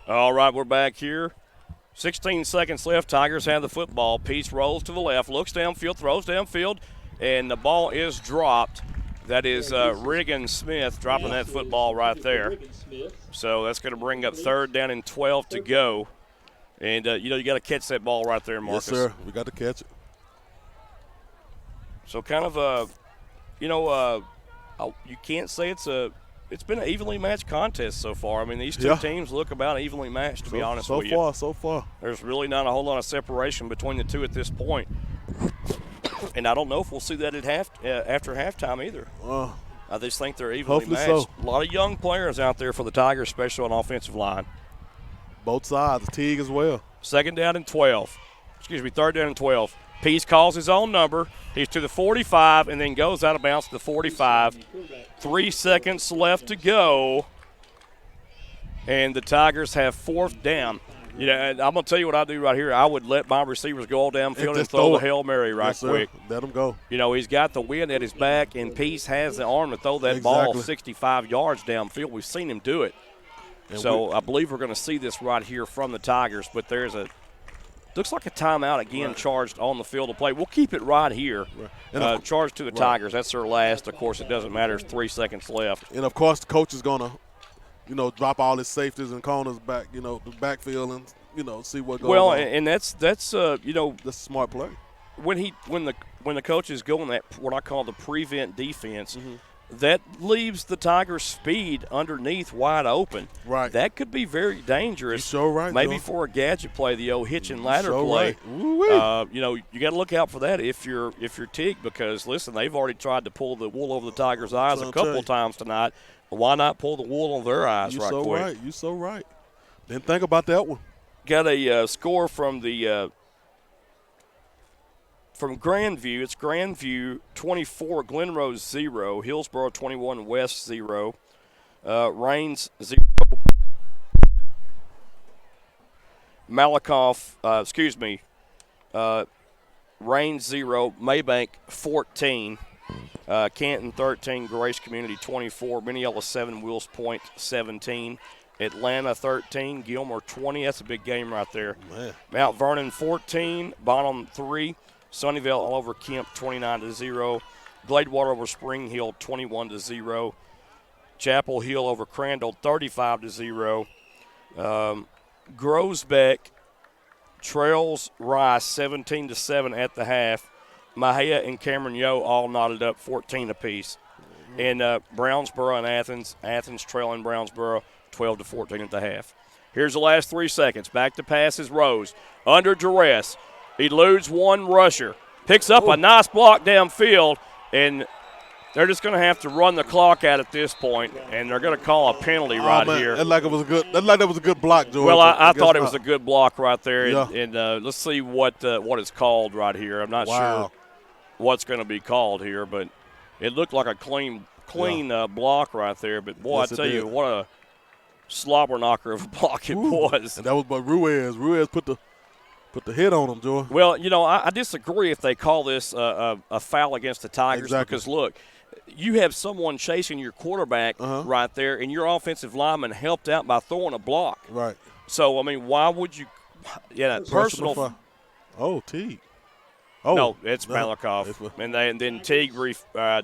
All right, we're back here. 16 seconds left. Tigers have the football. Peace rolls to the left, looks downfield, throws downfield, and the ball is dropped. That is Regan Smith dropping that football right there. So that's going to bring up 3rd down and 12 to go. And, you got to catch that ball right there, Marcus. Yes, sir. We got to catch it. So kind of you can't say it's been an evenly matched contest so far. I mean, these two teams look about evenly matched, to be honest with you. So far. There's really not a whole lot of separation between the two at this point. And I don't know if we'll see that at after halftime either. I just think they're evenly matched. So. A lot of young players out there for the Tigers, especially on offensive line. Both sides, Teague as well. 3rd down and 12. Peace calls his own number. He's to the 45 and then goes out of bounds to the 45. 3 seconds left to go. And the Tigers have 4th down. And I'm going to tell you what I do right here. I would let my receivers go all downfield and throw the Hail Mary right quick. Let them go. He's got the wind at his back, and Peace has the arm to throw that ball 65 yards downfield. We've seen him do it. So I believe we're going to see this right here from the Tigers, but looks like a timeout again charged on the field of play. We'll keep it right here. Charged to the Tigers. That's their last. Of course, it doesn't matter. There's 3 seconds left. And, of course, the coach is going to, drop all his safeties and corners back, the backfield and, see what goes on. Well, and that's that's a smart play. When the coach is going that what I call the prevent defense, that leaves the Tigers' speed underneath wide open. Right. That could be very dangerous. You're so right, maybe Joe. for a gadget play, the old hitch and ladder play. Right. You got to look out for that if you're Teague, because listen, they've already tried to pull the wool over the Tigers' eyes a couple of times tonight. Why not pull the wool on their eyes quick? You're so right. Didn't think about that one. Got a score from the from Grandview. It's Grandview 24, Glenrose 0, Hillsboro 21, West 0, Rains 0, Malakoff, Range 0, Maybank 14, Canton 13, Grace Community 24, Mineola 7, Wills Point 17, Atlanta 13, Gilmer 20. That's a big game right there. Man. Mount Vernon 14, Bonham 3, Sunnyvale all over Kemp 29-0, Gladewater over Spring Hill 21-0, Chapel Hill over Crandall 35-0, Grosbeck trails Rice 17-7 at the half. Mahia and Cameron Yo all knotted up 14 apiece. And Brownsboro and Athens trailing Brownsboro 12-14 at the half. Here's the last 3 seconds. Back to passes, Rose. Under duress. Eludes one rusher. Picks up a nice block downfield, and they're just going to have to run the clock out at this point, and they're going to call a penalty here. That like it was a good block, George. Well, I thought it was a good block right there, Yeah. and let's see what is called right here. I'm not sure what's going to be called here, but it looked like a clean block right there. But boy, Yes, I tell you, what a slobber knocker of a block it was. And that was by Ruiz. Ruiz put the hit on him, George. Well, I disagree if they call this a foul against the Tigers because, look, you have someone chasing your quarterback right there, and your offensive lineman helped out by throwing a block. Right. So, I mean, why would you – personal – Oh, Teague. Oh, no, it's Malakoff. And then Teague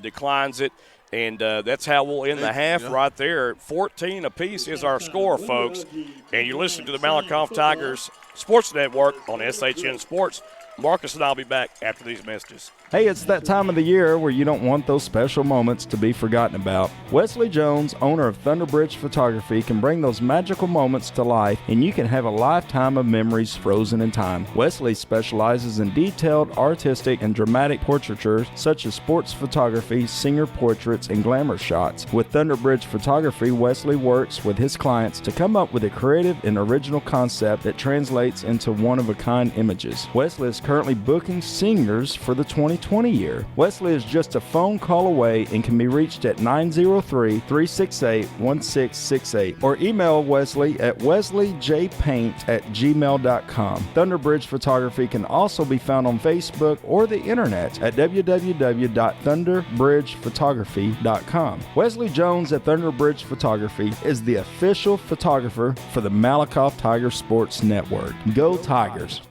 declines it. And that's how we'll end the half right there. 14 apiece is our score, folks. And you're listening to the Malakoff Tigers Sports Network on SHN Sports. Marcus and I will be back after these messages. Hey, it's that time of the year where you don't want those special moments to be forgotten about. Wesley Jones, owner of Thunderbridge Photography, can bring those magical moments to life, and you can have a lifetime of memories frozen in time. Wesley specializes in detailed, artistic, and dramatic portraitures such as sports photography, singer portraits, and glamour shots. With Thunderbridge Photography, Wesley works with his clients to come up with a creative and original concept that translates into one-of-a-kind images. Wesley is currently booking seniors for the 2020 year. Wesley is just a phone call away and can be reached at 903-368-1668 or email Wesley at wesleyjpaint@gmail.com. Thunderbridge Photography can also be found on Facebook or the internet at www.thunderbridgephotography.com. Wesley Jones at Thunderbridge Photography is the official photographer for the Malakoff Tiger Sports Network. Go Tigers!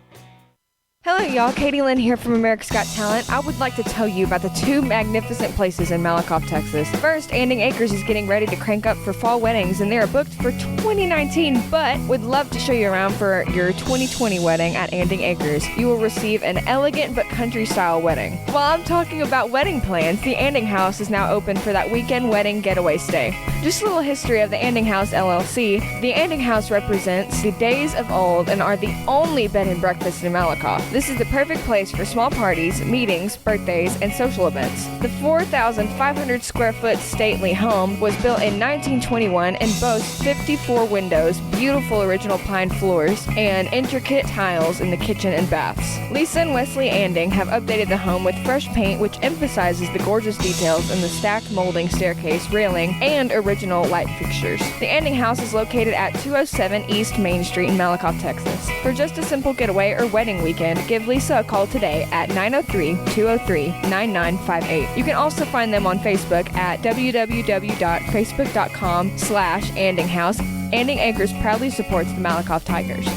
Hello, y'all. Katie Lynn here from America's Got Talent. I would like to tell you about the two magnificent places in Malakoff, Texas. First, Anding Acres is getting ready to crank up for fall weddings, and they are booked for 2019, but would love to show you around for your 2020 wedding at Anding Acres. You will receive an elegant but country-style wedding. While I'm talking about wedding plans, the Anding House is now open for that weekend wedding getaway stay. Just a little history of the Anding House LLC. The Anding House represents the days of old and are the only bed and breakfast in Malakoff. This is the perfect place for small parties, meetings, birthdays, and social events. The 4,500 square foot stately home was built in 1921 and boasts 54 windows, beautiful original pine floors, and intricate tiles in the kitchen and baths. Lisa and Wesley Anding have updated the home with fresh paint, which emphasizes the gorgeous details in the stacked molding staircase, railing, and original light fixtures. The Anding House is located at 207 East Main Street in Malakoff, Texas. For just a simple getaway or wedding weekend, give Lisa a call today at 903-203-9958. You can also find them on Facebook at www.facebook.com/AndingHouse. Anding Acres proudly supports the Malakoff Tigers.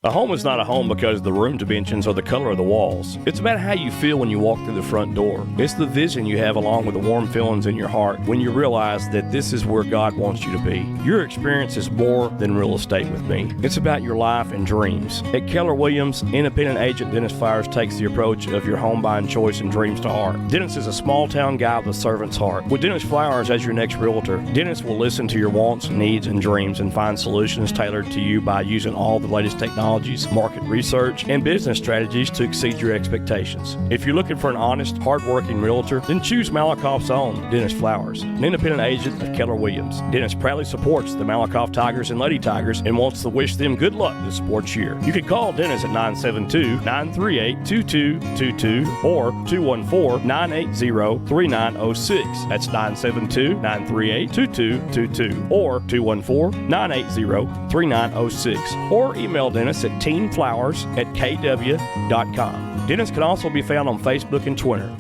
A home is not a home because the room dimensions or the color of the walls. It's about how you feel when you walk through the front door. It's the vision you have along with the warm feelings in your heart when you realize that this is where God wants you to be. Your experience is more than real estate with me. It's about your life and dreams. At Keller Williams, independent agent Dennis Flowers takes the approach of your home buying choice and dreams to heart. Dennis is a small town guy with a servant's heart. With Dennis Flowers as your next realtor, Dennis will listen to your wants, needs, and dreams and find solutions tailored to you by using all the latest technology, market research, and business strategies to exceed your expectations. If you're looking for an honest, hard-working realtor, then choose Malakoff's own Dennis Flowers, an independent agent of Keller Williams. Dennis proudly supports the Malakoff Tigers and Lady Tigers and wants to wish them good luck this sports year. You can call Dennis at 972-938-2222 or 214-980-3906. That's 972-938-2222 or 214-980-3906. Or email Dennis us at teenflowers@kw.com. Dennis can also be found on Facebook and Twitter.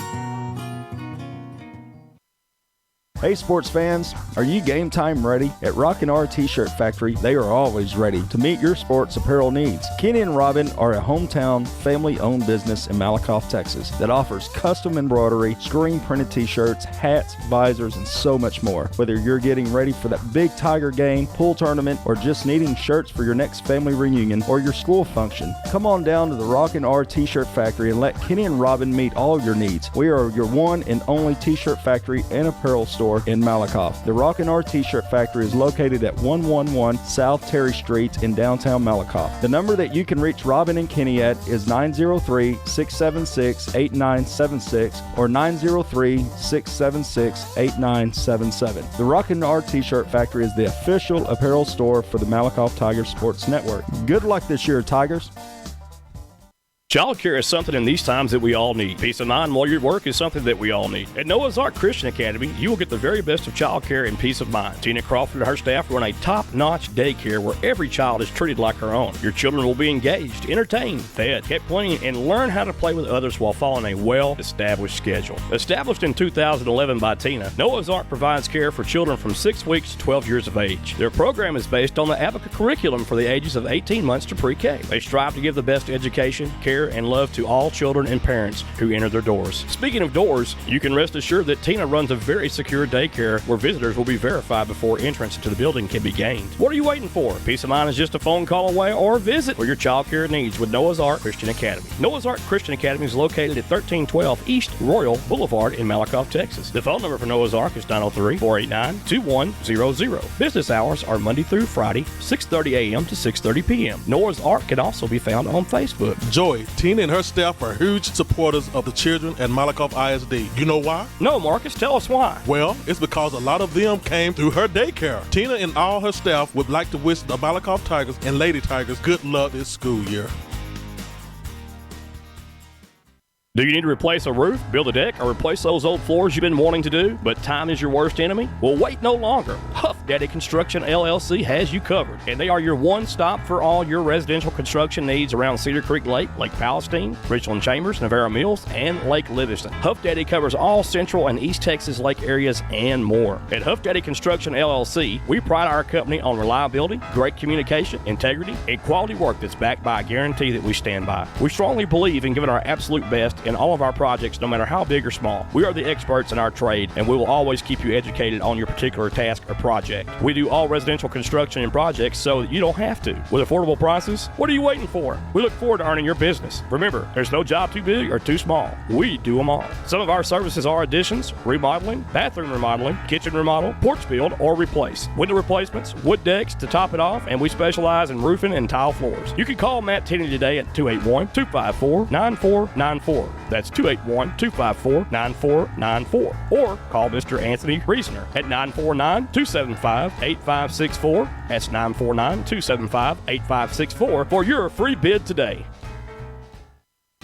Hey sports fans, are you game time ready? At Rockin' R T-Shirt Factory, they are always ready to meet your sports apparel needs. Kenny and Robin are a hometown, family-owned business in Malakoff, Texas that offers custom embroidery, screen-printed T-shirts, hats, visors, and so much more. Whether you're getting ready for that big Tiger game, pool tournament, or just needing shirts for your next family reunion or your school function, come on down to the Rockin' R T-Shirt Factory and let Kenny and Robin meet all your needs. We are your one and only T-shirt factory and apparel store in Malakoff. The Rockin' R T-shirt factory is located at 111 South Terry Street in downtown Malakoff. The number that you can reach Robin and Kenny at is 903-676-8976 or 903-676-8977. The Rockin' R T-shirt factory is the official apparel store for the Malakoff Tigers Sports Network. Good luck this year, Tigers. Child care is something in these times that we all need. Peace of mind while you work is something that we all need. At Noah's Ark Christian Academy, you will get the very best of child care and peace of mind. Tina Crawford and her staff run a top-notch daycare where every child is treated like her own. Your children will be engaged, entertained, fed, kept clean, and learn how to play with others while following a well-established schedule. Established in 2011 by Tina, Noah's Ark provides care for children from 6 weeks to 12 years of age. Their program is based on the Abaca curriculum for the ages of 18 months to pre-K. They strive to give the best education, care, and love to all children and parents who enter their doors. Speaking of doors, you can rest assured that Tina runs a very secure daycare where visitors will be verified before entrance to the building can be gained. What are you waiting for? Peace of mind is just a phone call away, or visit for your child care needs with Noah's Ark Christian Academy. Noah's Ark Christian Academy is located at 1312 East Royal Boulevard in Malakoff, Texas. The phone number for Noah's Ark is 903-489-2100. Business hours are Monday through Friday, 6:30 a.m. to 6:30 p.m. Noah's Ark can also be found on Facebook. Joy, Tina and her staff are huge supporters of the children at Malakoff ISD. You know why? No, Marcus, tell us why. Well, it's because a lot of them came through her daycare. Tina and all her staff would like to wish the Malakoff Tigers and Lady Tigers good luck this school year. Do you need to replace a roof, build a deck, or replace those old floors you've been wanting to do, but time is your worst enemy? Well, wait no longer. Huff Daddy Construction LLC has you covered, and they are your one-stop for all your residential construction needs around Cedar Creek Lake, Lake Palestine, Richland Chambers, Navarro Mills, and Lake Livingston. Huff Daddy covers all Central and East Texas lake areas and more. At Huff Daddy Construction LLC, we pride our company on reliability, great communication, integrity, and quality work that's backed by a guarantee that we stand by. We strongly believe in giving our absolute best in all of our projects, no matter how big or small. We are the experts in our trade, and we will always keep you educated on your particular task or project. We do all residential construction and projects so that you don't have to. With affordable prices, what are you waiting for? We look forward to earning your business. Remember, there's no job too big or too small. We do them all. Some of our services are additions, remodeling, bathroom remodeling, kitchen remodel, porch build, or replace, window replacements, wood decks to top it off, and we specialize in roofing and tile floors. You can call Matt Tenney today at 281-254-9494. That's 281-254-9494. Or call Mr. Anthony Reasoner at 949-275-8564. That's 949-275-8564 for your free bid today.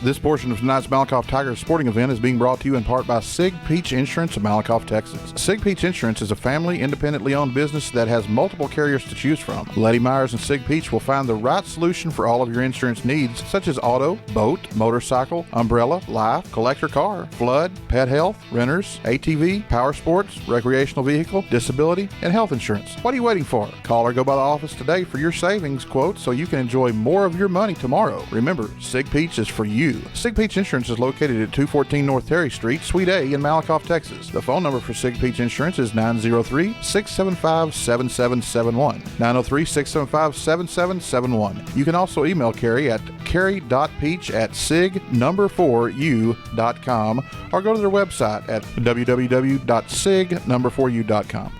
This portion of tonight's Malakoff Tigers sporting event is being brought to you in part by Sig Peach Insurance of Malakoff, Texas. Sig Peach Insurance is a family, independently owned business that has multiple carriers to choose from. Lady Myers and Sig Peach will find the right solution for all of your insurance needs, such as auto, boat, motorcycle, umbrella, life, collector car, flood, pet health, renters, ATV, power sports, recreational vehicle, disability, and health insurance. What are you waiting for? Call or go by the office today for your savings quote so you can enjoy more of your money tomorrow. Remember, Sig Peach is for you. Sig Peach Insurance is located at 214 North Terry Street, Suite A in Malakoff, Texas. The phone number for Sig Peach Insurance is 903-675-7771. 903-675-7771. You can also email Carrie at carrie.peach@sig4u.com or go to their website at www.sig4u.com.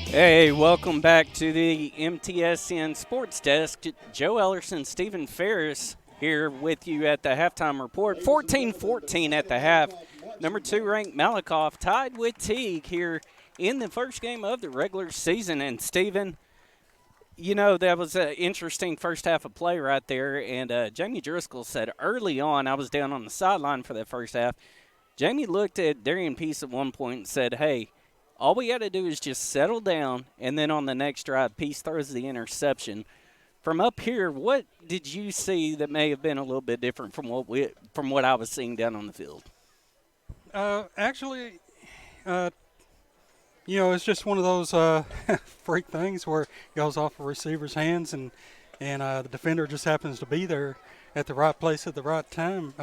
Hey, welcome back to the MTSN Sports Desk. Joe Ellerson, Stephen Ferris here with you at the halftime report. 14-14 at the half. Number 2 ranked Malakoff tied with Teague here in the first game of the regular season. And Stephen, you know, that was an interesting first half of play right there. And Jamie Driscoll said early on, I was down on the sideline for that first half, Jamie looked at Darian Peace at one point and said, hey, All we got to do is just settle down, and then on the next drive, Peace throws the interception. From up here, what did you see that may have been a little bit different from what I was seeing down on the field? Actually, it's just one of those freak things where it goes off a receiver's hands, and the defender just happens to be there at the right place at the right time.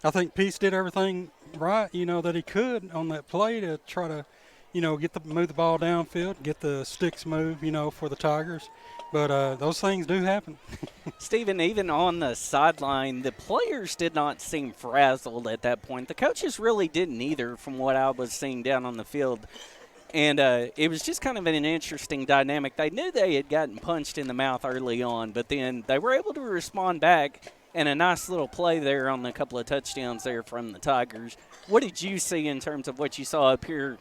I think Peace did everything right, that he could on that play to try to, move the ball downfield, get the sticks moved, for the Tigers. But those things do happen. Stephen, even on the sideline, the players did not seem frazzled at that point. The coaches really didn't either from what I was seeing down on the field. And it was just kind of an interesting dynamic. They knew they had gotten punched in the mouth early on, but then they were able to respond back, and a nice little play there on a couple of touchdowns there from the Tigers. What did you see in terms of what you saw up here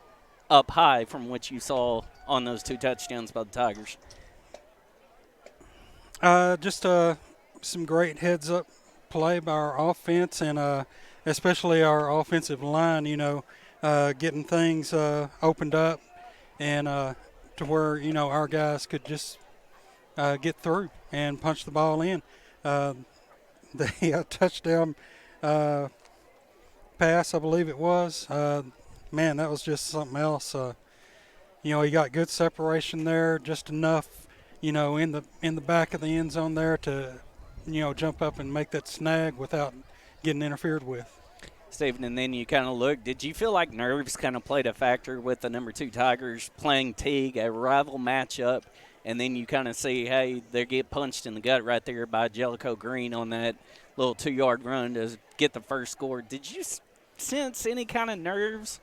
up high from what you saw on those 2 touchdowns by the Tigers? Just some great heads-up play by our offense, and especially our offensive line, getting things opened up and to where, our guys could just get through and punch the ball in. The touchdown pass, I believe it was, man, that was just something else. He got good separation there, just enough, in the back of the end zone there to, jump up and make that snag without getting interfered with. Stephen, and then you kind of look, did you feel like nerves kind of played a factor with the number 2 Tigers playing Teague, a rival matchup, and then you kind of see, hey, they get punched in the gut right there by Jellicoe Green on that little 2-yard run to get the first score. Did you sense any kind of nerves?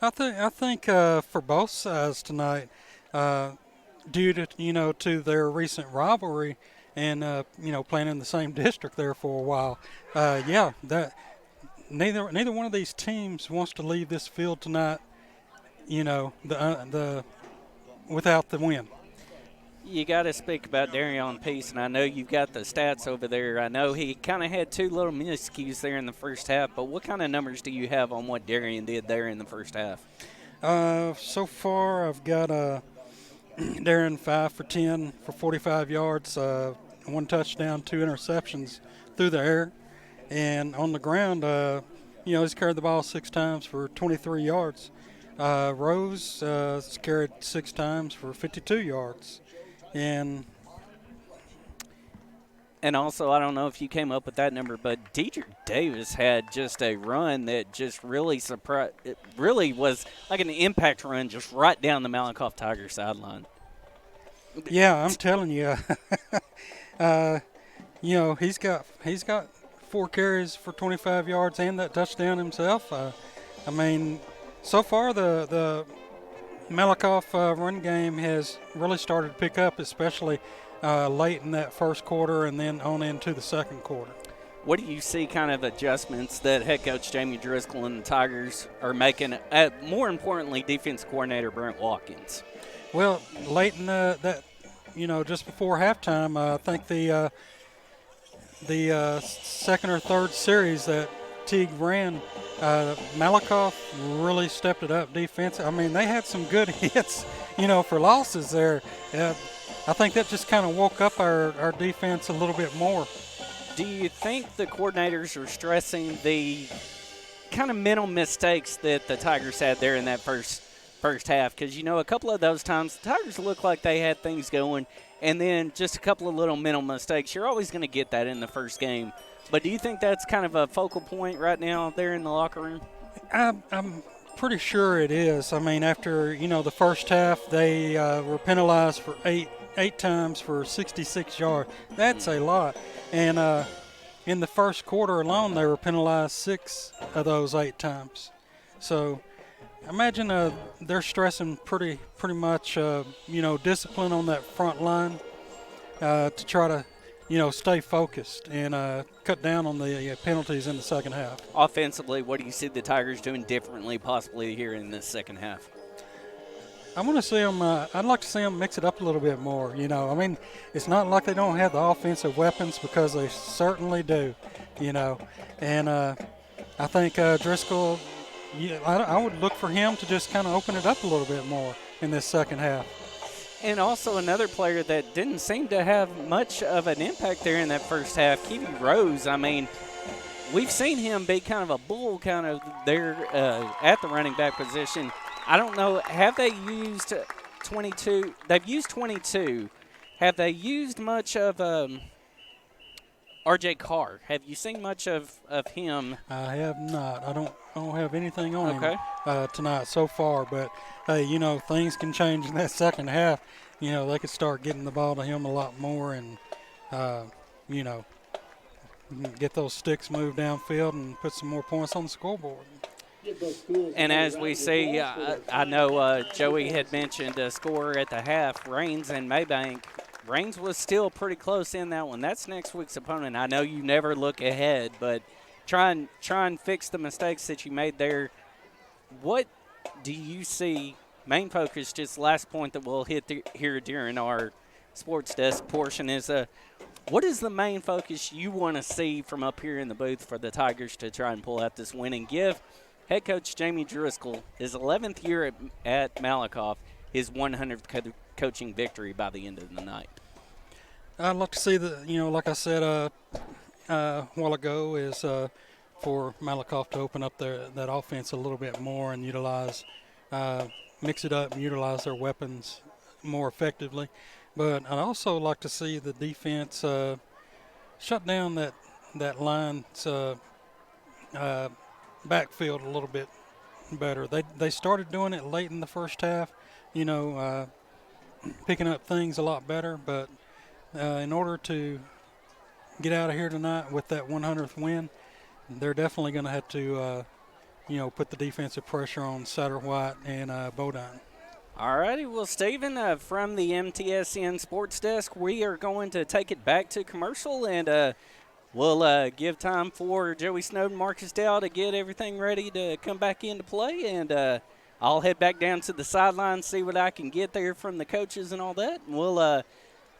I think for both sides tonight, due to to their recent rivalry and playing in the same district there for a while, that neither one of these teams wants to leave this field tonight, the without the win. You got to speak about Darion Peace, and I know you've got the stats over there. I know he kind of had 2 little miscues there in the first half, but what kind of numbers do you have on what Darion did there in the first half? So far, I've got Darren 5 for 10 for 45 yards, 1 touchdown, 2 interceptions through the air. And on the ground, he's carried the ball 6 times for 23 yards. Rose has carried 6 times for 52 yards. And also, I don't know if you came up with that number, but Deidre Davis had just a run that just really surprised. It really was like an impact run just right down the Malakoff Tigers sideline. Yeah, I'm telling you, he's got 4 carries for 25 yards and that touchdown himself. So far the Malakoff run game has really started to pick up, especially late in that first quarter and then on into the second quarter. What do you see kind of adjustments that head coach Jamie Driscoll and the Tigers are making, more importantly, defense coordinator Brent Watkins? Well, late in just before halftime, I think the second or third series that Teague ran, Malakoff really stepped it up defensively. They had some good hits, for losses there. I think that just kind of woke up our defense a little bit more. Do you think the coordinators are stressing the kind of mental mistakes that the Tigers had there in that first half? Because, a couple of those times the Tigers looked like they had things going, and then just a couple of little mental mistakes. You're always going to get that in the first game. But do you think that's kind of a focal point right now there in the locker room? I'm pretty sure it is. After, the first half, they were penalized for eight times for 66 yards. That's a lot. And in the first quarter alone, they were penalized 6 of those 8 times. So imagine they're stressing pretty much, discipline on that front line to try to, stay focused and cut down on the penalties in the second half. Offensively, what do you see the Tigers doing differently possibly here in the second half? I want to see them. I'd like to see them mix it up a little bit more. It's not like they don't have the offensive weapons, because they certainly do. And I think Driscoll, I would look for him to just kind of open it up a little bit more in this second half. And also another player that didn't seem to have much of an impact there in that first half, Kiwi Rose. I mean, we've seen him be kind of a bull kind of there at the running back position. I don't know, have they used 22? They've used 22. Have they used much of R.J. Carr? Have you seen much of him? I have not. I don't have anything on him tonight so far. But, hey, things can change in that second half. They could start getting the ball to him a lot more and, get those sticks moved downfield and put some more points on the scoreboard. And as we see, I know Joey had mentioned a score at the half, Rains and Maybank. Rains was still pretty close in that one. That's next week's opponent. I know you never look ahead, but try and fix the mistakes that you made there. What do you see? Main focus, just last point that we'll hit here during our sports desk portion is what is the main focus you want to see from up here in the booth for the Tigers to try and pull out this win and give head coach Jamie Driscoll, his 11th year at Malakoff, his 100th coaching victory by the end of the night? I'd like to see like I said a while ago, is for Malakoff to open up that offense a little bit more and mix it up and utilize their weapons more effectively. But I'd also like to see the defense shut down that line's backfield a little bit better. They started doing it late in the first half, picking up things a lot better. But in order to get out of here tonight with that 100th win, they're definitely going to have to, put the defensive pressure on Satterwhite and Bodine. All righty. Well, Stephen, from the MTSN Sports Desk, we are going to take it back to commercial, and we'll give time for Joey Snowden, Marcus Dow to get everything ready to come back into play, and I'll head back down to the sideline, see what I can get there from the coaches and all that, and we'll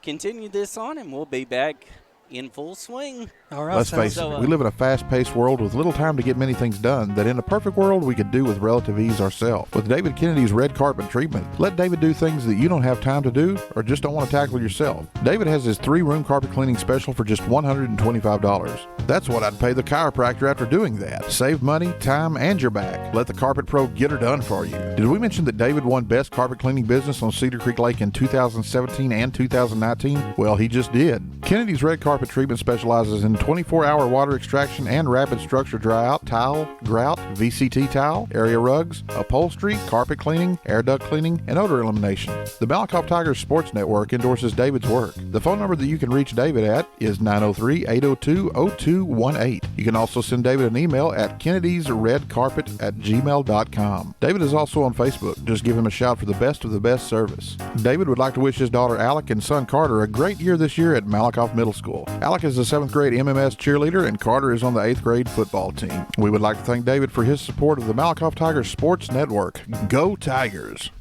continue this on, and we'll be back in full swing. All right. Let's face it, we live in a fast-paced world with little time to get many things done that in a perfect world we could do with relative ease ourselves. With David Kennedy's red carpet treatment, let David do things that you don't have time to do or just don't want to tackle yourself. David has his 3-room carpet cleaning special for just $125. That's what I'd pay the chiropractor after doing that. Save money, time, and your back. Let the Carpet Pro get her done for you. Did we mention that David won Best Carpet Cleaning Business on Cedar Creek Lake in 2017 and 2019? Well, he just did. Kennedy's red carpet treatment specializes in 24-hour water extraction and rapid structure dry-out, tile, grout, VCT tile, area rugs, upholstery, carpet cleaning, air duct cleaning, and odor elimination. The Malakoff Tigers Sports Network endorses David's work. The phone number that you can reach David at is 903-802-0218. You can also send David an email at kennedysredcarpet@gmail.com. David is also on Facebook. Just give him a shout for the best of the best service. David would like to wish his daughter Alec and son Carter a great year this year at Malakoff Middle School. Alec is a 7th grade MMS cheerleader and Carter is on the 8th grade football team. We would like to thank David for his support of the Malakoff Tigers Sports Network. Go Tigers!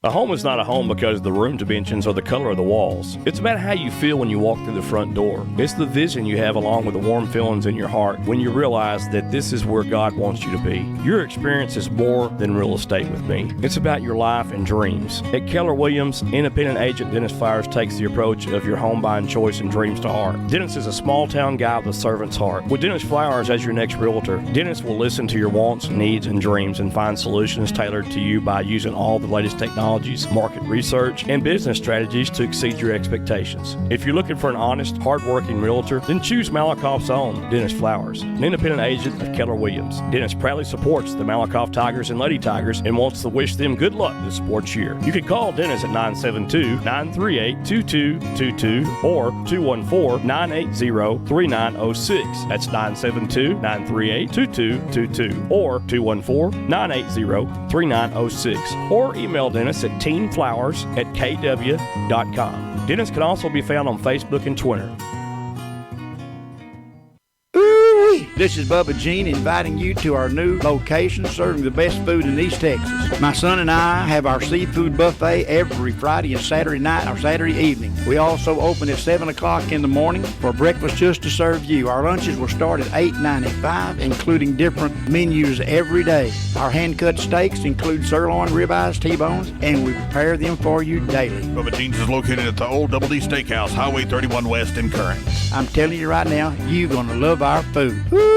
A home is not a home because the room dimensions or the color of the walls. It's about how you feel when you walk through the front door. It's the vision you have along with the warm feelings in your heart when you realize that this is where God wants you to be. Your experience is more than real estate with me. It's about your life and dreams. At Keller Williams, independent agent Dennis Flowers takes the approach of your home buying choice and dreams to heart. Dennis is a small town guy with a servant's heart. With Dennis Flowers as your next realtor, Dennis will listen to your wants, needs, and dreams and find solutions tailored to you by using all the latest technology, market research, and business strategies to exceed your expectations. If you're looking for an honest, hard-working realtor, then choose Malakoff's own Dennis Flowers, an independent agent of Keller Williams. Dennis proudly supports the Malakoff Tigers and Lady Tigers and wants to wish them good luck this sports year. You can call Dennis at 972-938-2222 or 214-980-3906. That's 972-938-2222 or 214-980-3906. Or email Dennis at teenflowers@kw.com. Dennis can also be found on Facebook and Twitter. This is Bubba Jean inviting you to our new location serving the best food in East Texas. My son and I have our seafood buffet every Friday and Saturday night or Saturday evening. We also open at 7 o'clock in the morning for breakfast just to serve you. Our lunches will start at $8.95, including different menus every day. Our hand-cut steaks include sirloin, ribeyes, T-bones, and we prepare them for you daily. Bubba Jean's is located at the Old Double D Steakhouse, Highway 31 West in Current. I'm telling you right now, you're going to love our food. Woo-wee.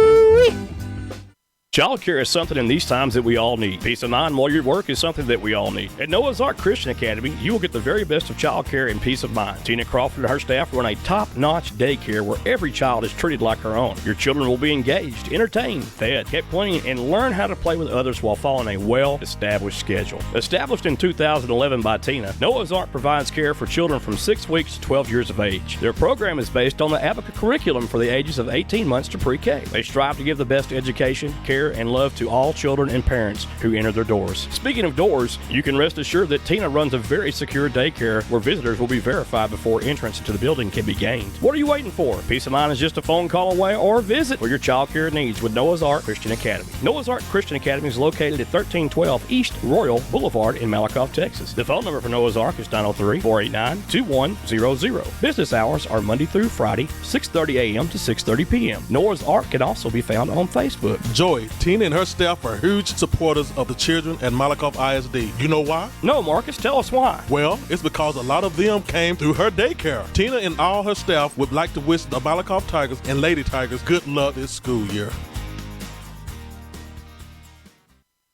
Child care is something in these times that we all need. Peace of mind while you work is something that we all need. At Noah's Ark Christian Academy, you will get the very best of child care and peace of mind. Tina Crawford and her staff run a top-notch daycare where every child is treated like her own. Your children will be engaged, entertained, fed, kept clean, and learn how to play with others while following a well-established schedule. Established in 2011 by Tina, Noah's Ark provides care for children from 6 weeks to 12 years of age. Their program is based on the Abaca curriculum for the ages of 18 months to pre-K. They strive to give the best education, care, and love to all children and parents who enter their doors. Speaking of doors, you can rest assured that Tina runs a very secure daycare where visitors will be verified before entrance into the building can be gained. What are you waiting for? Peace of mind is just a phone call away, or visit for your child care needs with Noah's Ark Christian Academy. Noah's Ark Christian Academy is located at 1312 East Royal Boulevard in Malakoff, Texas. The phone number for Noah's Ark is 903-489-2100. Business hours are Monday through Friday, 6:30 a.m. to 6:30 p.m. Noah's Ark can also be found on Facebook. Joy, Tina, and her staff are huge supporters of the children at Malakoff ISD. You know why? No, Marcus, tell us why. Well, it's because a lot of them came through her daycare. Tina and all her staff would like to wish the Malakoff Tigers and Lady Tigers good luck this school year.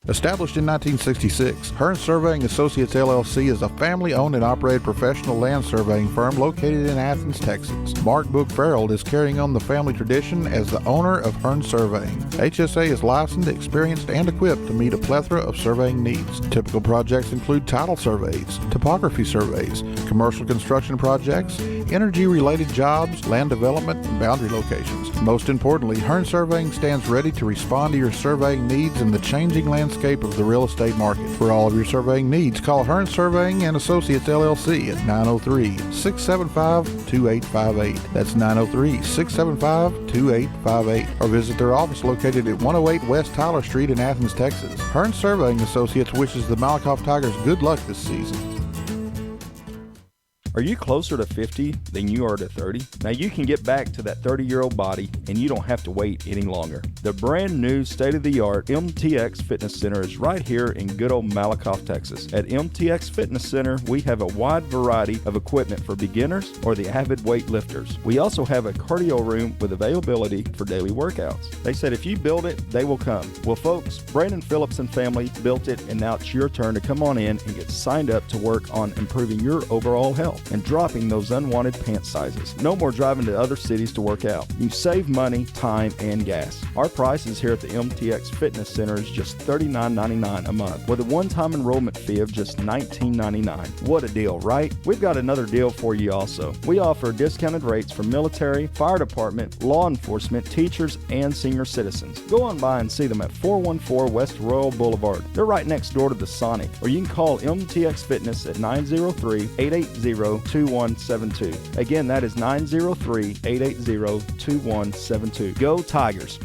Established in 1966, Hearn Surveying Associates LLC is a family-owned and operated professional land surveying firm located in Athens, Texas. Mark Book-Farrell is carrying on the family tradition as the owner of Hearn Surveying. HSA is licensed, experienced, and equipped to meet a plethora of surveying needs. Typical projects include title surveys, topography surveys, commercial construction projects, energy-related jobs, land development, and boundary locations. Most importantly, Hearn Surveying stands ready to respond to your surveying needs in the changing landscape of the real estate market. For all of your surveying needs, call Hearn Surveying and Associates LLC at 903-675-2858. That's 903-675-2858. Or visit their office located at 108 West Tyler Street in Athens, Texas. Hearn Surveying Associates wishes the Malakoff Tigers good luck this season. Are you closer to 50 than you are to 30? Now you can get back to that 30-year-old body and you don't have to wait any longer. The brand new state-of-the-art MTX Fitness Center is right here in good old Malakoff, Texas. At MTX Fitness Center, we have a wide variety of equipment for beginners or the avid weightlifters. We also have a cardio room with availability for daily workouts. They said if you build it, they will come. Well, folks, Brandon Phillips and family built it, and now it's your turn to come on in and get signed up to work on improving your overall health and dropping those unwanted pant sizes. No more driving to other cities to work out. You save money, time, and gas. Our prices here at the MTX Fitness Center is just $39.99 a month with a one-time enrollment fee of just $19.99. What a deal, right? We've got another deal for you also. We offer discounted rates for military, fire department, law enforcement, teachers, and senior citizens. Go on by and see them at 414 West Royal Boulevard. They're right next door to the Sonic. Or you can call MTX Fitness at 903-880-2172. Again, that is 903-880-2172. Go Tigers!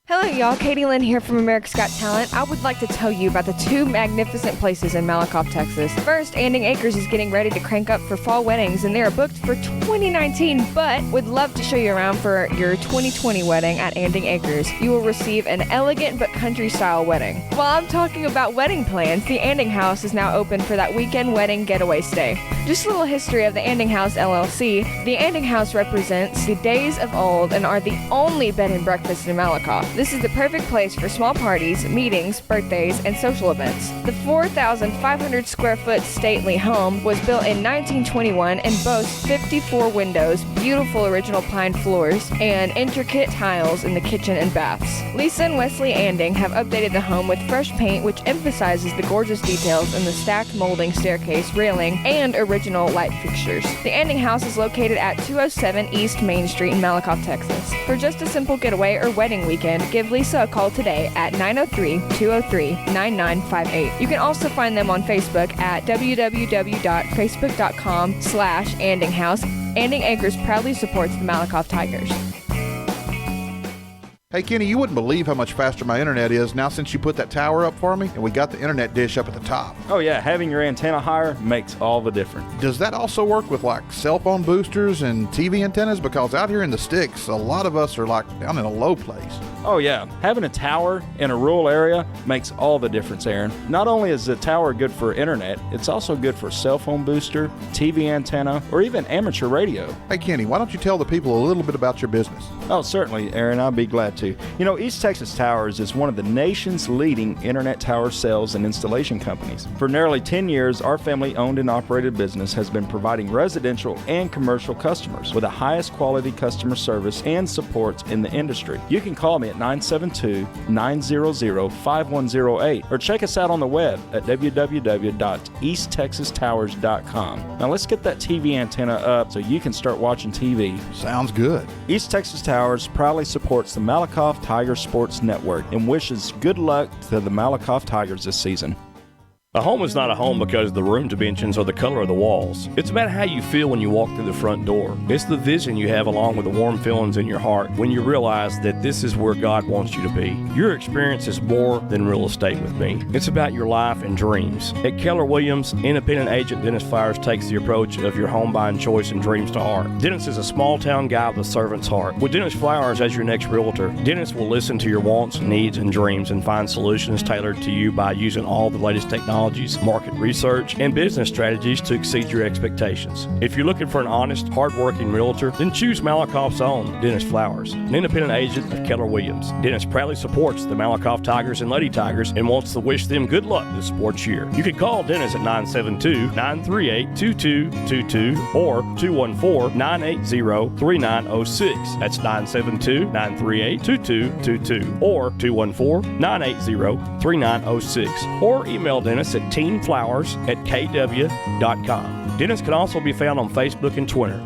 Hello, y'all. Katie Lynn here from America's Got Talent. I would like to tell you about the two magnificent places in Malakoff, Texas. First, Anding Acres is getting ready to crank up for fall weddings, and they are booked for 2019, but would love to show you around for your 2020 wedding at Anding Acres. You will receive an elegant but country-style wedding. While I'm talking about wedding plans, the Anding House is now open for that weekend wedding getaway stay. Just a little history of the Anding House LLC. The Anding House represents the days of old and are the only bed and breakfast in Malakoff. This is the perfect place for small parties, meetings, birthdays, and social events. The 4,500 square foot stately home was built in 1921 and boasts 54 windows, beautiful original pine floors, and intricate tiles in the kitchen and baths. Lisa and Wesley Anding have updated the home with fresh paint, which emphasizes the gorgeous details in the stacked molding staircase, railing, and original light fixtures. The Anding House is located at 207 East Main Street in Malakoff, Texas. For just a simple getaway or wedding weekend, give Lisa a call today at 903-203-9958. You can also find them on Facebook at www.facebook.com/Anding House. Anding Acres proudly supports the Malakoff Tigers. Hey, Kenny, you wouldn't believe how much faster my internet is now since you put that tower up for me and we got the internet dish up at the top. Oh yeah, having your antenna higher makes all the difference. Does that also work with like cell phone boosters and TV antennas? Because out here in the sticks, a lot of us are like down in a low place. Oh yeah, having a tower in a rural area makes all the difference, Aaron. Not only is the tower good for internet, it's also good for cell phone booster, TV antenna, or even amateur radio. Hey, Kenny, why don't you tell the people a little bit about your business? Oh, certainly, Aaron. I'll be glad to. You know, East Texas Towers is one of the nation's leading internet tower sales and installation companies. For nearly 10 years, our family-owned and operated business has been providing residential and commercial customers with the highest quality customer service and support in the industry. You can call me at 972-900-5108 or check us out on the web at www.easttexastowers.com. Now let's get that TV antenna up so you can start watching TV. Sounds good. East Texas Towers proudly supports the Malakoff Tiger Sports Network and wishes good luck to the Malakoff Tigers this season. A home is not a home because of the room dimensions or the color of the walls. It's about how you feel when you walk through the front door. It's the vision you have along with the warm feelings in your heart when you realize that this is where God wants you to be. Your experience is more than real estate with me. It's about your life and dreams. At Keller Williams, independent agent Dennis Flowers takes the approach of your home buying choice and dreams to heart. Dennis is a small town guy with a servant's heart. With Dennis Flowers as your next realtor, Dennis will listen to your wants, needs, and dreams and find solutions tailored to you by using all the latest technology, market research, and business strategies to exceed your expectations. If you're looking for an honest, hard-working realtor, then choose Malakoff's own Dennis Flowers, an independent agent of Keller Williams. Dennis proudly supports the Malakoff Tigers and Lady Tigers and wants to wish them good luck this sports year. You can call Dennis at 972-938-2222 or 214-980-3906. That's 972-938-2222 or 214-980-3906. Or email Dennis at teamflowers@kw.com. Dennis can also be found on Facebook and Twitter.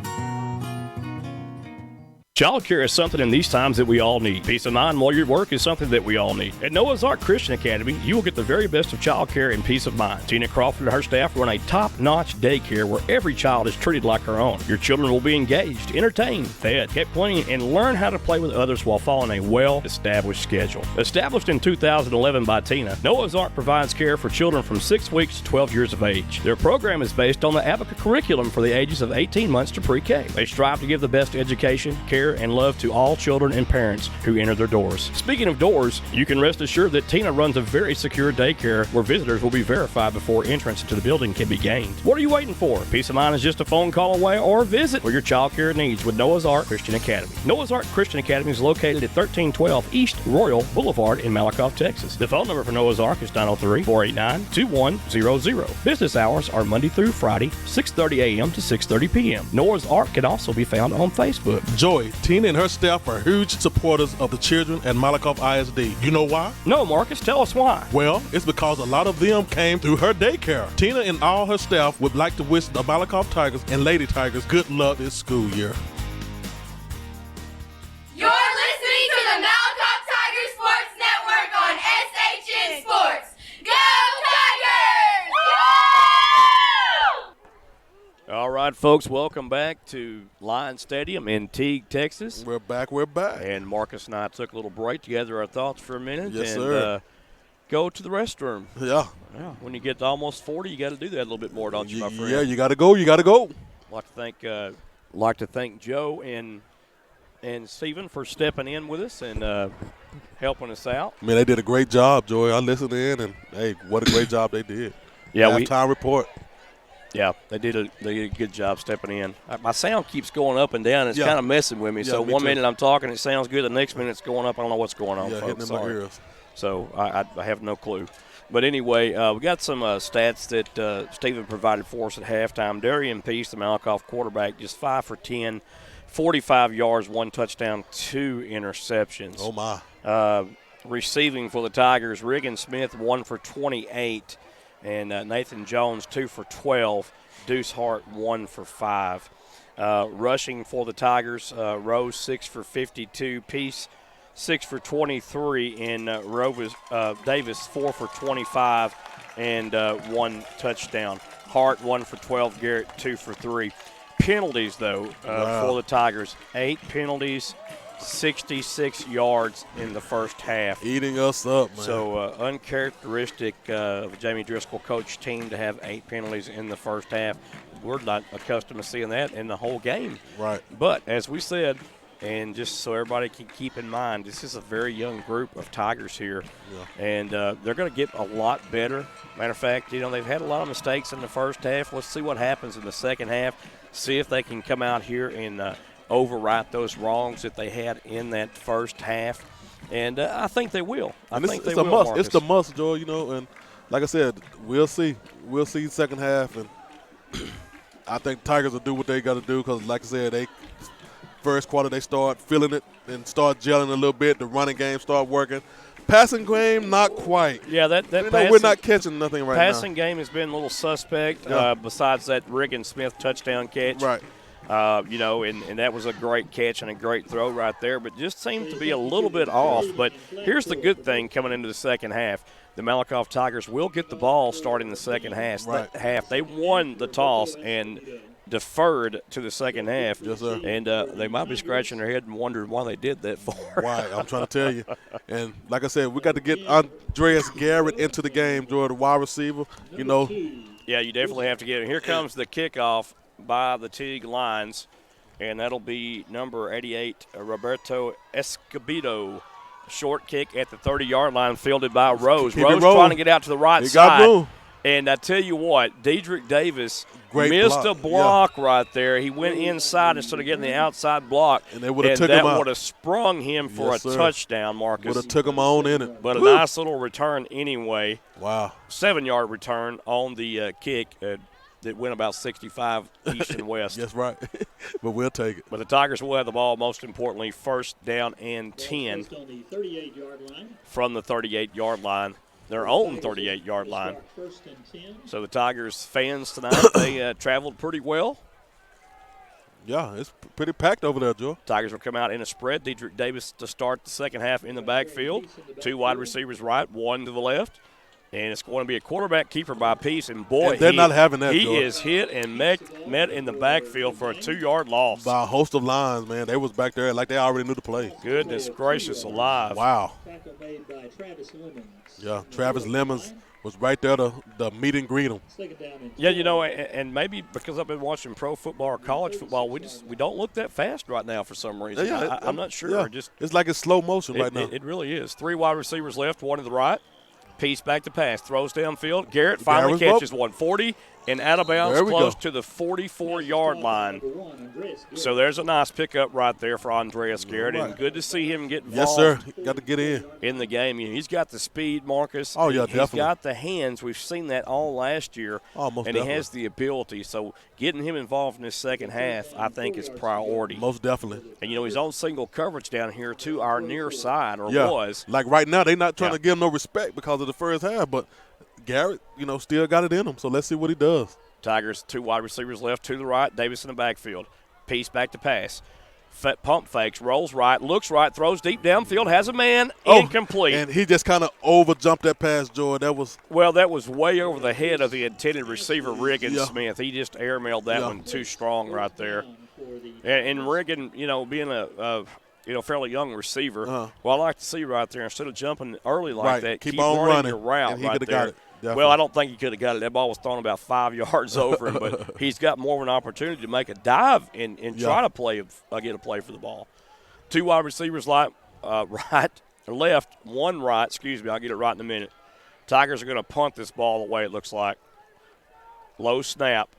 Childcare is something in these times that we all need. Peace of mind while you work is something that we all need. At Noah's Ark Christian Academy, you will get the very best of childcare and peace of mind. Tina Crawford and her staff run a top-notch daycare where every child is treated like her own. Your children will be engaged, entertained, fed, kept clean, and learn how to play with others while following a well-established schedule. Established in 2011 by Tina, Noah's Ark provides care for children from 6 weeks to 12 years of age. Their program is based on the Advocate curriculum for the ages of 18 months to pre-K. They strive to give the best education, care, and love to all children and parents who enter their doors. Speaking of doors, you can rest assured that Tina runs a very secure daycare where visitors will be verified before entrance into the building can be gained. What are you waiting for? Peace of mind is just a phone call away, or visit for your child care needs with Noah's Ark Christian Academy. Noah's Ark Christian Academy is located at 1312 East Royal Boulevard in Malakoff, Texas. The phone number for Noah's Ark is 903-489-2100. Business hours are Monday through Friday, 6:30 a.m. to 6:30 p.m. Noah's Ark can also be found on Facebook. Joy, Tina and her staff are huge supporters of the children at Malakoff ISD. You know why? No, Marcus, tell us why. Well, it's because a lot of them came through her daycare. Tina and all her staff would like to wish the Malakoff Tigers and Lady Tigers good luck this school year. You're listening to the Malakoff Tiger Sports Network on SHN Sports. Go Tigers! All right, folks, welcome back to Lion Stadium in Teague, Texas. We're back. And Marcus and I took a little break to gather our thoughts for a minute. Yes, and, sir. Go to the restroom. Yeah. When you get to almost 40, you got to do that a little bit more, don't you, my friend? Yeah, you got to go. Like to thank Joe and Stephen for stepping in with us and helping us out. Man, they did a great job, Joy. I listened in, and, hey, what a great job they did. Yeah, Halftime report. Yeah, they did a good job stepping in. My sound keeps going up and down. It's kind of messing with me. Yeah, so me one too. minute I'm talking, it sounds good. The next minute it's going up. I don't know what's going on, Yeah, folks. hitting in my ears. So I have no clue. But anyway, we got some stats that Stephen provided for us at halftime. Darian Peace, the Malakoff quarterback, just 5 for 10, 45 yards, 1 touchdown, 2 interceptions. Oh, my. Receiving for the Tigers, Regan Smith, 1 for 28. And Nathan Jones, 2 for 12. Deuce Hart, 1 for 5. Rushing for the Tigers, Rose, 6 for 52. Peace, 6 for 23. And Davis, 4 for 25 and 1 touchdown. Hart, 1 for 12. Garrett, 2 for 3. Penalties, though, for the Tigers. 8 penalties 66 yards in the first half. Eating us up, man. So uncharacteristic of a Jamie Driscoll coach team to have 8 penalties in the first half. We're not accustomed to seeing that in the whole game. Right. But as we said, and just so everybody can keep in mind, this is a very young group of Tigers here, and they're going to get a lot better. Matter of fact, they've had a lot of mistakes in the first half. Let's see what happens in the second half, see if they can come out here and overwrite those wrongs that they had in that first half, and I think they will. It's a must. It's the must, Joe, and like I said, we'll see. We'll see second half, and I think Tigers will do what they got to do because, like I said, first quarter they start feeling it and start gelling a little bit. The running game start working. Passing game, not quite. Yeah, we're not catching nothing right now. Passing game has been a little suspect. Besides that Riggin Smith touchdown catch, right? And that was a great catch and a great throw right there, but just seemed to be a little bit off. But here's the good thing coming into the second half. The Malakoff Tigers will get the ball starting the second half. Right. They won the toss and deferred to the second half. Yes, sir. And they might be scratching their head and wondering why they did that for. Why? I'm trying to tell you. And like I said, we got to get Andreas Garrett into the game, Jordan, the wide receiver. Yeah, you definitely have to get him. Here comes the kickoff by the Teague Lions, and that'll be number 88, Roberto Escobedo. Short kick at the 30-yard line, fielded by Rose. Rose trying to get out to the right side. And I tell you what, Dedrick Davis missed a block right there. He went inside instead of getting the outside block. And they would have took him out. That would have sprung him for a touchdown, Marcus. Would have took him on in it. But a nice little return anyway. Wow. 7-yard return on the kick that went about 65 east and west. That's right. But we'll take it. But the Tigers will have the ball, most importantly, first down and 10 from the 38-yard line. Their own 38-yard line. So the Tigers fans tonight, they traveled pretty well. Yeah, it's pretty packed over there, Joe. Tigers will come out in a spread. Dedrick Davis to start the second half in the backfield. 2 wide receivers right, 1 to the left. And it's going to be a quarterback keeper by piece. And, boy, and they're not having that, he George. is hit and met in the backfield for a 2-yard loss. By a host of lines, man. They was back there like they already knew the play. Goodness gracious alive. Wow. Yeah, Travis Lemons was right there to meet and greet him. Yeah, and maybe because I've been watching pro football or college football, we don't look that fast right now for some reason. Yeah, I'm not sure. Yeah. It's like it's slow motion right now. It really is. 3 wide receivers left, 1 to the right. Piece back to pass, throws downfield. Garrett finally catches 140 and out of bounds close to the 44-yard line. So there's a nice pickup right there for Andreas Garrett, and good to see him get involved. Yes, sir. Got to get in the game. He's got the speed, Marcus. Oh, yeah, definitely. He's got the hands. We've seen that all last year. Almost and definitely. He has the ability. So getting him involved in this second half, I think, is priority. Most definitely. And, he's on single coverage down here to our near side, or was. Like right now, they're not trying to give him no respect because of the first half, but Garrett, still got it in him. So let's see what he does. Tigers, 2 wide receivers left to the right. Davis in the backfield. Piece back to pass. Pump fakes, rolls right, looks right, throws deep downfield, has a man, incomplete. And he just kind of over-jumped that pass, Joy. That was way over the head of the intended receiver, Riggin Smith. He just airmailed that one too strong right there. And Riggin, being a fairly young receiver, well, I like to see right there, instead of jumping early like that, keep on running your route and he right could have there. got it. Definitely. Well, I don't think he could have got it. That ball was thrown about 5 yards over him, but he's got more of an opportunity to make a dive and try to get a play for the ball. 2 wide receivers left, 1 right. Excuse me, I'll get it right in a minute. Tigers are going to punt this ball away, it looks like. Low snap.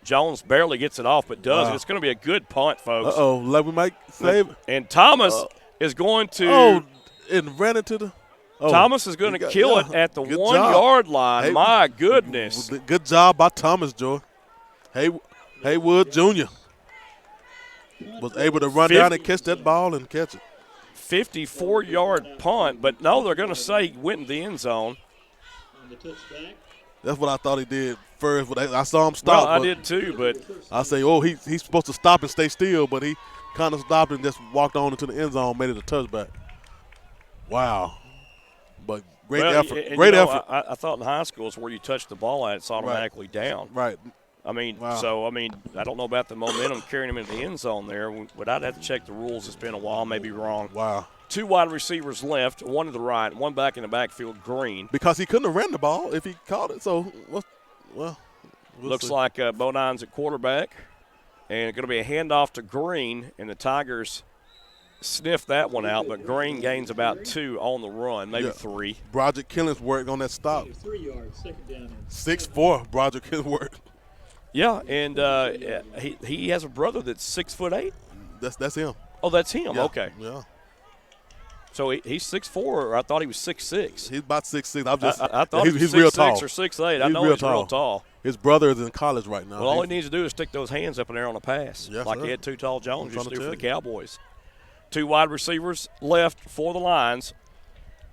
Jones barely gets it off, but does it. It's going to be a good punt, folks. Like we might save it. And Thomas is going to and ran into the – Thomas is going to kill it at the 1-yard line. Hey, my goodness. Good job by Thomas, Joy. Haywood Jr. was able to run down and catch that ball and catch it. 54-yard punt, but no, they're going to say he went in the end zone. That's what I thought he did first. I saw him stop. Well, I did too, but I say, he's supposed to stop and stay still, but he kind of stopped and just walked on into the end zone, made it a touchback. Wow. But great effort. Great effort. I thought in high school it's where you touch the ball at, it's automatically down. Right. I mean, Wow. I don't know about the momentum carrying him into the end zone there, but I'd have to check the rules. It's been a while, maybe wrong. Wow. 2 wide receivers left, 1 to the right, 1 back in the backfield, Green. Because he couldn't have ran the ball if he caught it. So, we'll Looks see. like Bodine's at quarterback, and it's going to be a handoff to Green, and the Tigers sniff that one out, but Green gains about 2 on the run, maybe 3. Broderick Killingsworth on that stop. 3 yards, second down. 6'4", Broderick Killingsworth. Yeah, and he has a brother that's 6'8". That's him. Oh, that's him. Yeah. Okay. Yeah. So he's 6'4", or I thought he was 6'6". He's about 6'6". I thought he was he's 6'6" real tall. or 6'8". I He's know real he's real tall. His brother is in college right now. Well, all he needs to do is stick those hands up in there on a pass, Yes, like sir. he had Too Tall Jones I'm used to trying do to for the tell Cowboys. 2 wide receivers left for the Lions.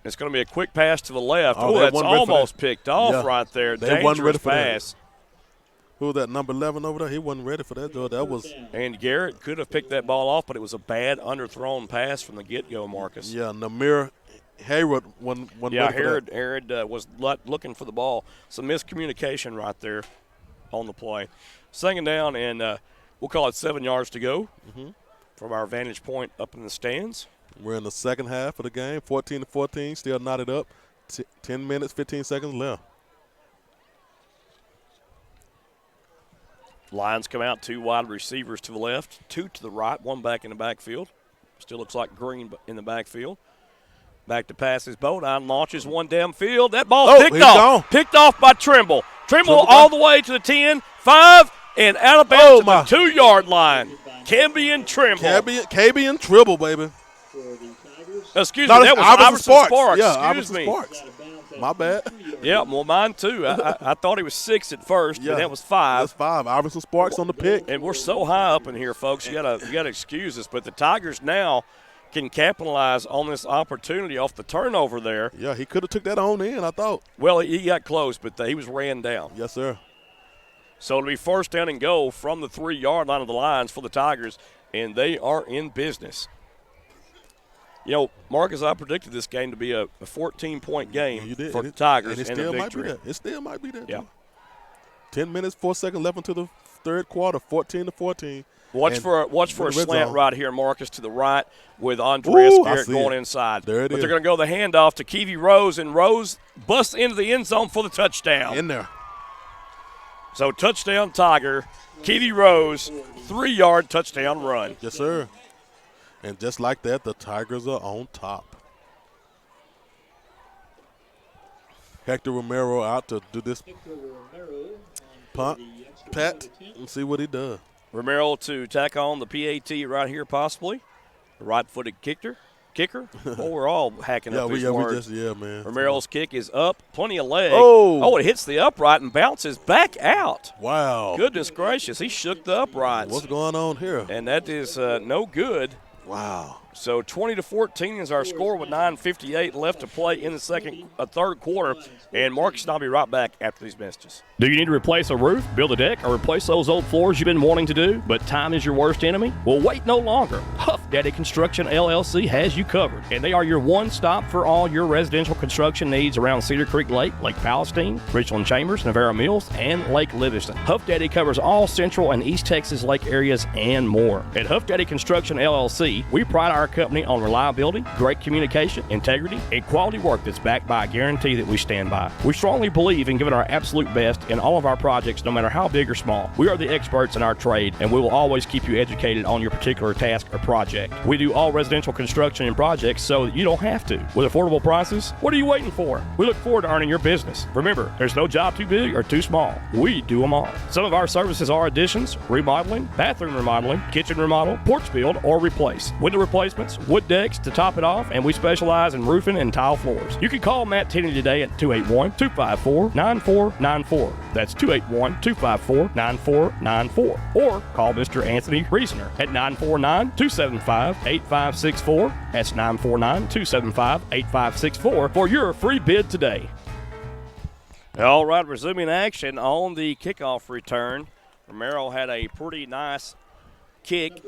It's going to be a quick pass to the left. Oh, Oh, they that's wasn't ready for almost that. picked off Yeah. right there. They wasn't ready Dangerous for that. pass. Who was that, number 11 over there? He wasn't ready for that, Joe. That was – And Garrett could have picked that ball off, but it was a bad underthrown pass from the get-go, Marcus. yeah, Namir Hayward wasn't Yeah, ready for that. Herod was looking for the ball. Some miscommunication right there on the play. Second down, and we'll call it 7 yards to go from our vantage point up in the stands. We're in the second half of the game, 14-14, still knotted up. 10 minutes, 15 seconds left. Lions come out, 2 wide receivers to the left, 2 to the right, 1 back in the backfield. Still looks like Green in the backfield. Back to passes. Bodine launches one downfield. That ball picked he's off. gone. Picked off by Trimble. Trimble Trimble all gone. the way to the 10, 5, and out of bounds to the 2-yard line. Camby and Trimble. KB and Tribble, baby. Excuse No, me, that that's was Iverson Sparks. Yeah, Excuse Iverson me. Sparks. My bad. Yeah, well, mine too. I thought he was 6 at first, Yeah, and that was 5. That's 5. Iverson Sparks on the pick. And we're so high up in here, folks. You gotta excuse us. But the Tigers now can capitalize on this opportunity off the turnover there. Yeah, he could have took that on in, I thought. Well, he got close, but he was ran down. Yes, sir. So it'll be first down and go from the 3-yard line of the Lions for the Tigers, and they are in business. You know, Marcus, I predicted this game to be a 14-point game You did. for And the it- Tigers and it and a still might be victory. that. It still might be that. Yeah. 10 minutes, 4 seconds left into the third quarter, 14-14. Watch And for a in the red slant zone. right here, Marcus, to the right with Andreas Ooh, I Garrett see going it. inside. There it but is. they're going to go the handoff to Keevy Rose, and Rose busts into the end zone for the touchdown. In there. So touchdown Tiger, Keevy Rose, 3-yard touchdown run. Yes, sir. And just like that, the Tigers are on top. Hector Romero out to do this punt, pat, and see what he does. Romero to tack on the PAT right here, possibly. The right-footed kicker. Well, we're all hacking up these words. man. Romero's kick is up, plenty of leg. Oh. It hits the upright and bounces back out. Wow. Goodness gracious, he shook the uprights. What's going on here? And that is no good. Wow. So 20-14 is our score with 9:58 left to play in the third quarter. And Marcus and I'll be right back after these messages. Do you need to replace a roof, build a deck, or replace those old floors you've been wanting to do, but time is your worst enemy? Well, wait no longer. Huff Daddy Construction LLC has you covered, and they are your one-stop for all your residential construction needs around Cedar Creek Lake, Lake Palestine, Richland Chambers, Navarro Mills, and Lake Livingston. Huff Daddy covers all Central and East Texas lake areas and more. At Huff Daddy Construction LLC, we pride our company on reliability, great communication, integrity, and quality work that's backed by a guarantee that we stand by. We strongly believe in giving our absolute best in all of our projects, no matter how big or small. We are the experts in our trade, and we will always keep you educated on your particular task or project. We do all residential construction and projects so that you don't have to. With affordable prices, what are you waiting for? We look forward to earning your business. Remember, there's no job too big or too small. We do them all. Some of our services are additions, remodeling, bathroom remodeling, kitchen remodel, porch build, or replace. Window replacements, wood decks to top it off, and we specialize in roofing and tile floors. You can call Matt Tenney today at 281-254-9494. That's 281-254-9494. Or call Mr. Anthony Reasoner at 949-275-8564. That's 949-275-8564 for your free bid today. All right, resuming action on the kickoff return. Romero had a pretty nice kick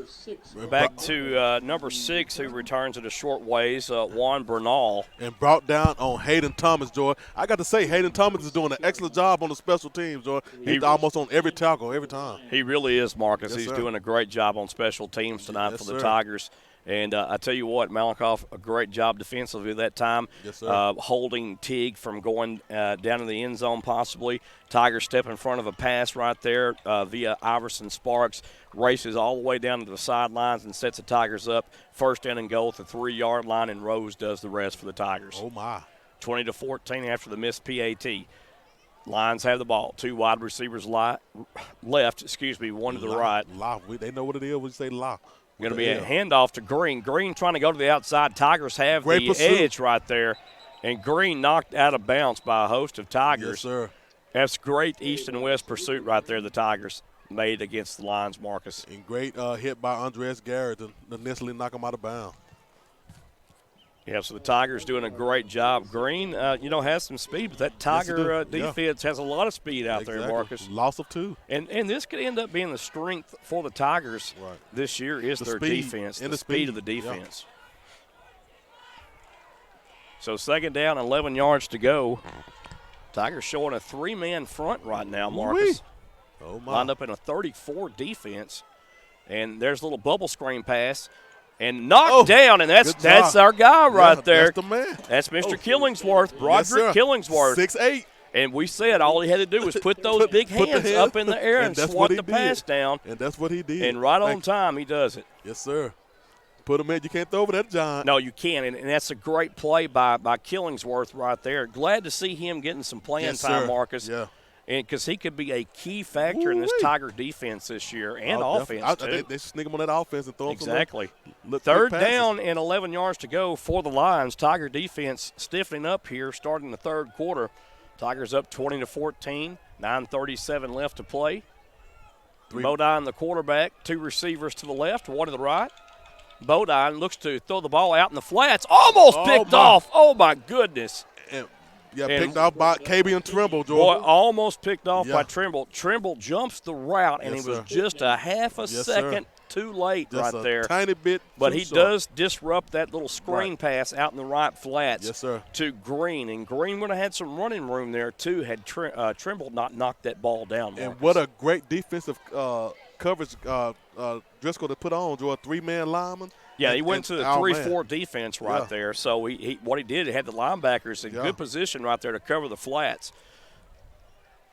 back to number 6, who returns it a short ways, Juan Bernal. And brought down on Hayden Thomas, Joy. I got to say, Hayden Thomas is doing an excellent job on the special teams, Joy. He's almost on every tackle every time. He really is, Marcus. Yes, He's sir. doing a great job on special teams tonight Yes, for the sir. Tigers. And I tell you what, Malakoff, a great job defensively that time, Yes, sir. holding Teague from going down in the end zone possibly. Tigers step in front of a pass right there via Iverson Sparks, races all the way down to the sidelines and sets the Tigers up. First down and goal at the 3-yard line, and Rose does the rest for the Tigers. Oh, my. 20-14 after the missed PAT. Lions have the ball. 2 wide receivers left, one to the right. They know what it is when you say la. Going to be a handoff to Green. Green trying to go to the outside. Tigers have Great the pursuit. edge right there. And Green knocked out of bounds by a host of Tigers. Yes, sir. That's great east and west pursuit right there the Tigers made against the Lions, Marcus. And great hit by Andres Garrett to initially knock him out of bounds. Yeah, so the Tigers doing a great job. Green, has some speed, but that Tiger defense has a lot of speed out there, Marcus. Loss of 2. And this could end up being the strength for the Tigers this year is their defense, the speed of the defense. So second down, 11 yards to go. Tigers showing a 3-man front right now, Marcus. Oh, my. Lined up in a 34 defense. And there's a little bubble screen pass. And knocked down, and that's our guy right there. That's the man. That's Mr. Killingsworth, Broderick Killingsworth. 6'8". And we said all he had to do was put those big hands up in the air and swat the pass down. And that's what he did. And right on time, he does it. Yes, sir. Put him in. You can't throw over that giant. No, you can't. And that's a great play by Killingsworth right there. Glad to see him getting some playing time, Marcus. Yeah. And because he could be a key factor in this Tiger defense this year and offense, too. They sneak him on that offense and throw him exactly. some Third down and 11 yards to go for the Lions. Tiger defense stiffening up here starting the third quarter. Tigers up 20-14, 9:37 left to play. Bodine, the quarterback, 2 receivers to the left, 1 to the right. Bodine looks to throw the ball out in the flats. Almost picked off. Oh, my goodness. Picked off by KB and Trimble, Jordan. Boy, almost picked off by Trimble. Trimble jumps the route, and he was just a half a second too late just right there. Tiny bit. But he does disrupt that little screen pass out in the right flats to Green. And Green would have had some running room there, too, had Trimble not knocked that ball down. Marcus. And what a great defensive coverage Driscoll to put on, Joe, a 3-man lineman. Yeah, he went to the 3-4 defense right there. So what he did, he had the linebackers in good position right there to cover the flats.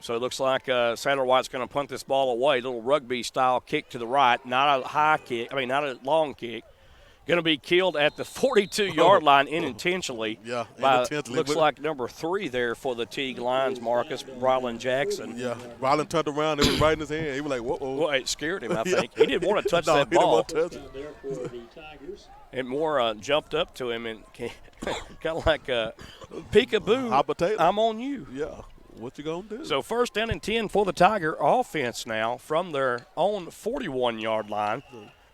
So it looks like Sandler White's going to punt this ball away. Little rugby-style kick to the right. Not a long kick. Going to be killed at the 42-yard line unintentionally. Yeah, by, looks like number 3 there for the Teague Lions, Marcus, Rylan Jackson. Yeah, Rylan turned around. It was right in his hand. He was like, whoa. Well, it scared him, I think. He didn't want to touch that ball. He didn't want to touch it. And Moore jumped up to him and kind of like peekaboo, I'm on you. Yeah, what you going to do? So first down and 10 for the Tiger offense now from their own 41-yard line.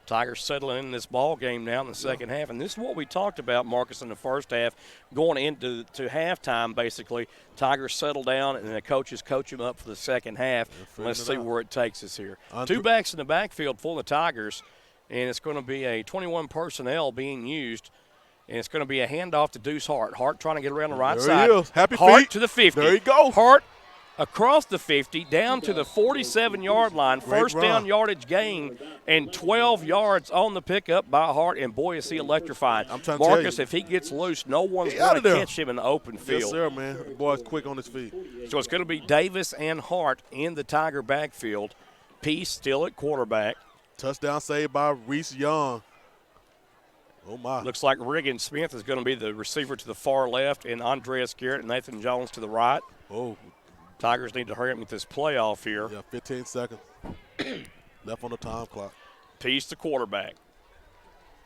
Tigers settling in this ball game now in the second half. And this is what we talked about, Marcus, in the first half. Going into halftime, basically, Tigers settle down and the coaches coach them up for the second half. Let's see where it takes us here. 2 backs in the backfield for the Tigers, and it's going to be a 21 personnel being used. And it's going to be a handoff to Deuce Hart. Hart trying to get around the right side. There he is. Happy Hart feet. to the 50. There you go. Hart across the 50, down to the 47-yard line. First down yardage gain, and 12 yards on the pickup by Hart. And, boy, is he electrifying. I'm trying to Marcus, tell you. if he gets loose, no one's going to catch him in the open field. Yes, sir, man. The boy's quick on his feet. So it's going to be Davis and Hart in the Tiger backfield. Peace still at quarterback. Touchdown saved by Reese Young. Oh, my. Looks like Regan Smith is going to be the receiver to the far left, and Andreas Garrett and Nathan Jones to the right. Oh. Tigers need to hurry up with this playoff here. Yeah, 15 seconds left on the time clock. Peace to quarterback.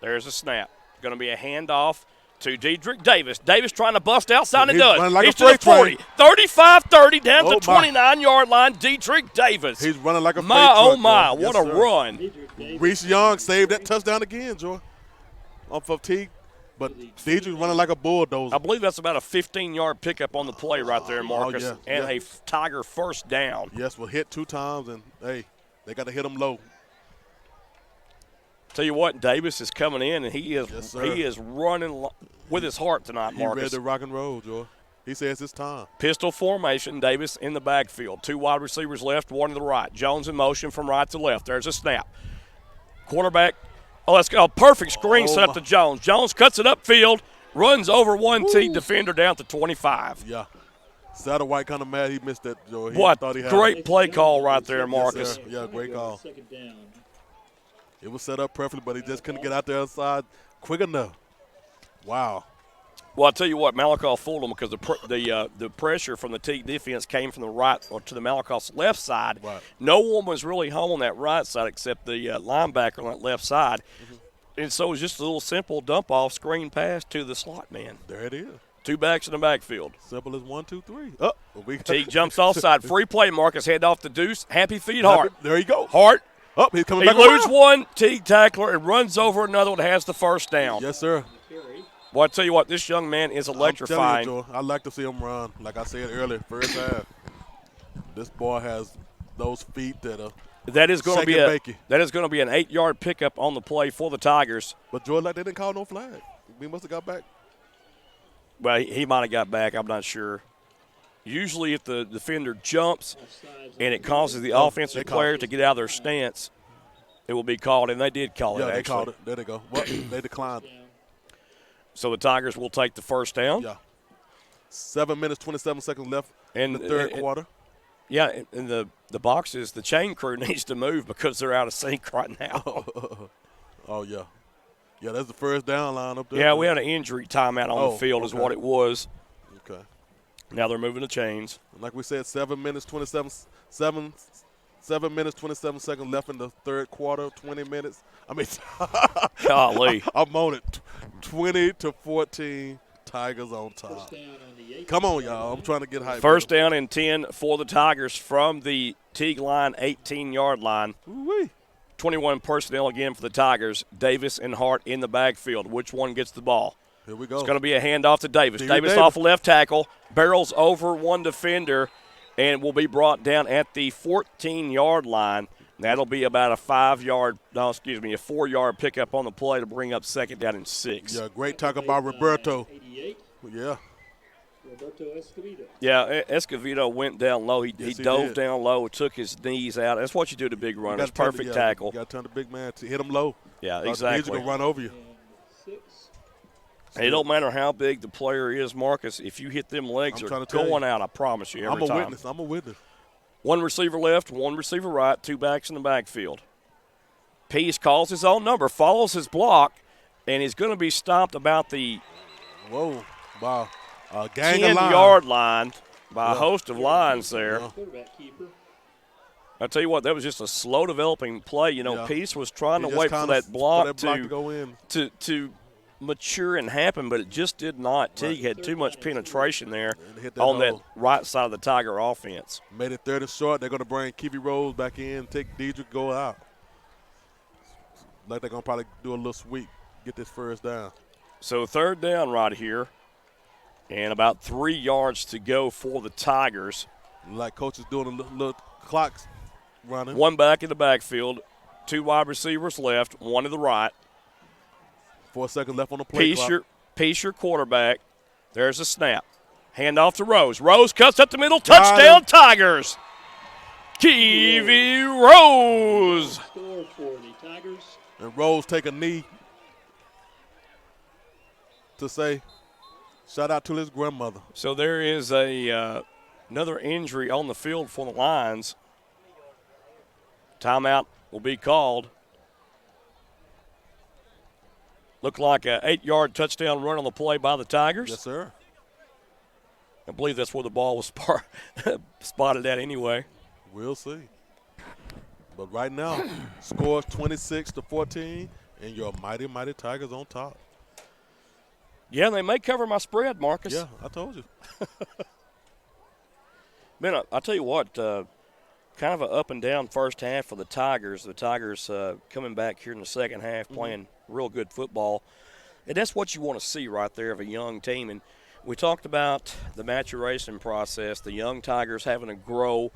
There's a snap. Going to be a handoff to Dedrick Davis. Davis trying to bust outside and does. Like he's to the 40. 35-30 down to the 29-yard line. Dedrick Davis. He's running like a my, freight oh, truck, my. Yes, what a sir. run. Reese Young saved that touchdown again, Joy. Off of Teague. But Dedrick's running like a bulldozer. I believe that's about a 15-yard pickup on the play right there, Marcus, and a Tiger first down. Yes, well, hit 2 times, and, hey, they got to hit him low. Tell you what, Davis is coming in, and he is running with his heart tonight, Marcus. He's ready to rock and roll, Joy. He says it's time. Pistol formation, Davis in the backfield. 2 wide receivers left, 1 to the right. Jones in motion from right to left. There's a snap. Quarterback, let's go. Perfect screen set up to Jones. Jones cuts it upfield, runs over one Teague defender down to 25. Yeah. Satterwhite kind of mad he missed that, Joy. What great play call right there, Marcus. Yes, yeah, great call. It was set up perfectly, but he just couldn't get out there outside quick enough. Wow. Well, I'll tell you what, Malakoff fooled him because the pressure from the Teague defense came from the right or to the Malakoff's left side. Right. No one was really home on that right side except the linebacker on that left side. And so it was just a little simple dump-off screen pass to the slot man. There it is. 2 backs in the backfield. Simple as 1, 2, 3. Teague jumps offside. Free play, Marcus. Head off the deuce. Happy feet, Hart. There you go. Hart. He's coming he back loses around. one, Teague tackler, and runs over another one that has the first down. Yes, sir. Well, I tell you what, this young man is electrifying. I'm telling you, Joe, I like to see him run. Like I said earlier, first half. This boy has those feet that are that is going to be shaking. That is going to be an 8-yard pickup on the play for the Tigers. But Joe, like they didn't call no flag. We must have got back. Well, he might have got back. I'm not sure. Usually, if the defender jumps and it causes the offensive player to get out of their stance, it will be called, and they did call it. Yeah, they actually. called it. There they go. Well, they declined. So the Tigers will take the first down. Yeah. 7 minutes, 27 seconds left in the third quarter. Yeah, and the boxes, the chain crew needs to move because they're out of sync right now. Oh, yeah. Yeah, that's the first down line up there. Yeah, we had an injury timeout on the field is what it was. Okay. Now they're moving the chains. Like we said, 7 minutes, 27 seconds left in the third quarter, 20 minutes. I mean, golly. I'm on it. 20-14, Tigers on top. Come on, y'all. I'm trying to get hyped. First down and 10 for the Tigers from the Teague line, 18-yard line. Ooh-wee. 21 personnel again for the Tigers. Davis and Hart in the backfield. Which one gets the ball? Here we go. It's going to be a handoff to Davis. Davis off left tackle, barrels over one defender, and will be brought down at the 14-yard line. That'll be about a 4-yard pickup on the play to bring up second down and 6. Yeah, great tackle by Roberto. Yeah. Roberto Escovedo. Yeah, Escovedo went down low. He dove down low, took his knees out. That's what you do to big runners. Perfect tackle. You got to turn the big man to hit him low. Yeah, exactly. He's going to run over you. It don't matter how big the player is, Marcus. If you hit them legs are going out, I promise you, every time. I'm a witness. 1 receiver left, 1 receiver right, 2 backs in the backfield. Peace calls his own number, follows his block, and he's going to be stopped about the 10-yard line by a host of lines there. I tell you what, that was just a slow developing play. You know, Peace was trying to wait for that block to go in. To mature and happen, but it just did not. Teague had too much penetration there on that right side of the Tiger offense. Made it 3rd and short. They're going to bring Kiwi Rose back in, take Deidre, go out. Like they're going to probably do a little sweep, get this first down. So 3rd down right here, and about 3 yards to go for the Tigers. Like coach is doing a little clocks running. 1 back in the backfield, 2 wide receivers left, 1 to the right. 4 seconds left on the play clock. Peace your quarterback. There's a snap. Hand off to Rose. Rose cuts up the middle. Touchdown, Tigers. Kiwi Rose. Score for the Tigers. And Rose take a knee to say, shout out to his grandmother. So there is another injury on the field for the Lions. Timeout will be called. Looked like an 8-yard touchdown run on the play by the Tigers. Yes, sir. I believe that's where the ball was spotted at anyway. We'll see. But right now, scores 26-14, and your mighty, mighty Tigers on top. Yeah, they may cover my spread, Marcus. Yeah, I told you. Man, I'll tell you what, kind of an up and down first half for the Tigers. The Tigers coming back here in the second half playing real good football. And that's what you want to see right there of a young team. And we talked about the maturation process, the young Tigers having to grow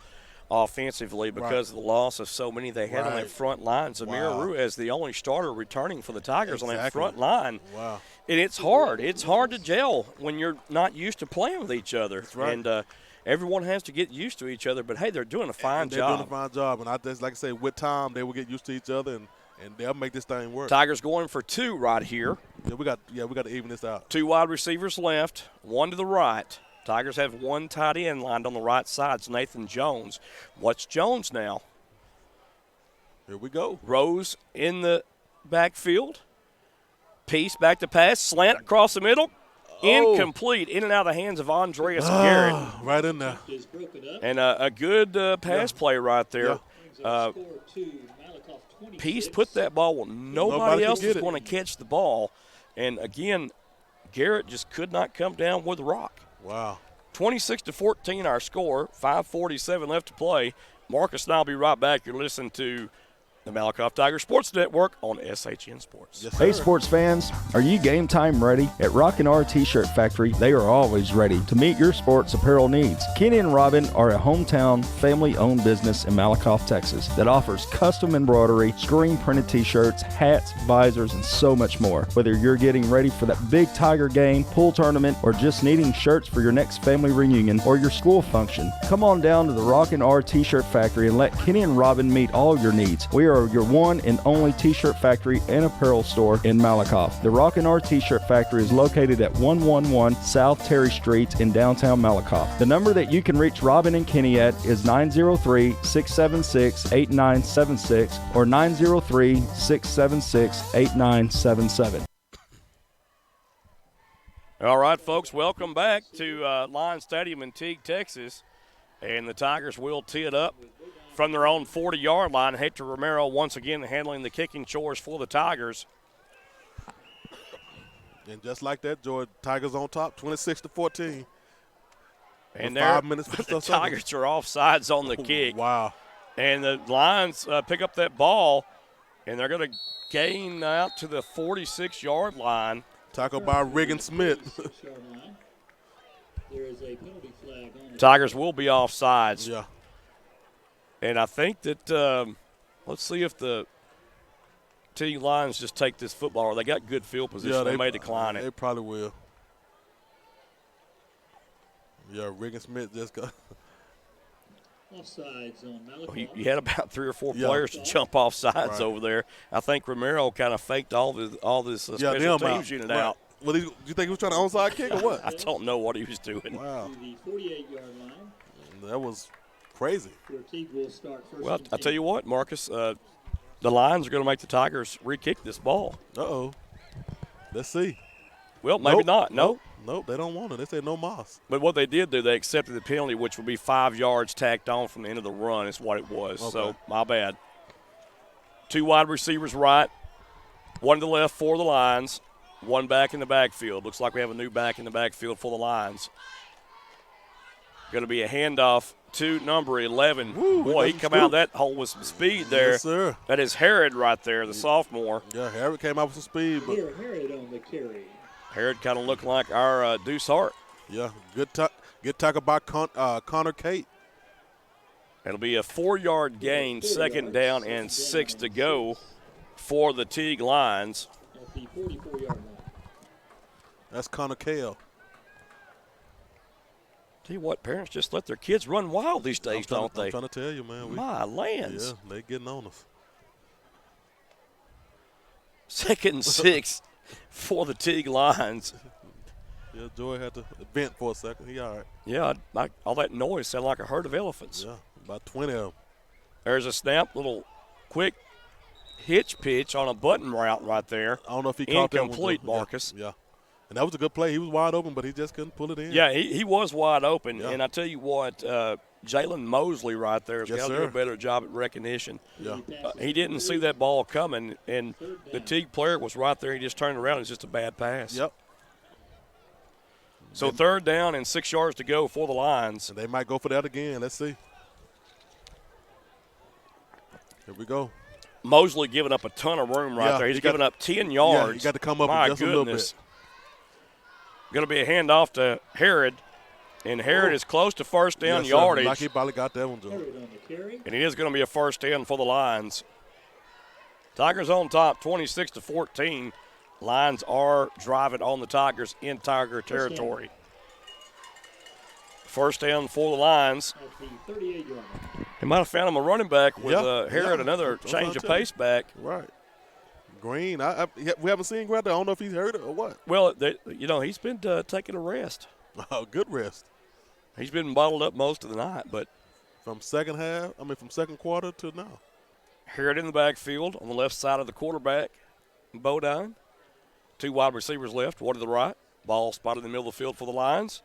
offensively because of the loss of so many they had on that front line. Zamira Ruiz, the only starter returning for the Tigers on that front line. Wow. And it's hard. It's hard to gel when you're not used to playing with each other. That's right. And everyone has to get used to each other. But, hey, they're doing a fine job. They're doing a fine job. And I just, like I say, with time, they will get used to each other, and they'll make this thing work. Tigers going for 2 right here. Yeah, we got to even this out. 2 wide receivers left, 1 to the right. Tigers have 1 tight end lined on the right side. It's Nathan Jones. What's Jones now? Here we go. Rose in the backfield. Peace back to pass. Slant across the middle. Incomplete. In and out of the hands of Andreas Garrett. Right in there. And a good pass play right there. Peace put that ball where nobody else was going to catch the ball. And, again, Garrett just could not come down with the rock. Wow. 26-14 our score. 5:47 left to play. Marcus and I will be right back. You're listening to the Malakoff Tiger Sports Network on SHN Sports. Yes, hey, sports fans, are you game time ready? At Rockin' R T-Shirt Factory, they are always ready to meet your sports apparel needs. Kenny and Robin are a hometown, family-owned business in Malakoff, Texas that offers custom embroidery, screen-printed T-shirts, hats, visors, and so much more. Whether you're getting ready for that big Tiger game, pool tournament, or just needing shirts for your next family reunion or your school function, come on down to the Rockin' R T-Shirt Factory and let Kenny and Robin meet all your needs. We are your one and only T-shirt factory and apparel store in Malakoff. The Rockin' R T-shirt factory is located at 111 South Terry Street in downtown Malakoff. The number that you can reach Robin and Kenny at is 903-676-8976 or 903-676-8977. All right, folks, welcome back to Lions Stadium in Teague, Texas. And the Tigers will tee it up from their own 40-yard line. Hector Romero once again handling the kicking chores for the Tigers. And just like that, George, Tigers on top, 26-14. And 5 minutes for the Tigers are offsides on the kick. Wow. And the Lions pick up that ball, and they're going to gain out to the 46-yard line. Tackle by Regan Smith. Tigers will be offsides. Yeah. And I think that let's see if the Teague Lions just take this football. Or they got good field position. Yeah, they may decline it. They probably will. Yeah, Regan Smith just got offsides on Malakoff. You had about 3 or 4 players to jump off sides over there. I think Romero kind of faked all this special teams unit out. Well, you think he was trying to onside kick or what? I don't know what he was doing. Wow. To the 48-yard line. That was crazy. Teague will start first. Well, I tell you what, Marcus, the Lions are going to make the Tigers re-kick this ball. Uh-oh. Let's see. Well, maybe not. No. Nope, they don't want it. They said no moss. But what they did do, they accepted the penalty, which would be 5 yards tacked on from the end of the run is what it was. Okay. So, my bad. 2 wide receivers right, 1 to the left for the Lions, 1 back in the backfield. Looks like we have a new back in the backfield for the Lions. Going to be a handoff to number 11. Woo, boy, he come out of that hole with some speed there. Yes, sir. That is Herod right there, the sophomore. Yeah, Herod came out with some speed. But Herod on the carry. Herod kind of looked like our Deuce Hart. Yeah, good tackle by Connor Kate. It'll be a 4-yard gain, 2nd down and 6 to go for the Teague Lions. At the 44-yard line. That's Connor Kale. Tell you what, parents just let their kids run wild these days, don't they? I'm trying to tell you, man. My lands. Yeah, they getting on us. 2nd and 6 for the Teague Lions. Yeah, Joy had to vent for a second. He all right. Yeah, all that noise sounded like a herd of elephants. Yeah, about 20 of them. There's a snap, little quick hitch pitch on a button route right there. I don't know if he caught that one. Incomplete, Marcus. Yeah. And that was a good play. He was wide open, but he just couldn't pull it in. Yeah, he was wide open. Yeah. And I tell you what, Jalen Mosley right there has got to do a better job at recognition. Yeah. He didn't see that ball coming, and the Teague player was right there. He just turned around. It's just a bad pass. Yep. So 3rd down and 6 yards to go for the Lions. And they might go for that again. Let's see. Here we go. Mosley giving up a ton of room right there. He's giving up 10 yards. Yeah, he got to come up My just goodness. a little bit. Going to be a handoff to Herod. And Herod is close to first down Yes, yardage. Like he probably got that one, Joe. And it is going to be a first down for the Lions. Tigers on top, 26-14. Lions are driving on the Tigers in Tiger territory. First down for the Lions. They might have found him a running back with Herod, another change of pace back. Right. Green, we haven't seen Green. I don't know if he's hurt or what. Well, he's been taking a rest. Oh, good rest. He's been bottled up most of the night, but from second quarter to now. Herod in the backfield on the left side of the quarterback, Bodine. 2 wide receivers left, 1 to the right. Ball spotted in the middle of the field for the Lions.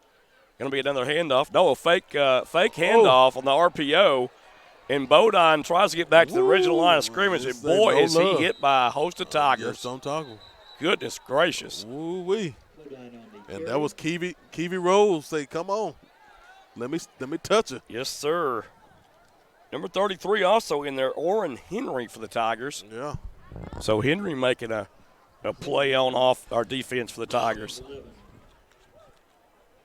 Going to be another handoff. No, a fake handoff on the RPO. And Bodine tries to get back to the original line of scrimmage. And boy, is he hit by a host of Tigers. Yes, I'm talking. Goodness gracious. Ooh-wee. And that was Kiwi Rose say, come on. Let me touch it. Yes, sir. Number 33 also in there, Orrin Henry for the Tigers. Yeah. So Henry making a play on off our defense for the Tigers.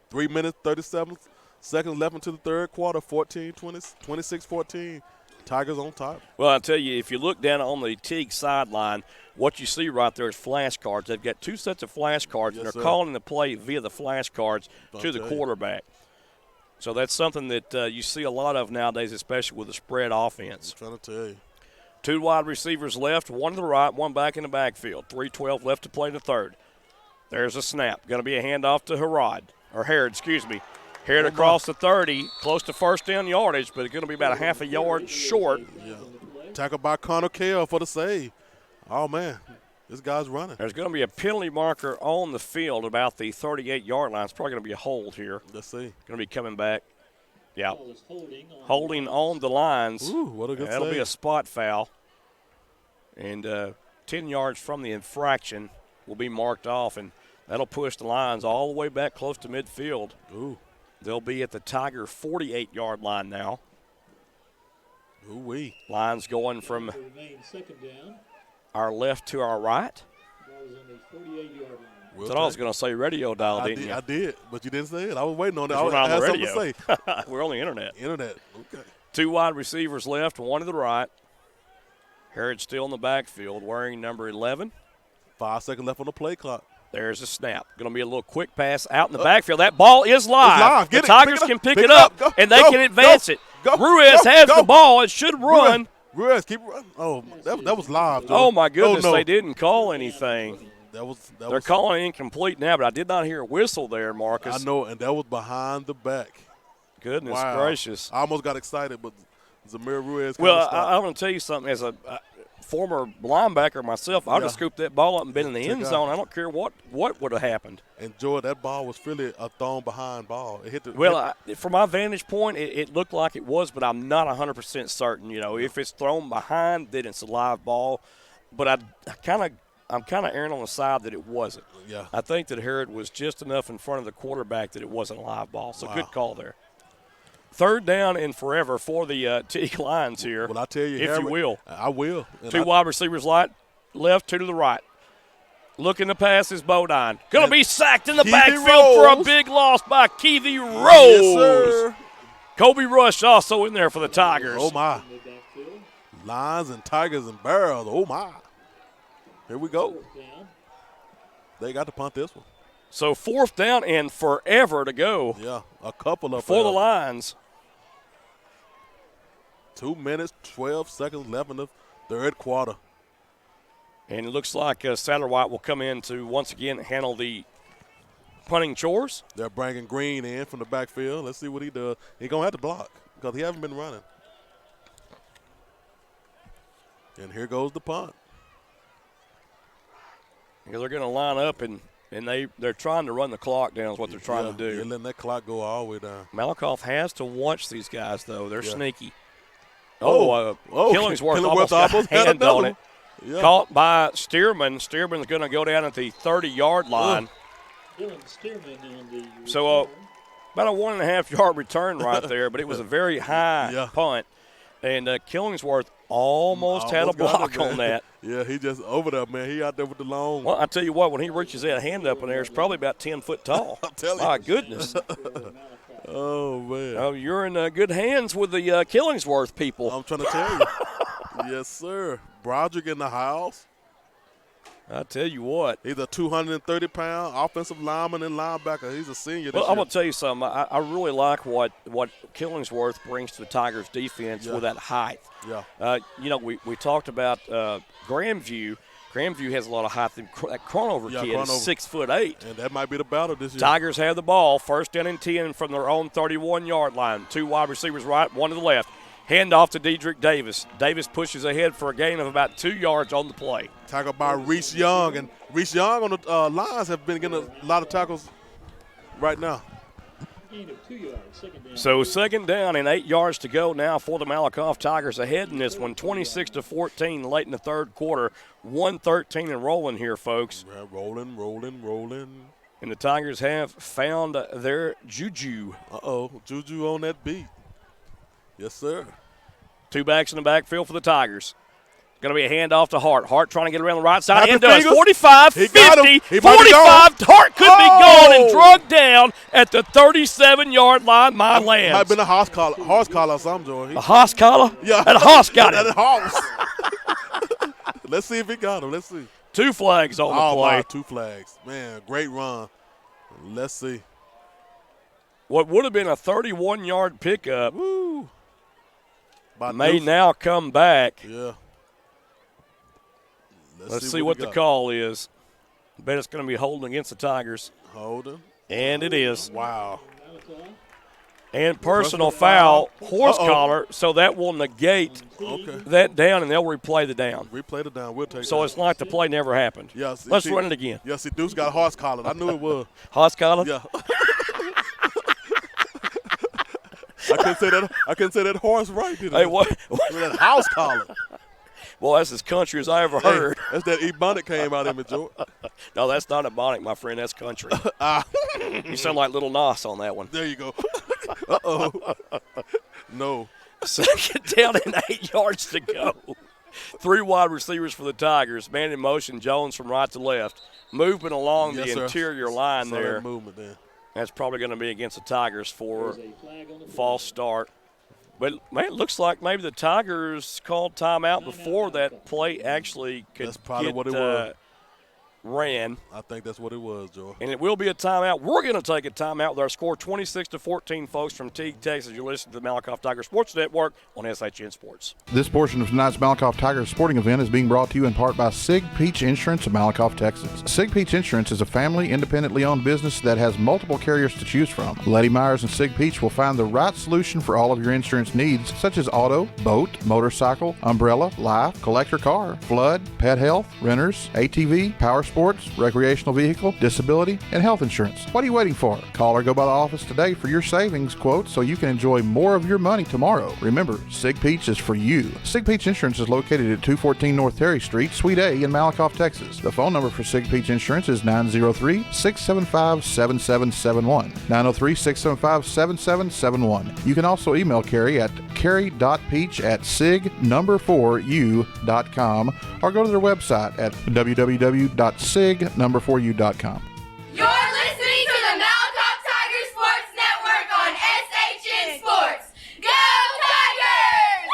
3 minutes, 37 seconds left into the third quarter, 26-14. Tigers on top. Well, I tell you, if you look down on the Teague sideline, what you see right there is flashcards. They've got 2 sets of flashcards, and they're calling the play via the flashcards to the quarterback. So that's something that you see a lot of nowadays, especially with the spread offense. I'm trying to tell you. 2 wide receivers left, 1 to the right, 1 back in the backfield. 3:12 left to play in the third. There's a snap. Going to be a handoff to Herod excuse me. Herod across the 30, close to first down yardage, but it's going to be about a half a yard short. Yeah. Tackled by Connor Kell for the save. Oh, man. This guy's running. There's going to be a penalty marker on the field about the 38-yard line. It's probably going to be a hold here. Let's see. Going to be coming back. Yeah. Holding on the lines. Ooh, what a good That'll save. be a spot foul. And 10 yards from the infraction will be marked off, and that'll push the Lions all the way back close to midfield. Ooh. They'll be at the Tiger 48-yard line now. Ooh-wee. Lions going from our left to our right. That's what I was going to say radio dial, didn't you? I did, but you didn't say it. I was waiting on that. We're not on the something radio. to say. We're on the internet. Okay. 2 wide receivers left, 1 to the right. Herod still in the backfield wearing number 11. 5 seconds left on the play clock. There's a snap. Going to be a little quick pass out in the backfield. That ball is live. The Tigers can pick it up, and they can advance it. Ruiz has the ball. It should run. Ruiz, keep running. Oh, that was live. Oh, my goodness. They didn't call anything. They're calling incomplete now, but I did not hear a whistle there, Marcus. I know, and that was behind the back. Goodness gracious. I almost got excited, but Zamir Ruiz. Well, I want to tell you something. As a former linebacker myself, I would have scooped that ball up and been in the end zone. I don't care what would have happened. And, Joy, that ball was really a thrown behind ball. It hit the. Well, from my vantage point, it looked like it was, but I'm not 100% certain. You know, if it's thrown behind, then it's a live ball. But I'm kind of erring on the side that it wasn't. Yeah. I think that Herod was just enough in front of the quarterback that it wasn't a live ball. So good call there. Third down and forever for the Teague Lions here. Well, I tell you, if you will. I will. And 2 wide receivers left, 2 to the right. Looking to pass is Bodine. Going to be sacked in the backfield for a big loss by Keithy Rose. Yes, sir. Kobe Rush also in there for the Tigers. Oh, my. Lions and Tigers and Barrels. Oh, my. Here we go. They got to punt this one. So 4th down and forever to go. Yeah, a couple of for the Lions. 2 minutes, 12 seconds left in the third quarter. And it looks like Satterwhite will come in to once again handle the punting chores. They're bringing Green in from the backfield. Let's see what he does. He's going to have to block because he hasn't been running. And here goes the punt. Yeah, they're going to line up, and they're trying to run the clock down is what they're trying to do. They're letting that clock go all the way down. Malakoff has to watch these guys, though. They're sneaky. Killingsworth almost got a hand on it. Yeah. Caught by Stearman. Stearman's going to go down at the 30-yard line. So about a 1.5-yard return right there, but it was a very high punt. And Killingsworth almost had a block on that. Yeah, he just over there, man. He out there with the long. Well, I tell you what, when he reaches that hand up in there, it's probably about 10 foot tall. I'm telling you. My goodness. Oh, man. Oh, you're in good hands with the Killingsworth people. I'm trying to tell you. Yes, sir. Broderick in the house. I tell you what. He's a 230-pound offensive lineman and linebacker. He's a senior this Well, year. I'm going to tell you something. I really like what Killingsworth brings to the Tigers' defense with that height. Yeah. We talked about Grandview. Grandview has a lot of height. That Cronover kid is 6'8". And that might be the battle this year. Tigers have the ball. First down and 10 from their own 31-yard line. 2 wide receivers right, 1 to the left. Hand off to Dedrick Davis. Davis pushes ahead for a gain of about 2 yards on the play. Tackled by Reese Young. And Reese Young on the lines have been getting a lot of tackles right now. Gain of 2 yards, second down. So second down and 8 yards to go now for the Malakoff Tigers ahead in this one, 26-14 late in the third quarter. 1:13 and rolling here, folks. Yeah, rolling. And the Tigers have found their juju. Juju on that beat. Yes, sir. 2 backs in the backfield for the Tigers. Going to be a handoff to Hart. Hart trying to get around the right side. Happy And does. fingers. 45, He got 50, him. He might be 45. Hart could be gone and Oh! drugged down at the 37-yard line. My land. Might have been a horse collar or something, Joey. A Haas collar? Yeah. And a Haas got him. That horse. Let's see if he got him. Let's see. 2 flags on the play. My, 2 flags. Man, great run. Let's see. What would have been a 31-yard pickup Woo. may now come back. Yeah. Let's see what the call is. I bet it's going to be holding against the Tigers. Holding. And it is. Wow. And personal foul, horse collar, so that will negate that down, and they'll replay the down. Replay the down. We'll take So that. it's like the play never happened. Yeah, Let's run it again. Yeah, see, Deuce got horse collar. I knew it was. Horse collar? Yeah. I couldn't say that horse right, did I? Hey, what? With that house collar. Boy, that's as country as I ever heard. Hey, that's that Ebonic came out in me, Joe. No, that's not Ebonic, my friend. That's country. You sound like Little Nas on that one. There you go. Uh-oh. No. Second down and 8 yards to go. 3 wide receivers for the Tigers. Man in motion, Jones from right to left. Moving along Yes, the sir. interior line Saw there. that movement there. That's probably going to be against the Tigers for false start. But, man, it looks like maybe the Tigers called timeout before that play actually could That's probably get what it was. ran. I think that's what it was, Joe. And it will be a timeout. We're going to take a timeout with our score 26-14, folks, from Teague, Texas. You're listening to the Malakoff Tiger Sports Network on SHN Sports. This portion of tonight's Malakoff Tigers sporting event is being brought to you in part by Sig Peach Insurance of Malakoff, Texas. Sig Peach Insurance is a family, independently owned business that has multiple carriers to choose from. Lady Myers and Sig Peach will find the right solution for all of your insurance needs, such as auto, boat, motorcycle, umbrella, life, collector car, flood, pet health, renters, ATV, power sports, recreational vehicle, disability, and health insurance. What are you waiting for? Call or go by the office today for your savings quote so you can enjoy more of your money tomorrow. Remember, Sig Peach is for you. Sig Peach Insurance is located at 214 North Terry Street, Suite A in Malakoff, Texas. The phone number for Sig Peach Insurance is 903-675-7771. 903-675-7771. You can also email Carrie at carrie.peach@sig4u.com or go to their website at www.sig4u.com. You're listening to the Malakoff Tiger Sports Network on SHN Sports. Go Tigers!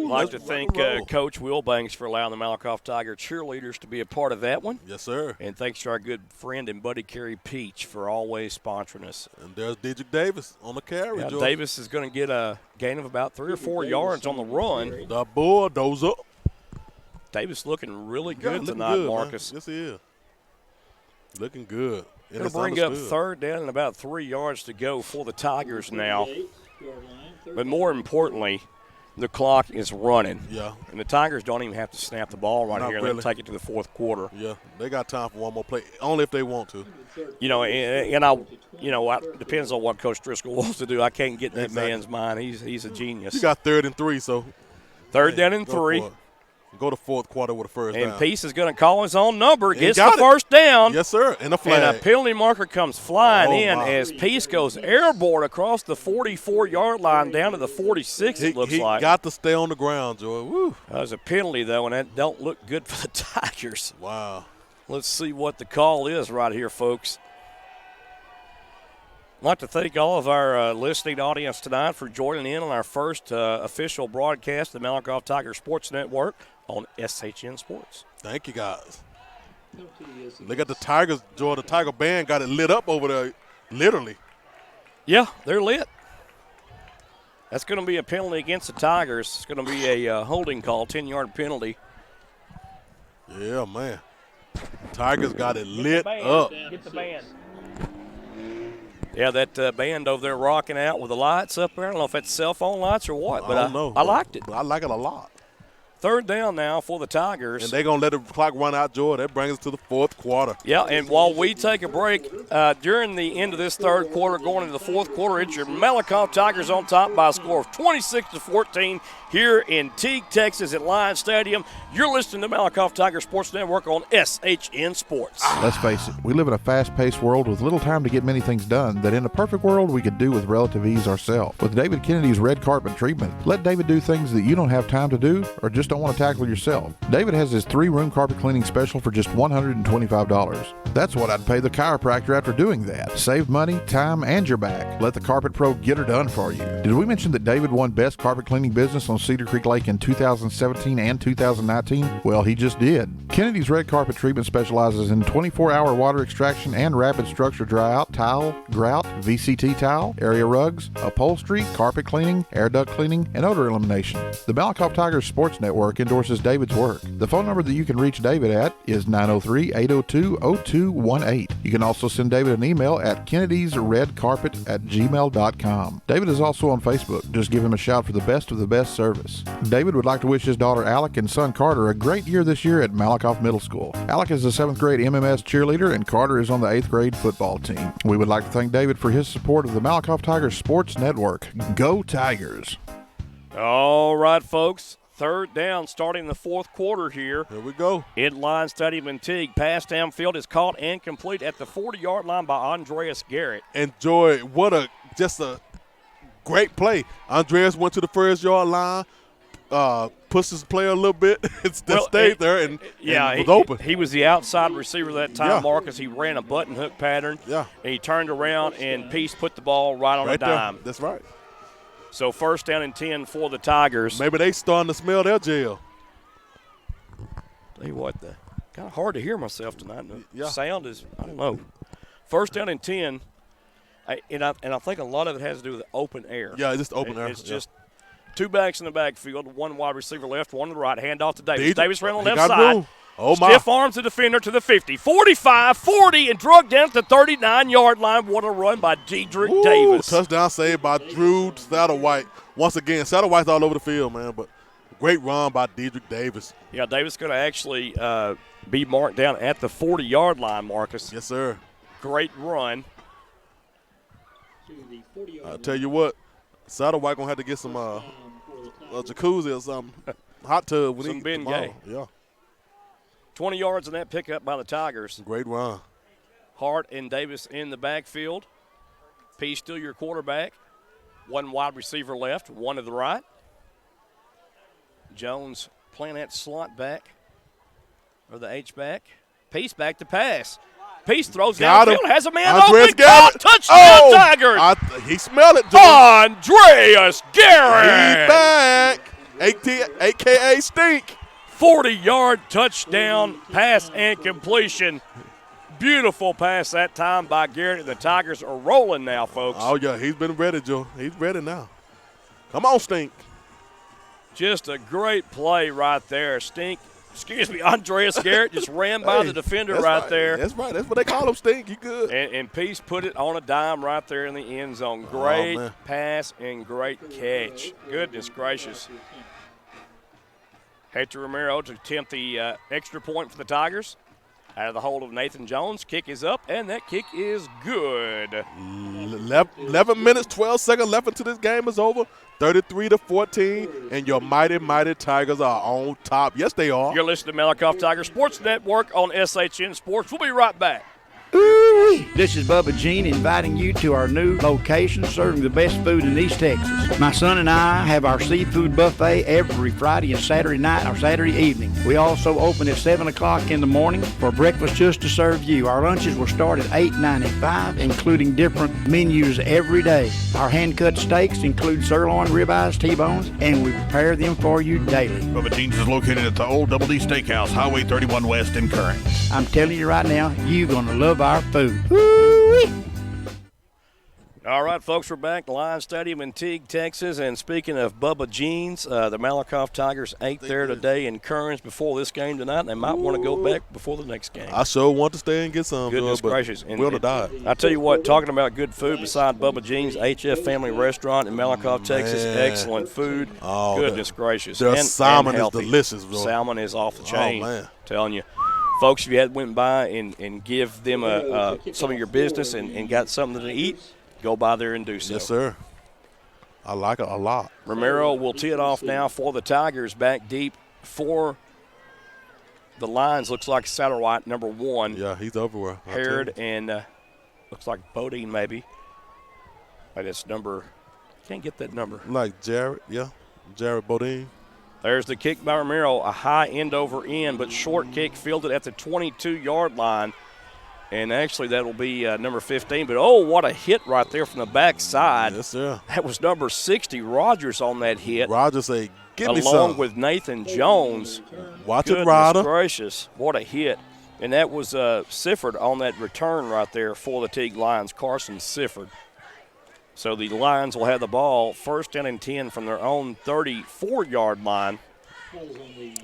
I'd like to thank Coach Wilbanks for allowing the Malakoff Tiger cheerleaders to be a part of that one. Yes, sir. And thanks to our good friend and buddy Kerry Peach for always sponsoring us. And there's Dedrick Davis on the carry, Yeah, Joe. Davis is going to get a gain of about 3 or 4 yards on the run. The bulldozer. Davis looking really Yeah, good looking tonight, good, Marcus. Man. Yes, he is. Looking good. And Going it's to bring up understood. third down and about 3 yards to go for the Tigers now. But more importantly, the clock is running. Yeah. And the Tigers don't even have to snap the ball right Not here. really. They'll take it to the fourth quarter. Yeah, they got time for one more play, only if they want to. You know, it depends on what Coach Driscoll wants to do. I can't get in that man's mind. He's a genius. You got 3rd and 3, so. Third down and go 3. for it. Go to fourth quarter with a first down. And Peace is going to call his own number. He Gets got the it. first down. Yes, sir. And a flag. And a penalty marker comes flying in my. as Peace goes airborne across the 44-yard line down to the 46, it looks like. He got to stay on the ground, Joey. Woo. That was a penalty, though, and that don't look good for the Tigers. Wow. Let's see what the call is right here, folks. I'd like to thank all of our listening audience tonight for joining in on our first official broadcast of the Malakoff Tiger Sports Network on SHN Sports. Thank you, guys. Look at the Tigers, Joy. The Tiger band got it lit up over there, literally. Yeah, they're lit. That's going to be a penalty against the Tigers. It's going to be a holding call, 10-yard penalty. Yeah, man. Tigers got it lit up. Get the band. Yeah, that band over there rocking out with the lights up there. I don't know if that's cell phone lights or what, but I don't know. I liked it. I like it a lot. Third down now for the Tigers. And they're going to let the clock run out, Joy. That brings us to the fourth quarter. Yeah, and while we take a break, during the end of this third quarter, going into the fourth quarter, it's your Malakoff Tigers on top by a score of 26-14 here in Teague, Texas at Lions Stadium. You're listening to Malakoff Tiger Sports Network on SHN Sports. Let's face it, we live in a fast-paced world with little time to get many things done that in a perfect world we could do with relative ease ourselves. With David Kennedy's red carpet treatment, let David do things that you don't have time to do or just don't want to tackle yourself. David has his 3-room carpet cleaning special for just $125. That's what I'd pay the chiropractor after doing that. Save money, time, and your back. Let the Carpet Pro get her done for you. Did we mention that David won Best Carpet Cleaning Business on Cedar Creek Lake in 2017 and 2019? Well, he just did. Kennedy's Red Carpet Treatment specializes in 24-hour water extraction and rapid structure dry-out, tile, grout, VCT tile, area rugs, upholstery, carpet cleaning, air duct cleaning, and odor elimination. The Malakoff Tigers Sports Network endorses David's work. The phone number that you can reach David at is 903-802-0218. You can also send David an email at kennedysredcarpet@gmail.com. David is also on Facebook. Just give him a shout for the best of the best service. David would like to wish his daughter Alec and son Carter a great year this year at Malakoff Middle School. Alec is the 7th grade MMS cheerleader and Carter is on the 8th grade football team. We would like to thank David for his support of the Malakoff Tigers Sports Network. Go Tigers! All right, folks. Third down starting the fourth quarter here. Here we go. In Line Stadium in Teague. Pass downfield is caught and complete at the 40-yard line by Andreas Garrett. And Joy, what a great play. Andreas went to the first yard line, pushed his player a little bit, stayed there and was open. He was the outside receiver that time, Marcus. He ran a button hook pattern. Yeah. And he turned around and Peace put the ball right on a dime. That's right. So first down and 10 for the Tigers. Maybe they starting to smell their jail. Tell you what, kind of hard to hear myself tonight. The sound is, I don't know. First down and 10, and I think a lot of it has to do with the open air. Yeah, just open air. It's just two backs in the backfield, one wide receiver left, one to the right. Hand off to Davis. Davis ran on the left side. Room. Oh, my. Stiff arms the defender to the 50, 45, 40, and drug down at the 39-yard line. What a run by Dedrick Davis. Touchdown saved by Drew Satterwhite. Once again, Satterwhite's all over the field, man, but great run by Dedrick Davis. Yeah, Davis going to actually be marked down at the 40-yard line, Marcus. Yes, sir. Great run. I'll tell you what, Satterwhite going to have to get some jacuzzi or something. Hot tub. When some Ben Gay. Yeah. 20 yards in that pickup by the Tigers. Great run. Hart and Davis in the backfield. Peace still your quarterback. One wide receiver left, one to the right. Jones playing that slot back, or the H-back. Peace back to pass. Peace throws downfield, has a man open. Caught, touchdown Tigers. He smelled it, dude. Andreas Garrett. He's back. AKA Stink. 40-yard touchdown pass and completion. Beautiful pass that time by Garrett, and the Tigers are rolling now, folks. Oh, yeah, he's been ready, Joe. He's ready now. Come on, Stink. Just a great play right there. Andreas Garrett just ran by the defender right there. That's right. That's what they call him, Stink. You good. And Peace put it on a dime right there in the end zone. Great pass and great catch. Goodness gracious. Hector Romero to attempt the extra point for the Tigers. Out of the hold of Nathan Jones. Kick is up, and that kick is good. 11 minutes, 12 seconds left until this game is over. 33-14, and your mighty, mighty Tigers are on top. Yes, they are. You're listening to Malakoff Tiger Sports Network on SHN Sports. We'll be right back. Ooh. Woo-wee. This is Bubba Jean inviting you to our new location serving the best food in East Texas. My son and I have our seafood buffet every Friday and Saturday night or Saturday evening. We also open at 7 o'clock in the morning for breakfast just to serve you. Our lunches will start at $8.95, including different menus every day. Our hand-cut steaks include sirloin, ribeyes, T-bones, and we prepare them for you daily. Bubba Jeans is located at the Old Double D Steakhouse, Highway 31 West in Current. I'm telling you right now, you're going to love our food. Woo-wee. All right, folks, we're back. Lions Stadium in Teague, Texas. And speaking of Bubba Jeans, the Malakoff Tigers ate there today in Kearns before this game tonight, and they might want to go back before the next game. I sure want to stay and get some. Goodness George, gracious. And, we'll to die. I tell you what, talking about good food, beside Bubba Jeans, HF Family Restaurant in Malakoff, Texas, excellent food. Oh, goodness gracious. Their salmon is healthy. delicious, bro. Salmon is off the chain. Oh, man. Telling you. Folks, if you had went by and give them some of your business and got something to eat, go by there and do so. Yes, sir. I like it a lot. Romero will tee it off now for the Tigers, back deep for the Lions. Looks like Satterwhite, number 1. Yeah, he's everywhere. Harrod and looks like Bodine maybe. But it's number – can't get that number. Like Jared, yeah. Jared Bodine. There's the kick by Romero, a high end over end, but short kick fielded at the 22-yard line. And actually, that will be number 15. But, oh, what a hit right there from the backside. Yes, sir. That was number 60, Rogers, on that hit. Rogers say, give me some. Along with Nathan Jones. Watch it, Ryder. Goodness gracious, what a hit. And that was Sifford on that return right there for the Teague Lions, Carson Sifford. So the Lions will have the ball first down and 10 from their own 34-yard line.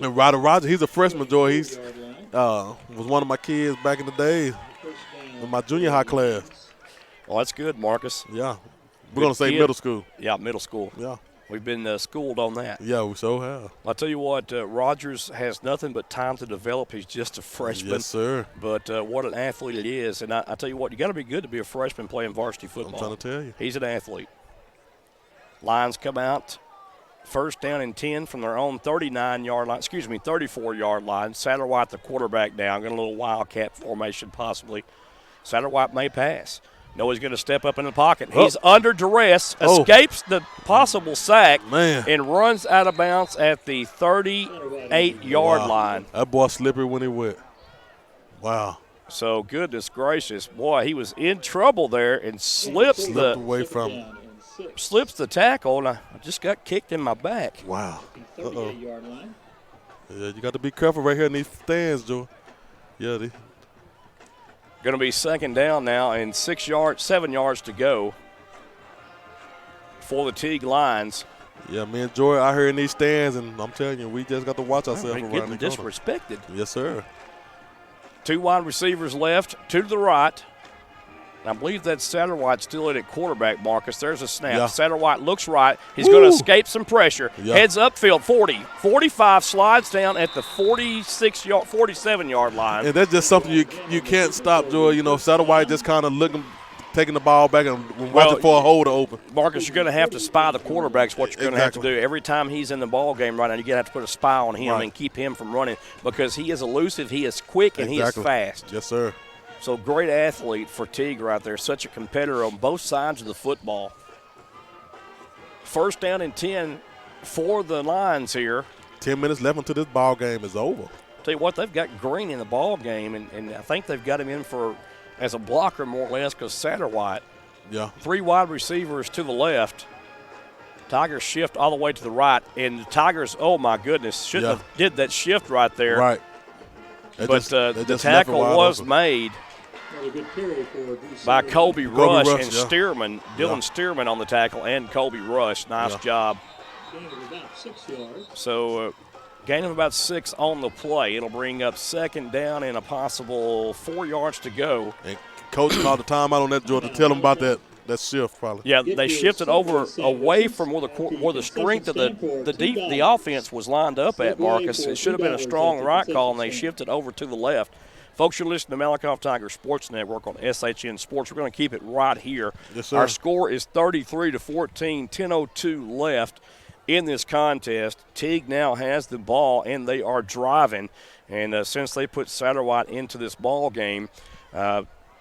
And Ryder Rogers, he's a freshman, Joy. He's was one of my kids back in the day. In my junior high class. Well, that's good, Marcus. Yeah. We're going to say middle school. Yeah, middle school. Yeah. We've been schooled on that. Yeah, we so have. I'll tell you what, Rogers has nothing but time to develop. He's just a freshman. Yes, sir. But what an athlete it is. And I tell you what, you got to be good to be a freshman playing varsity football. I'm trying to tell you. He's an athlete. Lions come out. First down and 10 from their own 34-yard line. Satterwhite, the quarterback, down. Got a little wildcat formation possibly. Satterwhite may pass. Noah's going to step up in the pocket. He's under duress, escapes the possible sack, and runs out of bounds at the 38-yard line. That boy slippery when he went. Wow. So, goodness gracious. Boy, he was in trouble there and slips the tackle, and I just got kicked in my back. Wow. Uh-oh. Yeah, you got to be careful right here in these stands, Joe. Yeah, Going to be second down now and 7 yards to go for the Teague Lions. Yeah, me and Joy out here in these stands, and I'm telling you, we just got to watch ourselves around the corner. Disrespected. Yes, sir. 2 wide receivers left, 2 to the right. I believe that Satterwhite still in at quarterback, Marcus. There's a snap. Yeah. Satterwhite looks right. He's going to escape some pressure. Yeah. Heads upfield, 40. 45, slides down at the 47-yard line. And that's just something you can't stop, Joy. You know, Satterwhite just kind of taking the ball back and watching for a hole to open. Marcus, you're going to have to spy the quarterbacks, what you're going to have to do. Every time he's in the ball game right now, you're going to have to put a spy on him and keep him from running because he is elusive, he is quick, and he is fast. Yes, sir. So great athlete for Teague right there. Such a competitor on both sides of the football. First down and 10 for the Lions here. 10 minutes left until this ball game is over. Tell you what, they've got Green in the ball game, and I think they've got him in as a blocker more or less because Satterwhite. Yeah. 3 wide receivers to the left. Tigers shift all the way to the right, and the Tigers, oh my goodness, shouldn't have did that shift right there. Right. But the tackle was made by Colby Rush and Stearman, Dylan Stearman on the tackle, and Colby Rush. Nice job. So gain of about 6 on the play. It'll bring up second down and a possible 4 yards to go. And Coach called the timeout on that, George, to tell him about that shift probably. Yeah, they shifted away from where the strength of the offense was lined up at, Marcus. It should have been a strong right call, and they shifted over to the left. Folks, you're listening to Malakoff Tiger Sports Network on SHN Sports. We're going to keep it right here. Yes, sir. Our score is 33-14, 10:02 left in this contest. Teague now has the ball, and they are driving. And since they put Satterwhite into this ball game,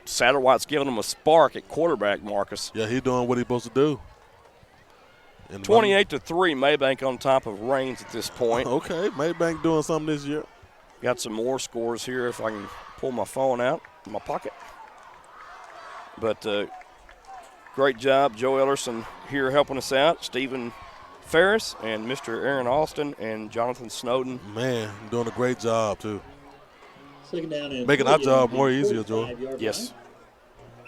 Satterwhite's giving them a spark at quarterback, Marcus. Yeah, he's doing what he's supposed to do. 28-3, Maybank on top of Raines at this point. Okay, Maybank doing something this year. Got some more scores here if I can pull my phone out of my pocket. But great job, Joe Ellerson here helping us out. Stephen Ferris and Mr. Aaron Austin and Jonathan Snowden. Man, doing a great job, too. Second down and making our job more easier, Joe. Yes.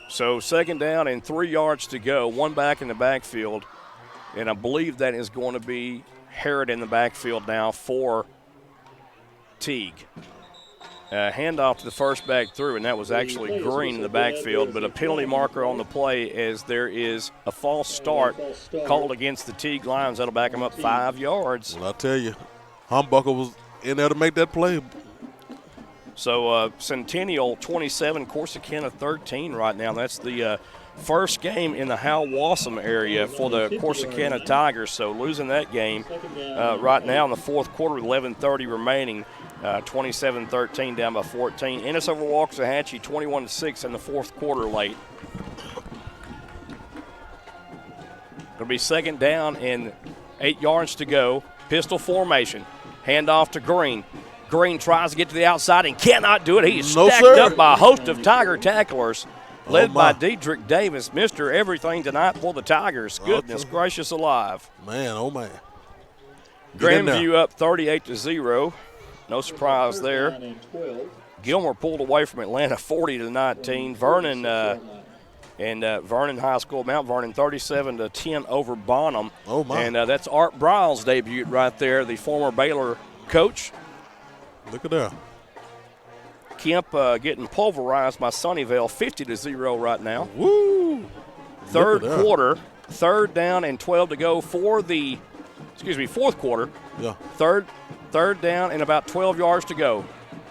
So second down and 3 yards to go. One back in the backfield. And I believe that is going to be Harrod in the backfield now for Teague. Handoff to the first back through, and that was actually Green in the backfield, but a penalty marker on the play as there is a false start called against the Teague Lions. That'll back them up 5 yards. Well, I tell you, Humbucker was in there to make that play. So Centennial 27, Corsicana 13 right now. That's the first game in the Hal Wassam area for the Corsicana Tigers. So losing that game right now in the fourth quarter, 11:30 remaining. 27-13 down by 14. Ennis over Waxahachie 21-6 in the fourth quarter late. It'll be second down and 8 yards to go. Pistol formation. Handoff to Green. Green tries to get to the outside and cannot do it. He is stacked up by a host of Tiger tacklers led by Diedrich Davis. Mr. Everything tonight for the Tigers. Goodness gracious alive. Man, oh man. Grandview up 38-0. No surprise there. Gilmer pulled away from Atlanta 40-19. Vernon Vernon High School, Mount Vernon 37-10 over Bonham. Oh my! And that's Art Briles' debut right there, the former Baylor coach. Look at that. Kemp getting pulverized by Sunnyvale 50-0 right now. Woo! Third quarter, third down and 12 to go for the, fourth quarter. Yeah. Third down and about 12 yards to go.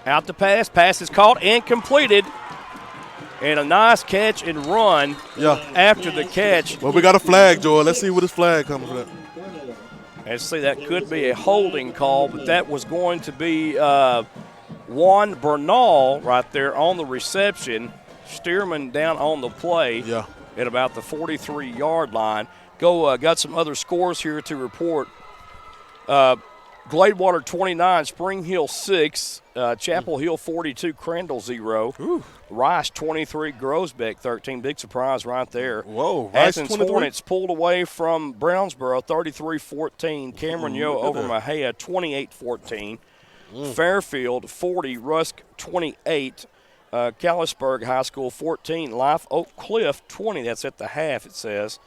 Out to pass. Pass is caught and completed. And a nice catch and run after the catch. Well, we got a flag, Joel. Let's see what this flag comes from. Let's see, that could be a holding call, but that was going to be Juan Bernal right there on the reception. Stearman down on the play at about the 43-yard line. Got some other scores here to report. Gladewater 29, Spring Hill 6, Chapel Hill 42, Crandall 0. Ooh. Rice 23, Grosbeck 13. Big surprise right there. Whoa, Athens Hornets pulled away from Brownsboro 33-14. Cameron Yo over Mahia 28-14. Fairfield 40, Rusk 28. Callisburg High School 14, Life Oak Cliff 20. That's at the half, it says.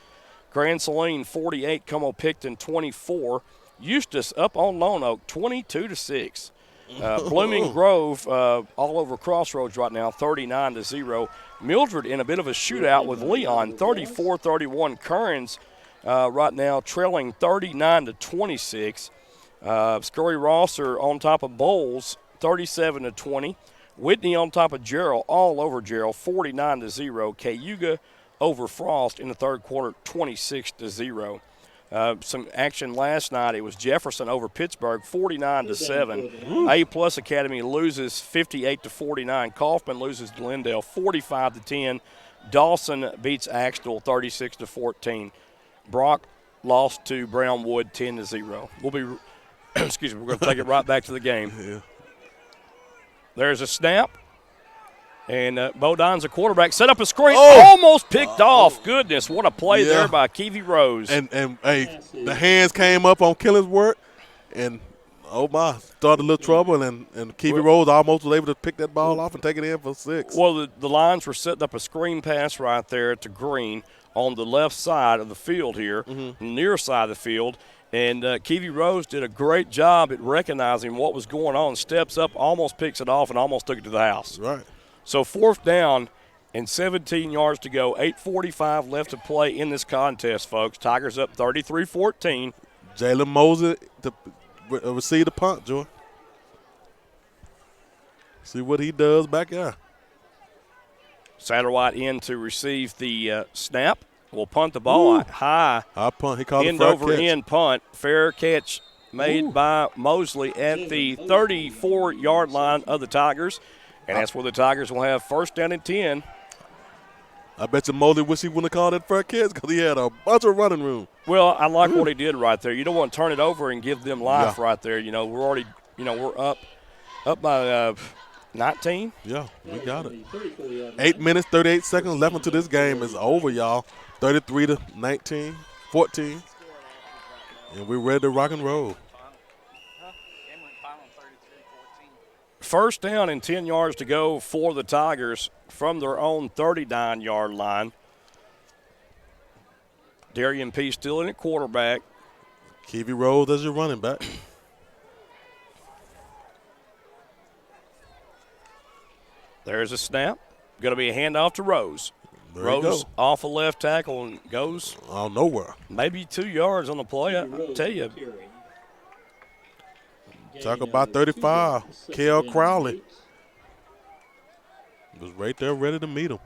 Grand Saline 48, Como Picton 24. Eustis up on Lone Oak, 22-6. Blooming Grove all over Crossroads right now, 39-0. Mildred in a bit of a shootout with Leon, 34-31. Kearns right now trailing 39-26. Scurry Rosser on top of Bowles, 37-20. Whitney on top of Gerald, all over Gerald, 49-0. Cayuga over Frost in the third quarter, 26-0. Some action last night. It was Jefferson over Pittsburgh, 49-7. A-Plus Academy loses 58-49. Kaufman loses to Glendale, 45-10. Dawson beats Axtell, 36-14. Brock lost to Brownwood, 10-0. We'll be, we're going to take it right back to the game. Yeah. There's a snap. And Bodine's a quarterback. Set up a screen. Almost picked off. Goodness, what a play there by Keevy Rose. And hey, the hands came up on Killingsworth. And, started a little trouble. And Keevy Rose almost was able to pick that ball off and take it in for 6. Well, the Lions were setting up a screen pass right there to Green on the left side of the field here, near side of the field. And Keevy Rose did a great job at recognizing what was going on. Steps up, almost picks it off, and almost took it to the house. Right. So fourth down and 17 yards to go. 8:45 left to play in this contest, folks. Tigers up 33-14. Jalen Moses to receive the punt, Joy. See what he does back there. Satterwhite in to receive the snap. Will punt the ball high. High punt. He called end it over catch. end punt. Fair catch made by Mosley at the 34-yard line of the Tigers. And that's where the Tigers will have first down and 10. I bet you Mosley wish he wouldn't have called that front catch because he had a bunch of running room. Well, I like what he did right there. You don't want to turn it over and give them life right there. You know, we're already, we're up by 19. Yeah, we got it. 8 minutes, 38 seconds left until this game is over, y'all. 33-19, 14. And we're ready to rock and roll. First down and 10 yards to go for the Tigers from their own 39-yard line. Darian P. still in at quarterback. Keevy Rose as your running back. There's a snap. Going to be a handoff to Rose. There Rose off a left tackle and goes nowhere. Maybe 2 yards on the play. I'll tell you. Talk about 35. Kel Crowley was right there ready to meet him.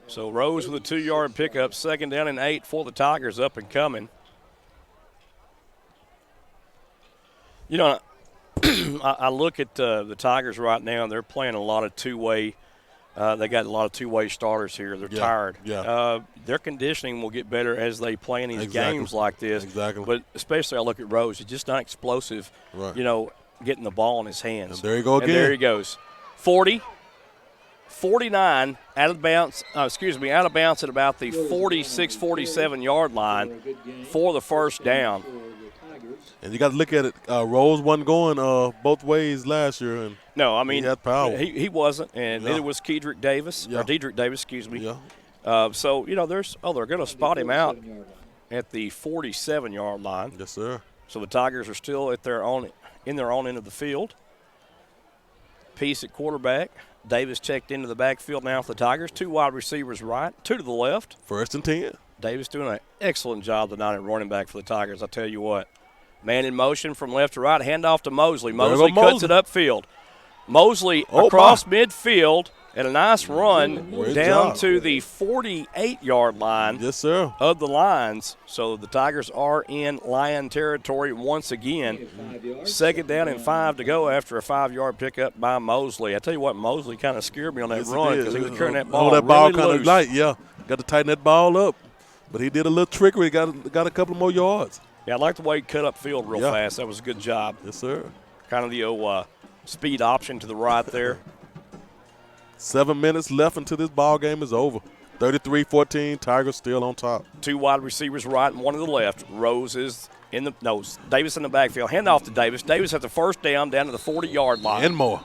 So Rose with a 2-yard pickup. 2nd down and 8 for the Tigers, up and coming. You know, I look at the Tigers right now, and they're playing a lot of two-way. They got a lot of two-way starters here. They're tired. Yeah. Their conditioning will get better as they play in these games like this. Exactly. But especially I look at Rose. He's just not explosive, getting the ball in his hands. And there you go again. And there he goes. 40, 49, out of bounds at about the 46, 47-yard line for the first down. And you got to look at it. Rose wasn't going both ways last year. And no, I mean, he had power. He wasn't, and neither was Dedrick Davis, excuse me. Yeah. So, they're going to spot him out at the 47-yard line. Yes, sir. So the Tigers are still in their own end of the field. Peace at quarterback. Davis checked into the backfield now for the Tigers. 2 wide receivers right, 2 to the left. 1st and 10. Davis doing an excellent job tonight at running back for the Tigers. I'll tell you what. Man in motion from left to right. Handoff to Mosley. Mosley cuts it upfield. Mosley across midfield and a nice run down to the 48-yard line. Yes, sir. Of the Lions. So the Tigers are in Lion territory once again. 2nd down and 5 to go after a 5-yard pickup by Mosley. I tell you what, Mosley kind of scared me on that run because he was carrying that ball really kind loose. of light, yeah. Got to tighten that ball up. But he did a little trickery. Got a couple more yards. Yeah, I like the way he cut up field real fast. That was a good job. Yes, sir. Kind of the speed option to the right there. 7 minutes left until this ball game is over. 33-14, Tigers still on top. 2 wide receivers right and 1 to the left. Rose is Davis in the backfield. Hand off to Davis. Davis has the first down to the 40-yard line. And more.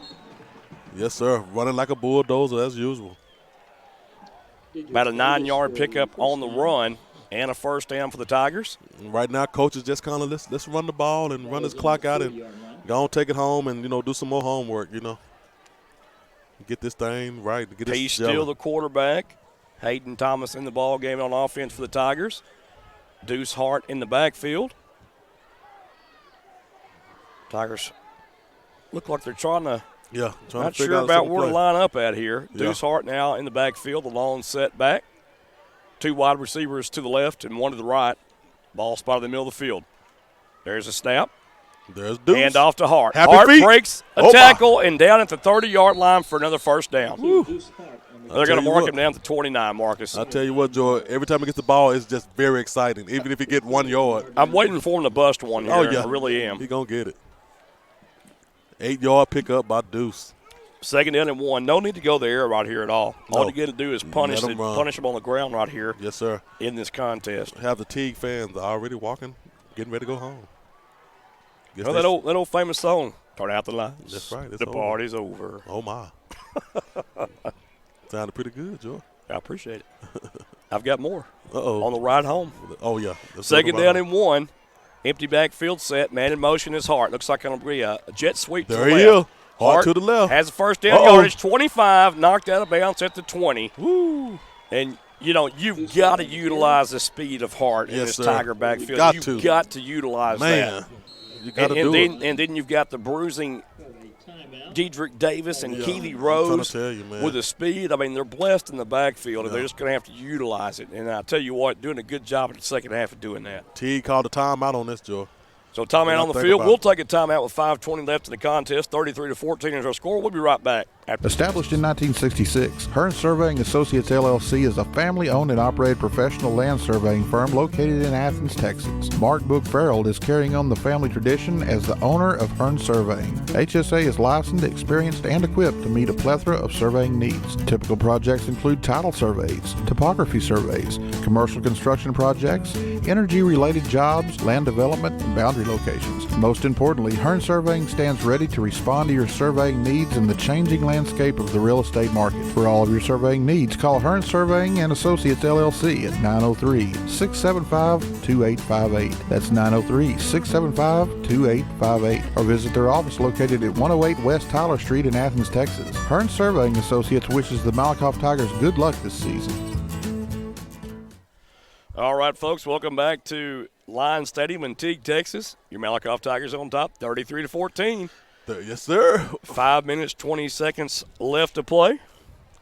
Yes, sir. Running like a bulldozer as usual. About a 9-yard pickup on the run and a first down for the Tigers. Right now, coach is just kind of let's run the ball and run this clock out and go on, take it home and, do some more homework, Get this thing right. He's still the quarterback. Hayden Thomas in the ball game on offense for the Tigers. Deuce Hart in the backfield. Tigers look like they're trying to not sure about where to line up at here. Yeah. Deuce Hart now in the backfield, the long setback. 2 wide receivers to the left and 1 to the right. Ball spot in the middle of the field. There's a snap. There's Deuce. Hand off to Hart. Happy Hart feet. breaks a tackle and down at the 30-yard line for another first down. They're going to mark him down to 29, Marcus. I'll tell you what, Joy, every time he gets the ball, it's just very exciting, even if he get 1 yard. I'm waiting for him to bust one here. Oh, yeah. I really am. He's going to get it. 8-yard pickup by Deuce. 2nd down and 1. No need to go the air right here at all. All you got to do is punish him on the ground right here. Yes, sir. In this contest. Have the Teague fans already walking, getting ready to go home. That old famous song, Turn Out the Lights. That's right. The party's over. Oh, my. Sounded pretty good, Joe. I appreciate it. I've got more. Uh-oh. On the ride home. Oh, yeah. 2nd down and 1. Empty backfield set. Man in motion is Hart. Looks like it's going to be a jet sweep to the left. There he is. Hart to the left. Has the first down yardage, 25, knocked out of bounds at the 20. Woo. And, you've got to utilize the speed of Hart in this Tiger backfield. You've got to utilize that. You got to do it. And then you've got the bruising Dedrick Davis and Keevy Rose with the speed. I mean, they're blessed in the backfield, and they're just going to have to utilize it. And I tell you what, doing a good job in the second half of doing that. Teague called a timeout on this, Joe. So timeout on the think field. about We'll it. take a timeout with 5:20 left in the contest. 33-14 is our score. We'll be right back. Established in 1966, Hearn Surveying Associates LLC is a family-owned and operated professional land surveying firm located in Athens, Texas. Mark Book Farrell is carrying on the family tradition as the owner of Hearn Surveying. HSA is licensed, experienced, and equipped to meet a plethora of surveying needs. Typical projects include title surveys, topography surveys, commercial construction projects, energy-related jobs, land development, and boundary locations. Most importantly, Hearn Surveying stands ready to respond to your surveying needs in the changing landscape of the real estate market. For all of your surveying needs, call Hearn Surveying and Associates LLC at 903-675-2858. That's 903-675-2858. Or visit their office located at 108 West Tyler Street in Athens, Texas. Hearn Surveying Associates wishes the Malakoff Tigers good luck this season. All right, folks, welcome back to Lions Stadium in Teague, Texas. Your Malakoff Tigers on top, 33-14. Yes, sir. 5 minutes, 20 seconds left to play.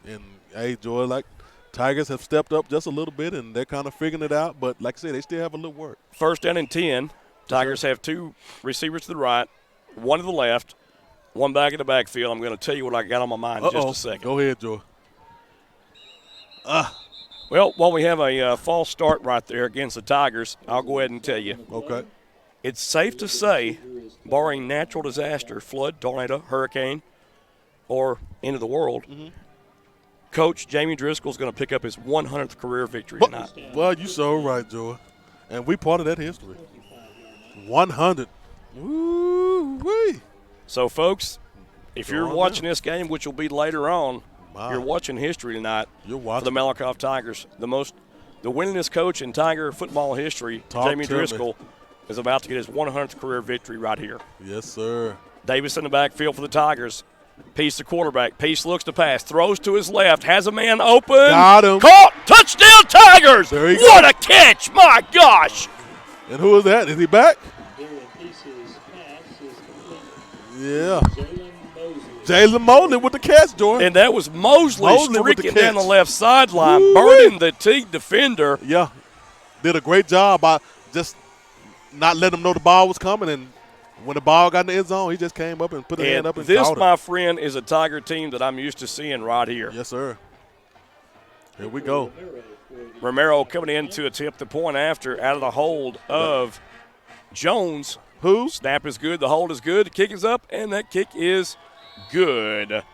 And, hey, Joy, like, Tigers have stepped up just a little bit, and they're kind of figuring it out. But, like I said, they still have a little work. First down and 10. Tigers have two receivers to the right, one to the left, one back in the backfield. I'm going to tell you what I got on my mind in just a second. Go ahead, Joy. Well, while we have a false start right there against the Tigers, I'll go ahead and tell you. Okay. It's safe to say, barring natural disaster, flood, tornado, hurricane, or end of the world, Coach Jamie Driscoll is going to pick up his 100th career victory tonight. Well, you so right, Joy. And we part of that history. 100. Woo-wee. So, folks, if you're watching this game, which will be later on, you're watching history tonight for the Malakoff Tigers. The winningest coach in Tiger football history, Jamie Driscoll, is about to get his 100th career victory right here. Yes, sir. Davis in the backfield for the Tigers. Peace the quarterback. Peace looks to pass. Throws to his left. Has a man open. Got him. Caught. Touchdown Tigers. There he goes. What a catch. My gosh. And who is that? Is he back? Yeah. Jalen Mosley with the catch, Joy. And that was Mosley with the streaking down the catch. left sideline, Woo-wee. burning the Teague defender. Yeah. Did a great job by just not letting him know the ball was coming. And when the ball got in the end zone, he just came up and put his hand up and this, caught it. my friend, is a Tiger team that I'm used to seeing right here. Yes, sir. Here we go. Romero coming in to attempt the point after out of the hold of Jones. Who? Snap is good. The hold is good. The kick is up, and that kick is good.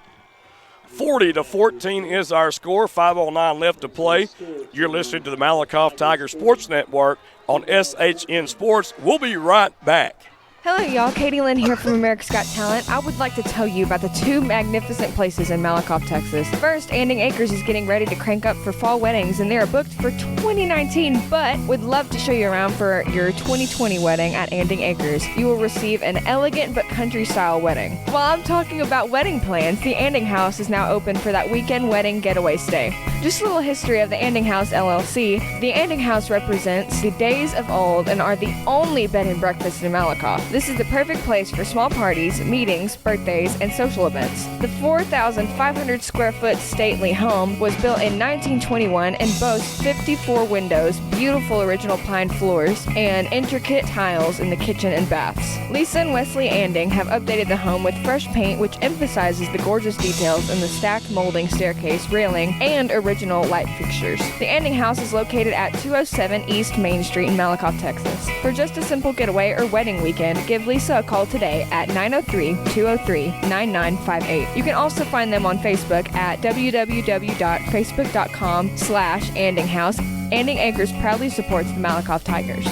40-14 is our score. 5:09 left to play. You're listening to the Malakoff Tiger Sports Network on SHN Sports. We'll be right back. Hello, y'all. Katie Lynn here from America's Got Talent. I would like to tell you about the two magnificent places in Malakoff, Texas. First, Anding Acres is getting ready to crank up for fall weddings, and they are booked for 2019, but would love to show you around for your 2020 wedding at Anding Acres. You will receive an elegant but country-style wedding. While I'm talking about wedding plans, the Anding House is now open for that weekend wedding getaway stay. Just a little history of the Anding House LLC. The Anding House represents the days of old and are the only bed and breakfast in Malakoff. This is the perfect place for small parties, meetings, birthdays, and social events. The 4,500 square foot stately home was built in 1921 and boasts 54 windows, beautiful original pine floors, and intricate tiles in the kitchen and baths. Lisa and Wesley Anding have updated the home with fresh paint, which emphasizes the gorgeous details in the stacked molding staircase, railing, and original light fixtures. The Anding House is located at 207 East Main Street in Malakoff, Texas. For just a simple getaway or wedding weekend, give Lisa a call today at 903-203-9958. You can also find them on Facebook at www.facebook.com/AndingHouse. Anding Acres proudly supports the Malakoff Tigers.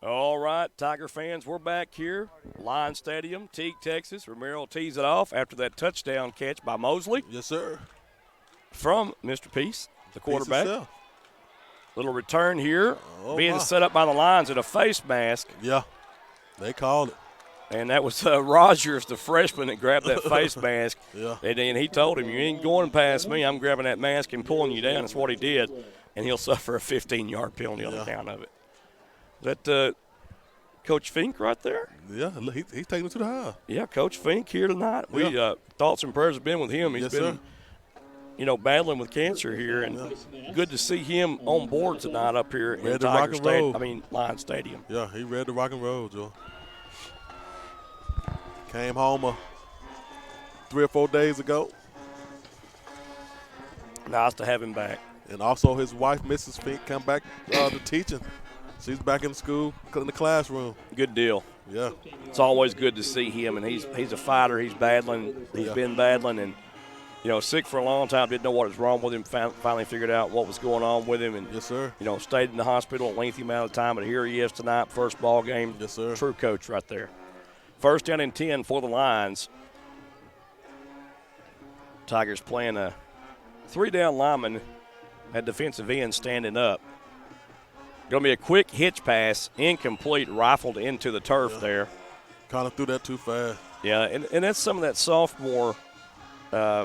All right, Tiger fans, we're back here. Lion Stadium, Teague, Texas. Romero tees it off after that touchdown catch by Mosley. Yes, sir. From Mr. Peace, the quarterback. Peace himself. Little return here, being set up by the Lions in a face mask. Yeah, they called it. And that was Rogers, the freshman, that grabbed that face mask. Yeah. And then he told him, you ain't going past me. I'm grabbing that mask and pulling you down. That's what he did. And he'll suffer a 15-yard penalty on account of it. Is that Coach Fink right there? Yeah, he's taking it to the house. Yeah, Coach Fink here tonight. We thoughts and prayers have been with him. He's been battling with cancer here, and good to see him on board tonight up here in Tiger Lion Stadium. Yeah, he ready to rock and roll, Joe. Came home 3 or 4 days ago. Nice to have him back. And also his wife, Mrs. Fink, come back to teaching. She's back in school, in the classroom. Good deal. Yeah. It's always good to see him, and he's a fighter. He's battling. He's been battling, and sick for a long time. Didn't know what was wrong with him. Finally figured out what was going on with him, and yes, sir. Stayed in the hospital a lengthy amount of time. But here he is tonight, first ball game. Yes, sir. True coach right there. First down and 10 for the Lions. Tigers playing a 3-down lineman at defensive end standing up. Going to be a quick hitch pass, incomplete, rifled into the turf there. Kind of threw that too fast. Yeah, and that's some of that sophomore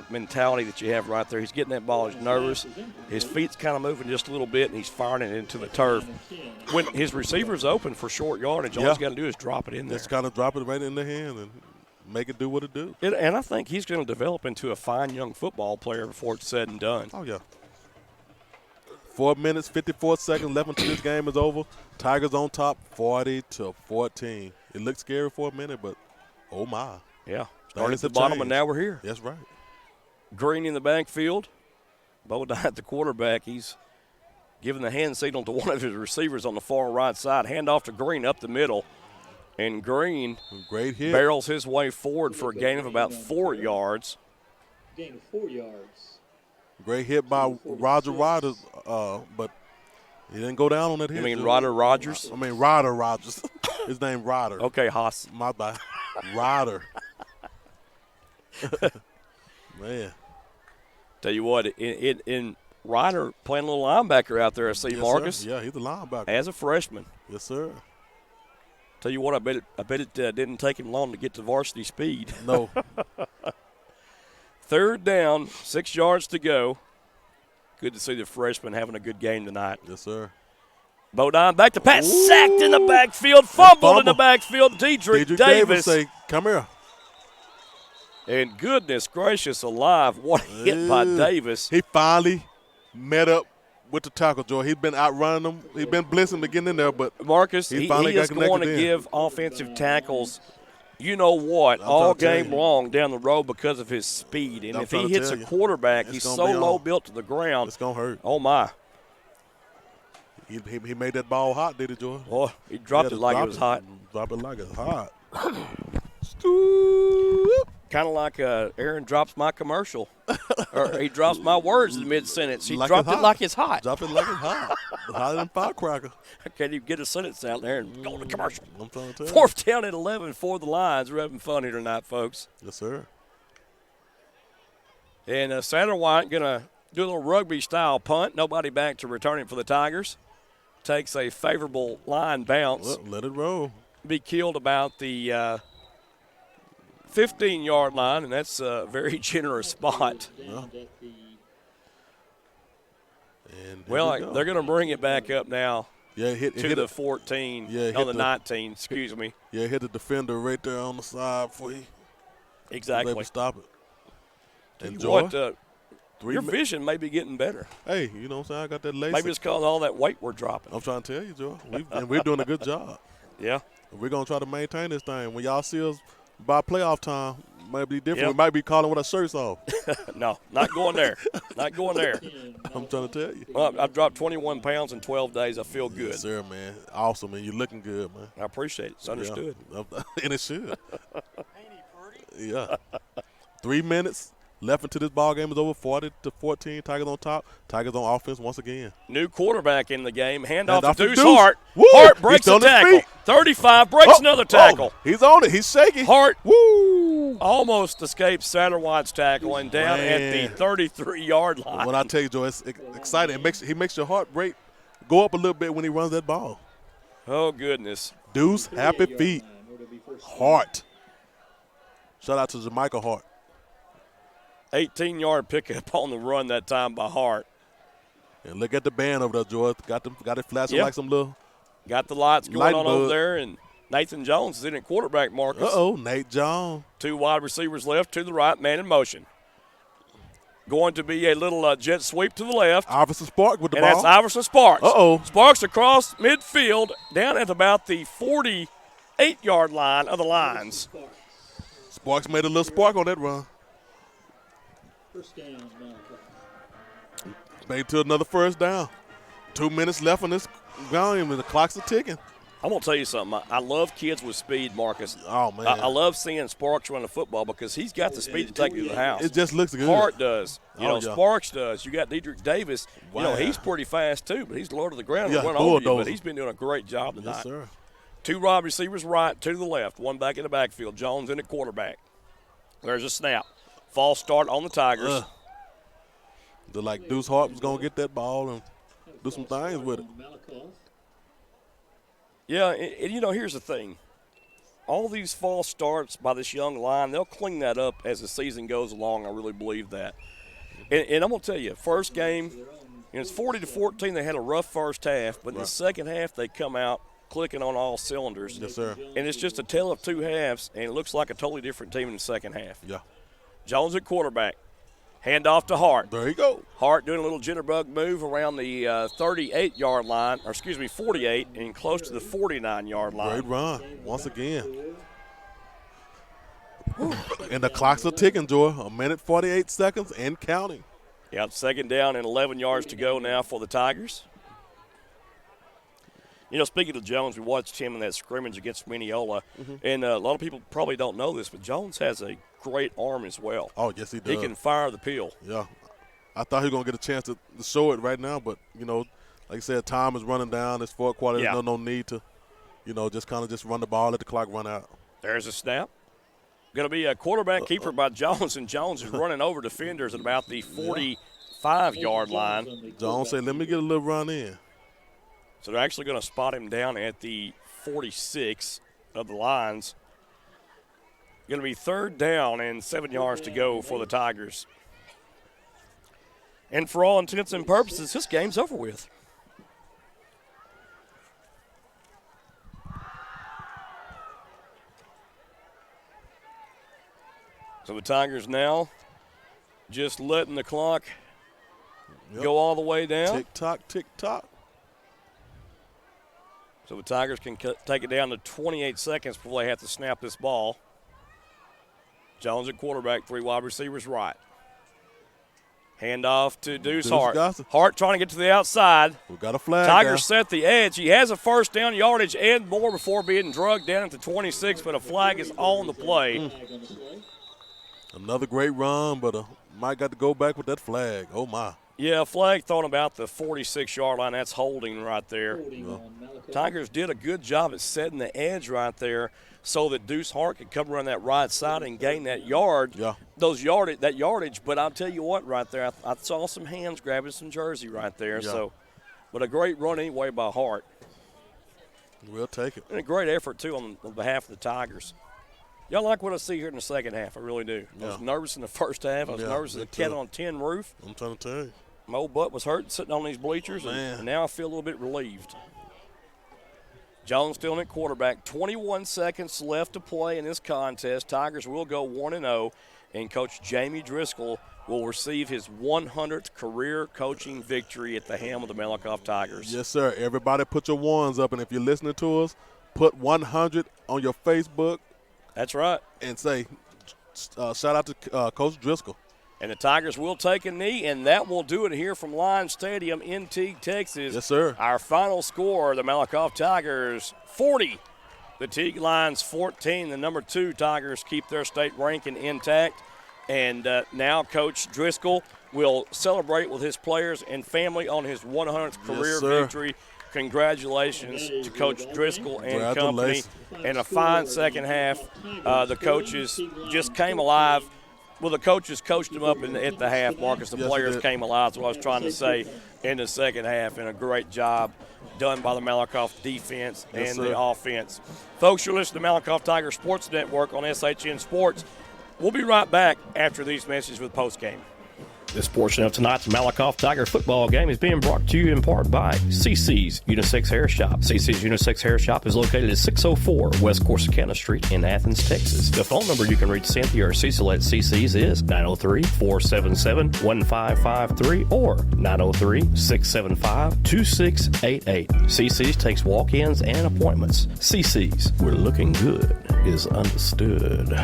mentality that you have right there. He's getting that ball. He's nervous. His feet's kind of moving just a little bit, and he's firing it into the turf. When his receiver's open for short yardage, all he's got to do is drop it in there. Just kind of drop it right in the hand and make it do what it do. And I think he's going to develop into a fine young football player before it's said and done. Oh, yeah. 4 minutes, 54 seconds left until this game is over. Tigers on top, 40-14. It looked scary for a minute, but oh my. Yeah. Started at the bottom, and now we're here. That's right. Green in the backfield. Bodine at the quarterback. He's giving the hand signal to one of his receivers on the far right side. Hand off to Green up the middle. And Green great hit. Barrels his way forward for a gain of about 4 yards. Gain of 4 yards. Great hit by Roger Rodgers, but he didn't go down on that hit. You mean Ryder Rogers? I mean Ryder Rogers. His name Ryder. Okay, Haas. My bad. Ryder. Man. Tell you what, in Ryder playing a little linebacker out there, I see Marcus. Sir. Yeah, he's a linebacker. As a freshman. Yes, sir. Tell you what, I bet it didn't take him long to get to varsity speed. No. 3rd down, 6 yards to go. Good to see the freshman having a good game tonight. Yes, sir. Bodine back to pass, sacked in the backfield, fumbled in the backfield. Dedrick Davis. Say, come here. And goodness gracious alive, what a hit by Davis. He finally met up with the tackle, Joy. He's been outrunning them. He's been blitzing to get in there, but Marcus, he is going to give offensive tackles all game long down the road because of his speed. And if he hits a quarterback, he's so low built to the ground. It's going to hurt. Oh, my. He made that ball hot, did he, Joy? Boy, he dropped it like it was hot. Dropped it like it's hot. Kind of like Aaron drops my commercial. Or he drops my words in mid-sentence. He like dropped it like it's hot. Drop it like it's hot. Hotter than firecracker. I can't even get a sentence out there and go to commercial. I'm trying to tell you. 4th down at 11 for the Lions. We're having fun here tonight, folks. Yes, sir. And Satterwhite going to do a little rugby-style punt. Nobody back to return it for the Tigers. Takes a favorable line bounce. Well, let it roll. Be killed about the 15-yard line, and that's a very generous spot. Yeah. Well, they're going to bring it back up now to the 14, the 19, excuse me. Yeah, hit the defender right there on the side for you. Exactly. Able to stop it. Enjoy. Your vision may be getting better. Hey, you know what I'm saying? I got that lace. Maybe it's because of all that weight we're dropping. I'm trying to tell you, Joe. And we're doing a good job. Yeah. We're going to try to maintain this thing. When y'all see us by playoff time, it might be different. Yep. We might be calling with our shirts off. No, not going there. Not going there. I'm trying to tell you. Well, I've dropped 21 pounds in 12 days. I feel good. Yes, sir, man. Awesome, man. You're looking good, man. I appreciate it. It's understood. Yeah. And it should. Yeah. 3 minutes left until this ball game is over. 40-14. Tigers on top. Tigers on offense once again. New quarterback in the game. Hand off to Deuce Deuce. Hart. Woo! Hart breaks a tackle. 35 breaks another tackle. He's on it. He's shaking. Hart Woo! almost escapes Satterwhite's tackle and down at the 33-yard line. When I tell you, Joe, it's exciting. He makes your heart rate go up a little bit when he runs that ball. Oh, goodness. Deuce, happy feet. Hart. Shout out to Jamaica Hart. 18-yard pickup on the run that time by Hart. And look at the band over there, George. Got it flashing like some little. Got the lights going on over there, and Nathan Jones is in at quarterback, Marcus. Nate Jones. 2 wide receivers left to the right, man in motion. Going to be a little jet sweep to the left. Iverson Sparks with the and ball. And that's Iverson Sparks. Uh-oh. Sparks across midfield down at about the 48-yard line of the lines. Sparks made a little spark on that run. First down, Malakoff. Made to another first down. 2 minutes left on this game, and the clocks are ticking. I'm going to tell you something. I love kids with speed, Marcus. Oh, man. I love seeing Sparks run the football because he's got the speed to take you to the house. It just looks good. Hart does. Yeah. Sparks does. You got Dedrick Davis. Wow. He's pretty fast, too, but he's low to the ground Yeah, and run over you, bulldozer. but he's been doing a great job tonight. Yes, sir. 2 wide receivers right, 2 to the left, 1 back in the backfield. Jones in at quarterback. There's a snap. False start on the Tigers. They're like Deuce Hart was going to get that ball and do some things with it. Yeah, and here's the thing. All these false starts by this young line, they'll clean that up as the season goes along. I really believe that. And I'm going to tell you, first game, it's 40-14. They had a rough first half, but in the second half they come out clicking on all cylinders. Yes, sir. And it's just a tale of 2 halves, and it looks like a totally different team in the second half. Yeah. Jones at quarterback. Hand off to Hart. There you go. Hart doing a little jitterbug move around the 38-yard line, 48, and close to the 49-yard line. Great run once again. And the clocks are ticking, Joy. 1 minute, 48 seconds and counting. Yeah, second down and 11 yards to go now for the Tigers. Speaking of Jones, we watched him in that scrimmage against Mineola, and a lot of people probably don't know this, but Jones has a great arm as well. Oh, yes, he does. He can fire the peel. Yeah. I thought he was going to get a chance to show it right now, but, like I said, time is running down. This fourth quarter, there's no need to, just kind of just run the ball, let the clock run out. There's a snap. Going to be a quarterback keeper by Jones, and Jones is running over defenders at about the 45-yard line. Jones said, let me get a little run in. So they're actually going to spot him down at the 46 of the lines. Going to be third down and 7 yards to go for the Tigers. And for all intents and purposes, this game's over with. So the Tigers now just letting the clock go all the way down. Tick-tock, tick-tock. So the Tigers can take it down to 28 seconds before they have to snap this ball. Jones at quarterback, 3 wide receivers right. Handoff to Deuce Hart. Hart trying to get to the outside. We've got a flag. Tigers set the edge. He has a first down yardage and more before being drugged down at the 26, but a flag is on the play. Another great run, but Mike got to go back with that flag. Oh, my. Yeah, flag thrown about the 46-yard line. That's holding right there. Tigers did a good job at setting the edge right there so that Deuce Hart could come around that right side and gain that yardage. But I'll tell you what right there, I saw some hands grabbing some jersey right there. Yeah. So, but a great run anyway by Hart. We'll take it. And a great effort, too, on behalf of the Tigers. Y'all like what I see here in the second half. I really do. I was nervous in the first half. I was nervous as a cat on a tin roof. I'm trying to tell you. My old butt was hurting sitting on these bleachers, and now I feel a little bit relieved. Jones still in at quarterback. 21 seconds left to play in this contest. Tigers will go 1-0, and Coach Jamie Driscoll will receive his 100th career coaching victory at the helm of the Malakoff Tigers. Yes, sir. Everybody put your ones up, and if you're listening to us, put 100 on your Facebook. That's right. And say, shout out to Coach Driscoll. And the Tigers will take a knee, and that will do it here from Lions Stadium in Teague, Texas. Yes, sir. Our final score, the Malakoff Tigers 40. The Teague Lions 14. The number 2 Tigers keep their state ranking intact. And now Coach Driscoll will celebrate with his players and family on his 100th career victory. Congratulations to Coach Driscoll and company. And a fine second half. The coaches just came alive. Well, the coaches coached them up at the half, Marcus. The players came alive. That's what I was trying to say in the second half. And a great job done by the Malakoff defense and the offense. Folks, you're listening to Malakoff Tiger Sports Network on SHN Sports. We'll be right back after these messages with postgame. This portion of tonight's Malakoff Tiger football game is being brought to you in part by CC's Unisex Hair Shop. CC's Unisex Hair Shop is located at 604 West Corsicana Street in Athens, Texas. The phone number you can reach Cynthia or Cecil at CC's is 903-477-1553 or 903-675-2688. CC's takes walk-ins and appointments. CC's, where looking good is understood.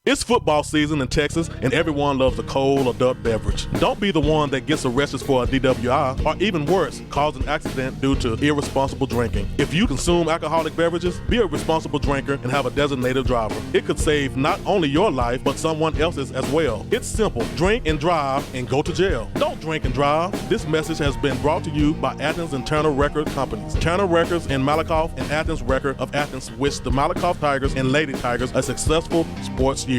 It's football season in Texas, and everyone loves a cold adult beverage. Don't be the one that gets arrested for a DWI, or even worse, cause an accident due to irresponsible drinking. If you consume alcoholic beverages, be a responsible drinker and have a designated driver. It could save not only your life, but someone else's as well. It's simple. Drink and drive and go to jail. Don't drink and drive. This message has been brought to you by Athens and Turner Record Companies. Turner Records in Malakoff and Athens Record of Athens wish the Malakoff Tigers and Lady Tigers a successful sports year.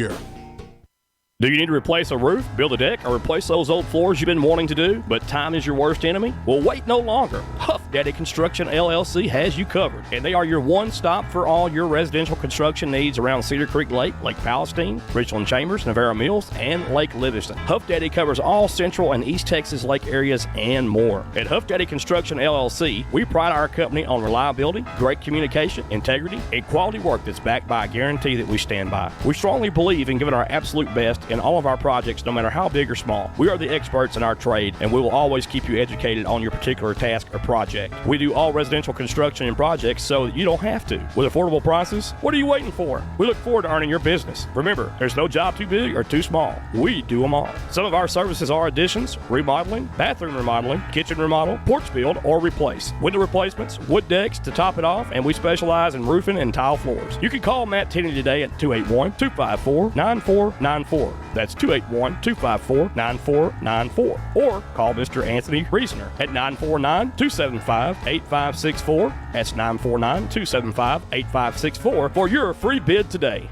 Do you need to replace a roof, build a deck, or replace those old floors you've been wanting to do, but time is your worst enemy? Well, wait no longer. Huff Daddy Construction LLC has you covered, and they are your one-stop for all your residential construction needs around Cedar Creek Lake, Lake Palestine, Richland Chambers, Navarro Mills, and Lake Livingston. Huff Daddy covers all Central and East Texas lake areas and more. At Huff Daddy Construction LLC, we pride our company on reliability, great communication, integrity, and quality work that's backed by a guarantee that we stand by. We strongly believe in giving our absolute best in all of our projects, no matter how big or small. We are the experts in our trade, and we will always keep you educated on your particular task or project. We do all residential construction and projects so that you don't have to. With affordable prices, what are you waiting for? We look forward to earning your business. Remember, there's no job too big or too small. We do them all. Some of our services are additions, remodeling, bathroom remodeling, kitchen remodel, porch build, or replace, window replacements, wood decks to top it off, and we specialize in roofing and tile floors. You can call Matt Tenney today at 281-254-9494. That's 281-254-9494. Or call Mr. Anthony Reasoner at 949-275-8564. That's 949-275-8564 for your free bid today.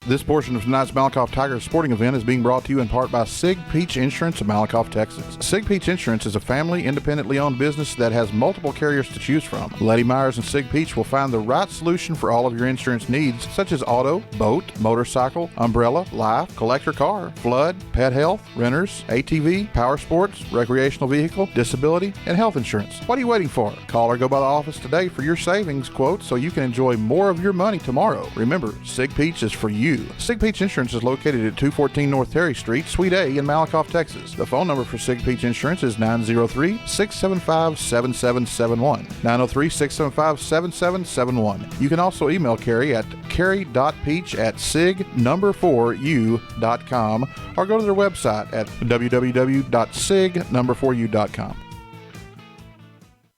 This portion of tonight's Malakoff Tigers sporting event is being brought to you in part by Sig Peach Insurance of Malakoff, Texas. Sig Peach Insurance is a family, independently owned business that has multiple carriers to choose from. Lady Myers and Sig Peach will find the right solution for all of your insurance needs, such as auto, boat, motorcycle, umbrella, life, collector car, flood, pet health, renters, ATV, power sports, recreational vehicle, disability, and health insurance. What are you waiting for? Call or go by the office today for your savings quote so you can enjoy more of your money tomorrow. Remember, Sig Peach is for you. Sig Peach Insurance is located at 214 North Terry Street, Suite A in Malakoff, Texas. The phone number for Sig Peach Insurance is 903-675-7771. 903-675-7771. You can also email Carrie at carrie.peach@sig4u.com or go to their website at www.sig4u.com.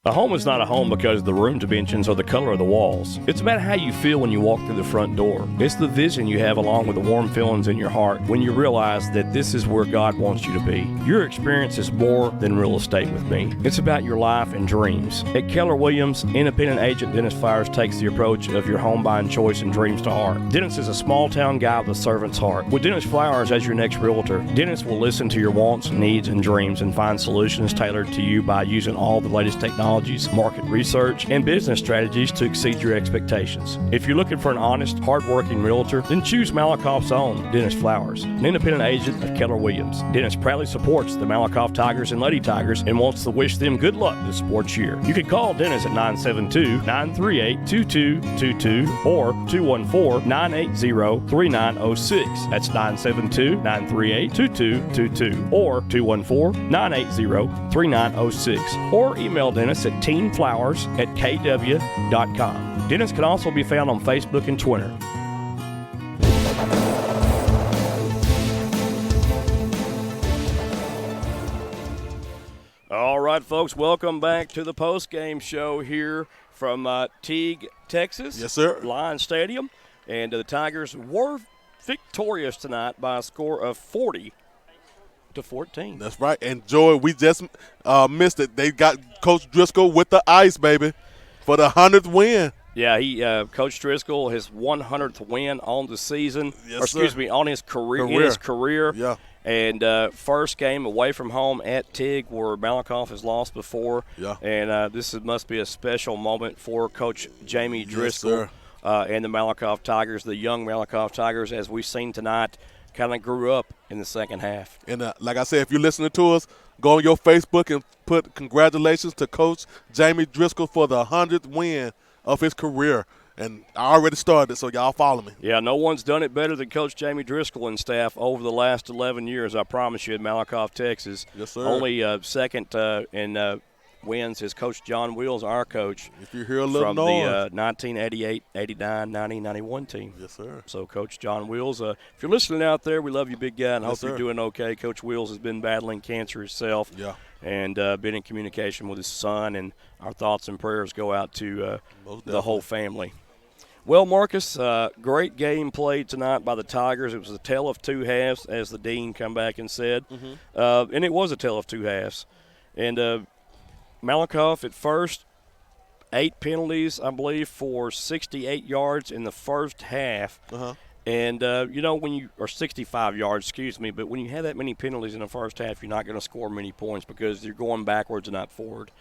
A home is not a home because the room dimensions or the color of the walls. It's about how you feel when you walk through the front door. It's the vision you have along with the warm feelings in your heart when you realize that this is where God wants you to be. Your experience is more than real estate with me. It's about your life and dreams. At Keller Williams, independent agent Dennis Flowers takes the approach of your home buying choice and dreams to heart. Dennis is a small town guy with a servant's heart. With Dennis Flowers as your next realtor, Dennis will listen to your wants, needs, and dreams and find solutions tailored to you by using all the latest technology, market research, and business strategies to exceed your expectations. If you're looking for an honest, hard-working realtor, then choose Malakoff's own Dennis Flowers, an independent agent of Keller Williams. Dennis proudly supports the Malakoff Tigers and Lady Tigers and wants to wish them good luck this sports year. You can call Dennis at 972-938-2222 or 214-980-3906. That's 972-938-2222 or 214-980-3906. Or email Dennis at teamflowers@kw.com. Dennis can also be found on Facebook and Twitter. All right, folks, welcome back to the post-game show here from Teague, Texas. Yes, sir. Lions Stadium. And the Tigers were victorious tonight by a score of 40-14. That's right. And, Joy, we just missed it. They got Coach Driscoll with the ice, baby, for the 100th win. Yeah, Coach Driscoll, his 100th win on the season. Yes, on his career. Yeah. And first game away from home at Teague, where Malakoff has lost before. Yeah. And must be a special moment for Coach Jamie Driscoll and the Malakoff Tigers, the young Malakoff Tigers, as we've seen tonight. kind of grew up in the second half. And like I said, if you're listening to us, go on your Facebook and put congratulations to Coach Jamie Driscoll for the 100th win of his career. And I already started, so y'all follow me. Yeah, no one's done it better than Coach Jamie Driscoll and staff over the last 11 years, I promise you, at Malakoff, Texas. Yes, sir. Only second in wins is Coach John Wills, our coach. If you hear a little from noise. the 1988, 89, 90, 91 team. Yes, sir. So Coach John Wills, if you're listening out there, we love you, big guy, and hope sir. you're doing okay. Coach Wills has been battling cancer himself. Yeah. And been in communication with his son, and our thoughts and prayers go out to the whole family. Well, Marcus, great game played tonight by the Tigers. It was a tale of two halves, as the dean come back and said. And it was a tale of two halves. And Malakoff at first, 8 penalties, I believe, for 68 yards in the first half. And, when you – or 65 yards, excuse me. But when you have that many penalties in the first half, you're not going to score many points because you're going backwards and not forward.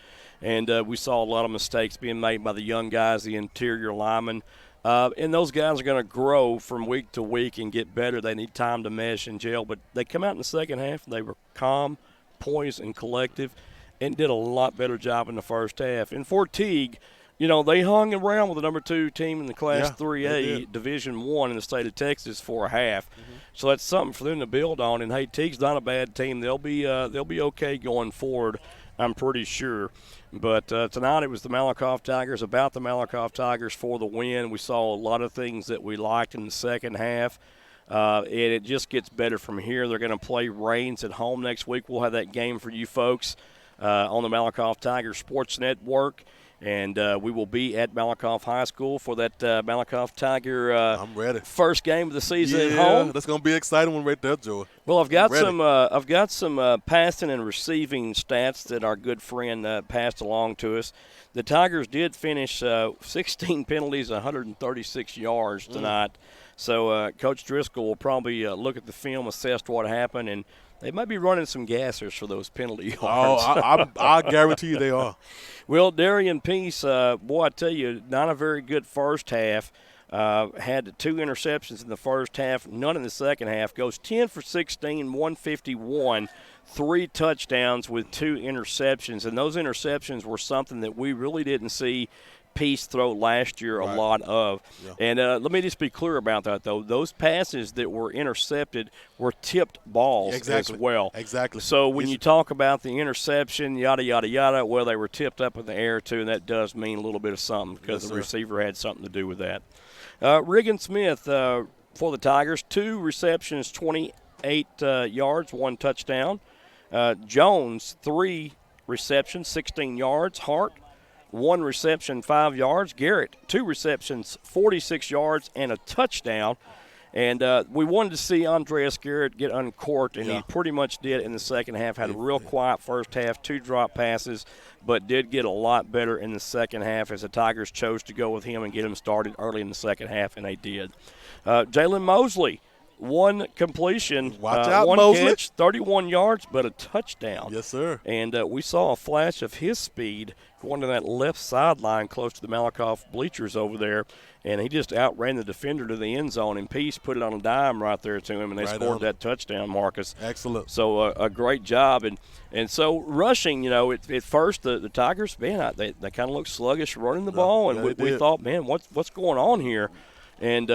And we saw a lot of mistakes being made by the young guys, the interior linemen. And those guys are going to grow from week to week and get better. They need time to mesh and gel. But they come out in the second half, and they were calm, poised, and collective and did a lot better job in the first half. And for Teague – they hung around with the number 2 team in the Class 3A Division I in the state of Texas for a half. So that's something for them to build on. And, hey, Teague's not a bad team. They'll be okay going forward, I'm pretty sure. But tonight it was the Malakoff Tigers, about the Malakoff Tigers for the win. We saw a lot of things that we liked in the second half. And it just gets better from here. They're going to play Rains at home next week. We'll have that game for you folks on the Malakoff Tigers Sports Network. And we will be at Malakoff High School for that Malakoff Tiger I'm ready. First game of the season at home. That's gonna be exciting one right there, Joey. Well, I've got some passing and receiving stats that our good friend passed along to us. The Tigers did finish 16 penalties, 136 yards tonight. So Coach Driscoll will probably look at the film, assess what happened, and they might be running some gassers for those penalty yards. Oh, I guarantee you they are. Well, Darian Peace, boy, I tell you, not a very good first half. Had 2 interceptions in the first half, none in the second half. Goes 10 for 16, 151, 3 touchdowns with 2 interceptions. And those interceptions were something that we really didn't see Peace throw last year a lot of. Yeah. And let me just be clear about that, though. Those passes that were intercepted were tipped balls as well. Exactly. So when you talk about the interception, yada, yada, yada, well, they were tipped up in the air, too, and that does mean a little bit of something because the receiver had something to do with that. Regan Smith for the Tigers, 2 receptions, 28 yards, 1 touchdown. Jones, 3 receptions, 16 yards. Hart, 1 reception, 5 yards. Garrett, 2 receptions, 46 yards, and a touchdown. And we wanted to see Andreas Garrett get uncorked, and he pretty much did in the second half. Had a real quiet first half, 2 drop passes, but did get a lot better in the second half as the Tigers chose to go with him and get him started early in the second half, and they did. Jalen Mosley, 1 completion, Watch out, 1 Mosley. catch, 31 yards, but a touchdown. Yes, sir. And we saw a flash of his speed going to that left sideline close to the Malakoff bleachers over there, and he just outran the defender to the end zone, and Peace put it on a dime right there to him, and they scored that touchdown, Marcus. Excellent. So a great job. And so rushing, at first the Tigers, man, they kind of looked sluggish running the ball, and we thought, man, what's going on here? And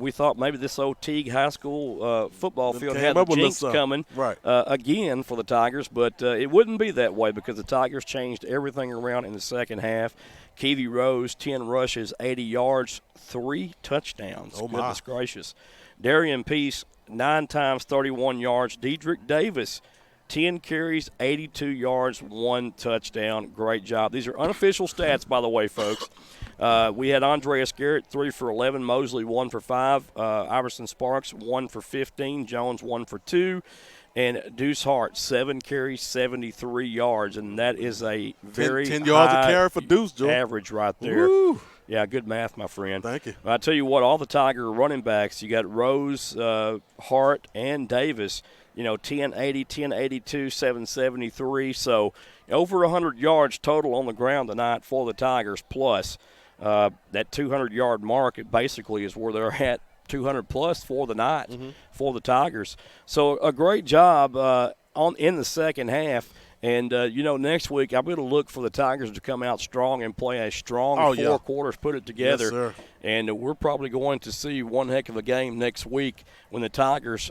we thought maybe this old Teague High School football field had the jinx coming again for the Tigers, but it wouldn't be that way because the Tigers changed everything around in the second half. Keevy Rose, 10 rushes, 80 yards, 3 touchdowns. Oh, goodness gracious. Darian Peace, 9 times, 31 yards. Dedrick Davis, 10 carries, 82 yards, 1 touchdown. Great job. These are unofficial stats, by the way, folks. We had Andreas Garrett, 3 for 11. Mosley, 1 for 5. Iverson Sparks, 1 for 15. Jones, 1 for 2. And Deuce Hart, 7 carries, 73 yards. And that is a very 10 yards a carry for Deuce, Joe. Average right there. Woo. Yeah, good math, my friend. Thank you. I tell you what, all the Tiger running backs, you got Rose, Hart, and Davis, 1080, 1082, 773. So over 100 yards total on the ground tonight for the Tigers, plus that 200-yard mark, it basically is where they're at 200 plus for the night for the Tigers. So a great job in the second half. And, next week I'm going to look for the Tigers to come out strong and play a strong 4 quarters, put it together. Yes, sir. And we're probably going to see one heck of a game next week when the Tigers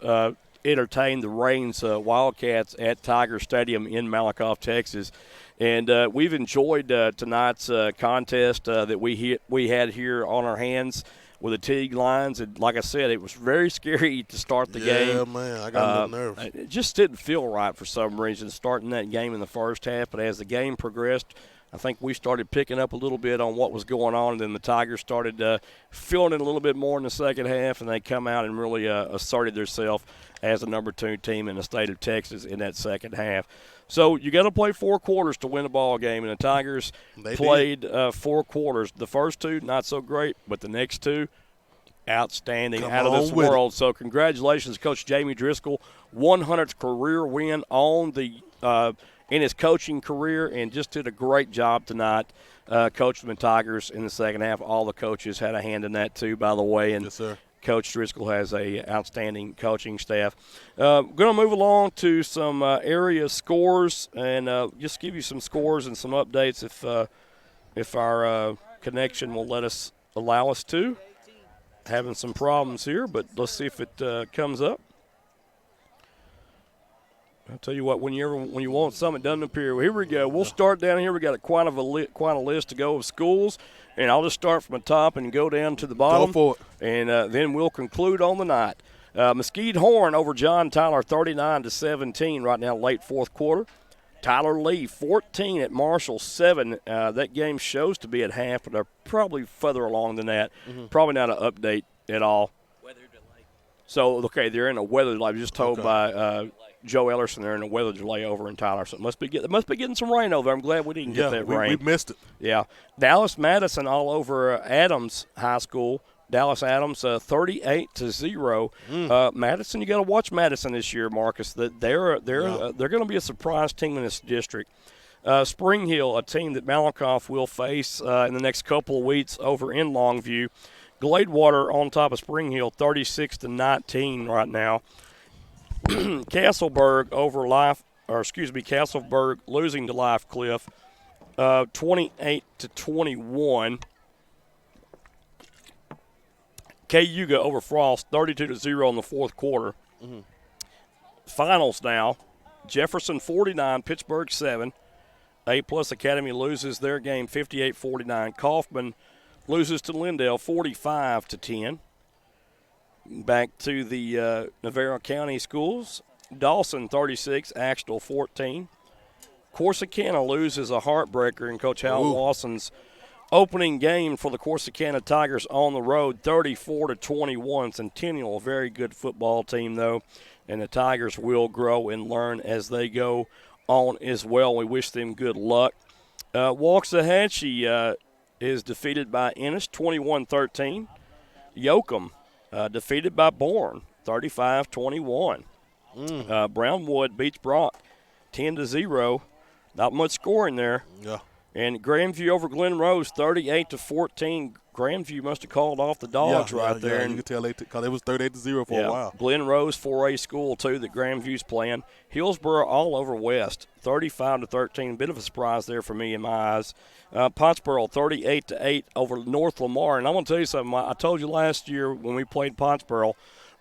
entertain the Rains Wildcats at Tiger Stadium in Malakoff, Texas. And we've enjoyed tonight's contest that we had here on our hands with the Teague Lions. And like I said, it was very scary to start the game. Yeah, man, I got a little nerves. It just didn't feel right for some reason starting that game in the first half. But as the game progressed, I think we started picking up a little bit on what was going on, and then the Tigers started feeling it a little bit more in the second half, and they come out and really asserted themselves as the number 2 team in the state of Texas in that second half. So you got to play 4 quarters to win a ball game, and the Tigers played 4 quarters. The first 2, not so great, but the next 2, outstanding, out of this world. So congratulations, Coach Jamie Driscoll, 100th career win on the in his coaching career, and just did a great job tonight coaching the Tigers in the second half. All the coaches had a hand in that too, by the way. And yes, sir. Coach Driscoll has a outstanding coaching staff. Going to move along to some area scores and just give you some scores and some updates if our connection will allow us to. Having some problems here, but let's see if it comes up. I'll tell you what, when you want something, it doesn't appear. Well, here we go. We'll start down here. We got quite a list to go of schools, and I'll just start from the top and go down to the bottom. Go for it. And then we'll conclude on the night. Mesquite Horn over John Tyler, 39-17 right now, late fourth quarter. Tyler Lee, 14 at Marshall, 7. That game shows to be at half, but they're probably further along than that. Probably not an update at all. Weather delay. So, okay, they're in a weather delay. I was just told by Joe Ellerson they're in a weather delay over in Tyler. So it must be getting some rain over there. I'm glad we didn't get that rain. We missed it. Yeah. Dallas Madison all over Adams High School. Dallas Adams 38-0. Madison, you got to watch Madison this year, Marcus. That they're going to be a surprise team in this district. Spring Hill, a team that Malakoff will face in the next couple of weeks over in Longview. Gladewater on top of Spring Hill, 36-19 right now. Castleberg Castleberg losing to Life Cliff, 28-21. Cayuga over Frost, 32-0 in the fourth quarter. Finals now, Jefferson 49, Pittsburgh 7. A-Plus Academy loses their game 58-49. Kaufman loses to Lindale 45-10. Back to the Navarro County schools. Dawson 36, Axtell 14. Corsicana loses a heartbreaker in Coach Hal Lawson's opening game for the Corsicana Tigers on the road, 34-21. Centennial, a very good football team, though, and the Tigers will grow and learn as they go on as well. We wish them good luck. Waxahachie is defeated by Ennis, 21-13. Yoakum defeated by Bourne, 35-21. Brownwood beats Brock, 10-0. Not much scoring there. Yeah. And Grandview over Glen Rose, 38-14. Grandview must have called off the Dogs there. Yeah, you can tell because it was 38-0 for a while. Glen Rose 4A school, too, that Grandview's playing. Hillsboro all over West, 35-13. Bit of a surprise there for me in my eyes. Pottsboro 38-8 over North Lamar. And I'm going to tell you something. I told you last year when we played Pottsboro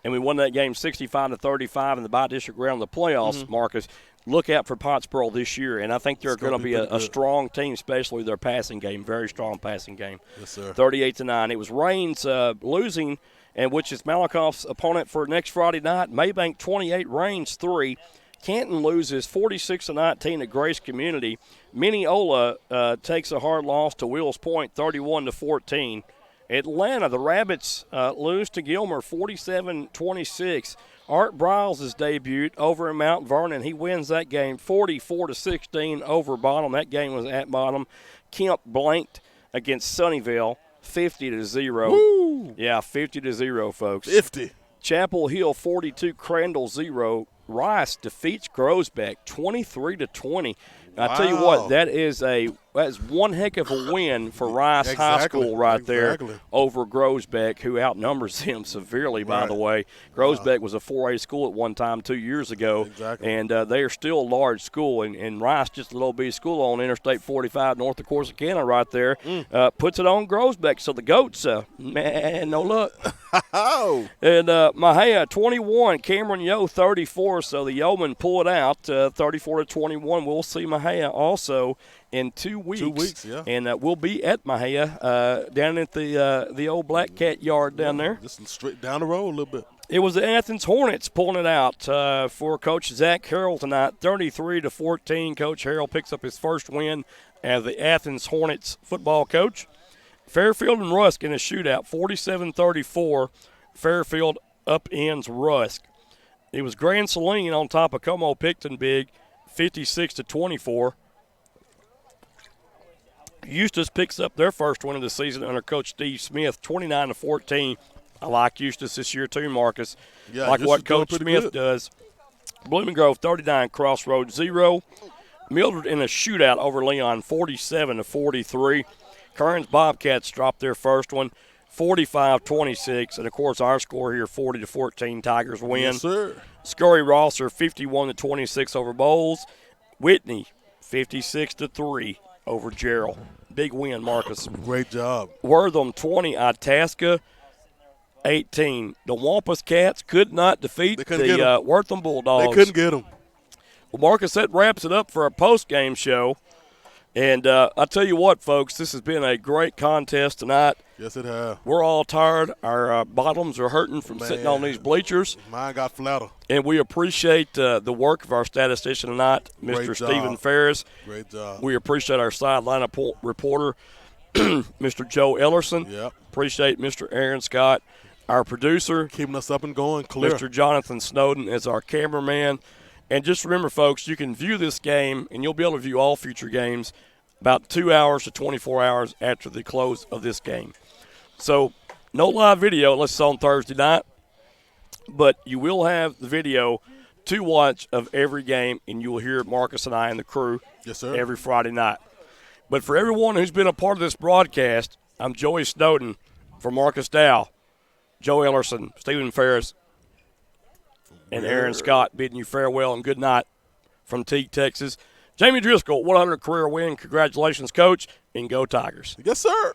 and we won that game 65-35 in the bi-district round of the playoffs, Marcus, look out for Pottsboro this year, and I think they're going to be a strong team, especially their passing game, very strong passing game. Yes, sir. 38-9. It was Rains losing, and which is Malakoff's opponent for next Friday night. Maybank 28, Rains 3. Canton loses 46-19 at Grace Community. Mineola takes a hard loss to Wills Point, 31-14. Atlanta, the Rabbits lose to Gilmer, 47-26. Art Briles' debut over in Mount Vernon. He wins that game 44-16 over Bottom. That game was at Bottom. Kemp blanked against Sunnyvale 50-0. Woo! Yeah, 50-0, folks. 50. Chapel Hill 42, Crandall 0. Rice defeats Grosbeck 23-20. I tell you what, that is a That's one heck of a win for Rice High School right there over Groesbeck, who outnumbers them severely, by the way. Groesbeck was a 4A school at one time 2 years ago, and they are still a large school. And Rice, just a little bitty school on Interstate 45 north of Corsicana right there, puts it on Groesbeck. So the Goats, man, no luck. And Mahia 21, Cameron Yo 34. So the Yeomen pull it out 34-21. We'll see Mahia also in 2 weeks. 2 weeks, yeah. And we'll be at Mahia down at the old Black Cat yard down there. Just straight down the road a little bit. It was the Athens Hornets pulling it out for Coach Zach Harrell tonight, 33-14. Coach Harrell picks up his first win as the Athens Hornets football coach. Fairfield and Rusk in a shootout, 47-34. Fairfield upends Rusk. It was Grand Saline on top of Como Picton Big, 56-24. Eustis picks up their first win of the season under Coach Steve Smith, 29-14. I like Eustis this year too, Marcus. Yeah, like what Coach Smith good. does. Blooming Grove 39, Crossroads 0. Mildred in a shootout over Leon, 47-43. Kearns Bobcats dropped their first one, 45-26. And, of course, our score here, 40-14, Tigers win. Yes, sir. Scurry Rosser, 51-26 over Bowles. Whitney, 56-3 over Gerald. Big win, Marcus. Great job. Wortham, 20, Itasca, 18. The Wampus Cats could not defeat the Wortham Bulldogs. They couldn't get them. Well, Marcus, that wraps it up for our post-game show. And I tell you what, folks, this has been a great contest tonight. Yes, it has. We're all tired. Our bottoms are hurting from sitting on these bleachers. Mine got flatter. And we appreciate the work of our statistician tonight, Mr. Stephen Ferris. Great job. We appreciate our sideline reporter, Mr. Joe Ellerson. Yep. Appreciate Mr. Aaron Scott, our producer. Keeping us up and going clear. Mr. Jonathan Snowden is our cameraman. And just remember, folks, you can view this game, and you'll be able to view all future games about 2 hours to 24 hours after the close of this game. So no live video unless it's on Thursday night, but you will have the video to watch of every game, and you will hear Marcus and I and the crew every Friday night. But for everyone who's been a part of this broadcast, I'm Joey Snowden for Marcus Dow, Joe Ellerson, Stephen Ferris, and Aaron Scott bidding you farewell and good night from Teague, Texas. Jamie Driscoll, 100 career win. Congratulations, Coach, and go Tigers. Yes, sir.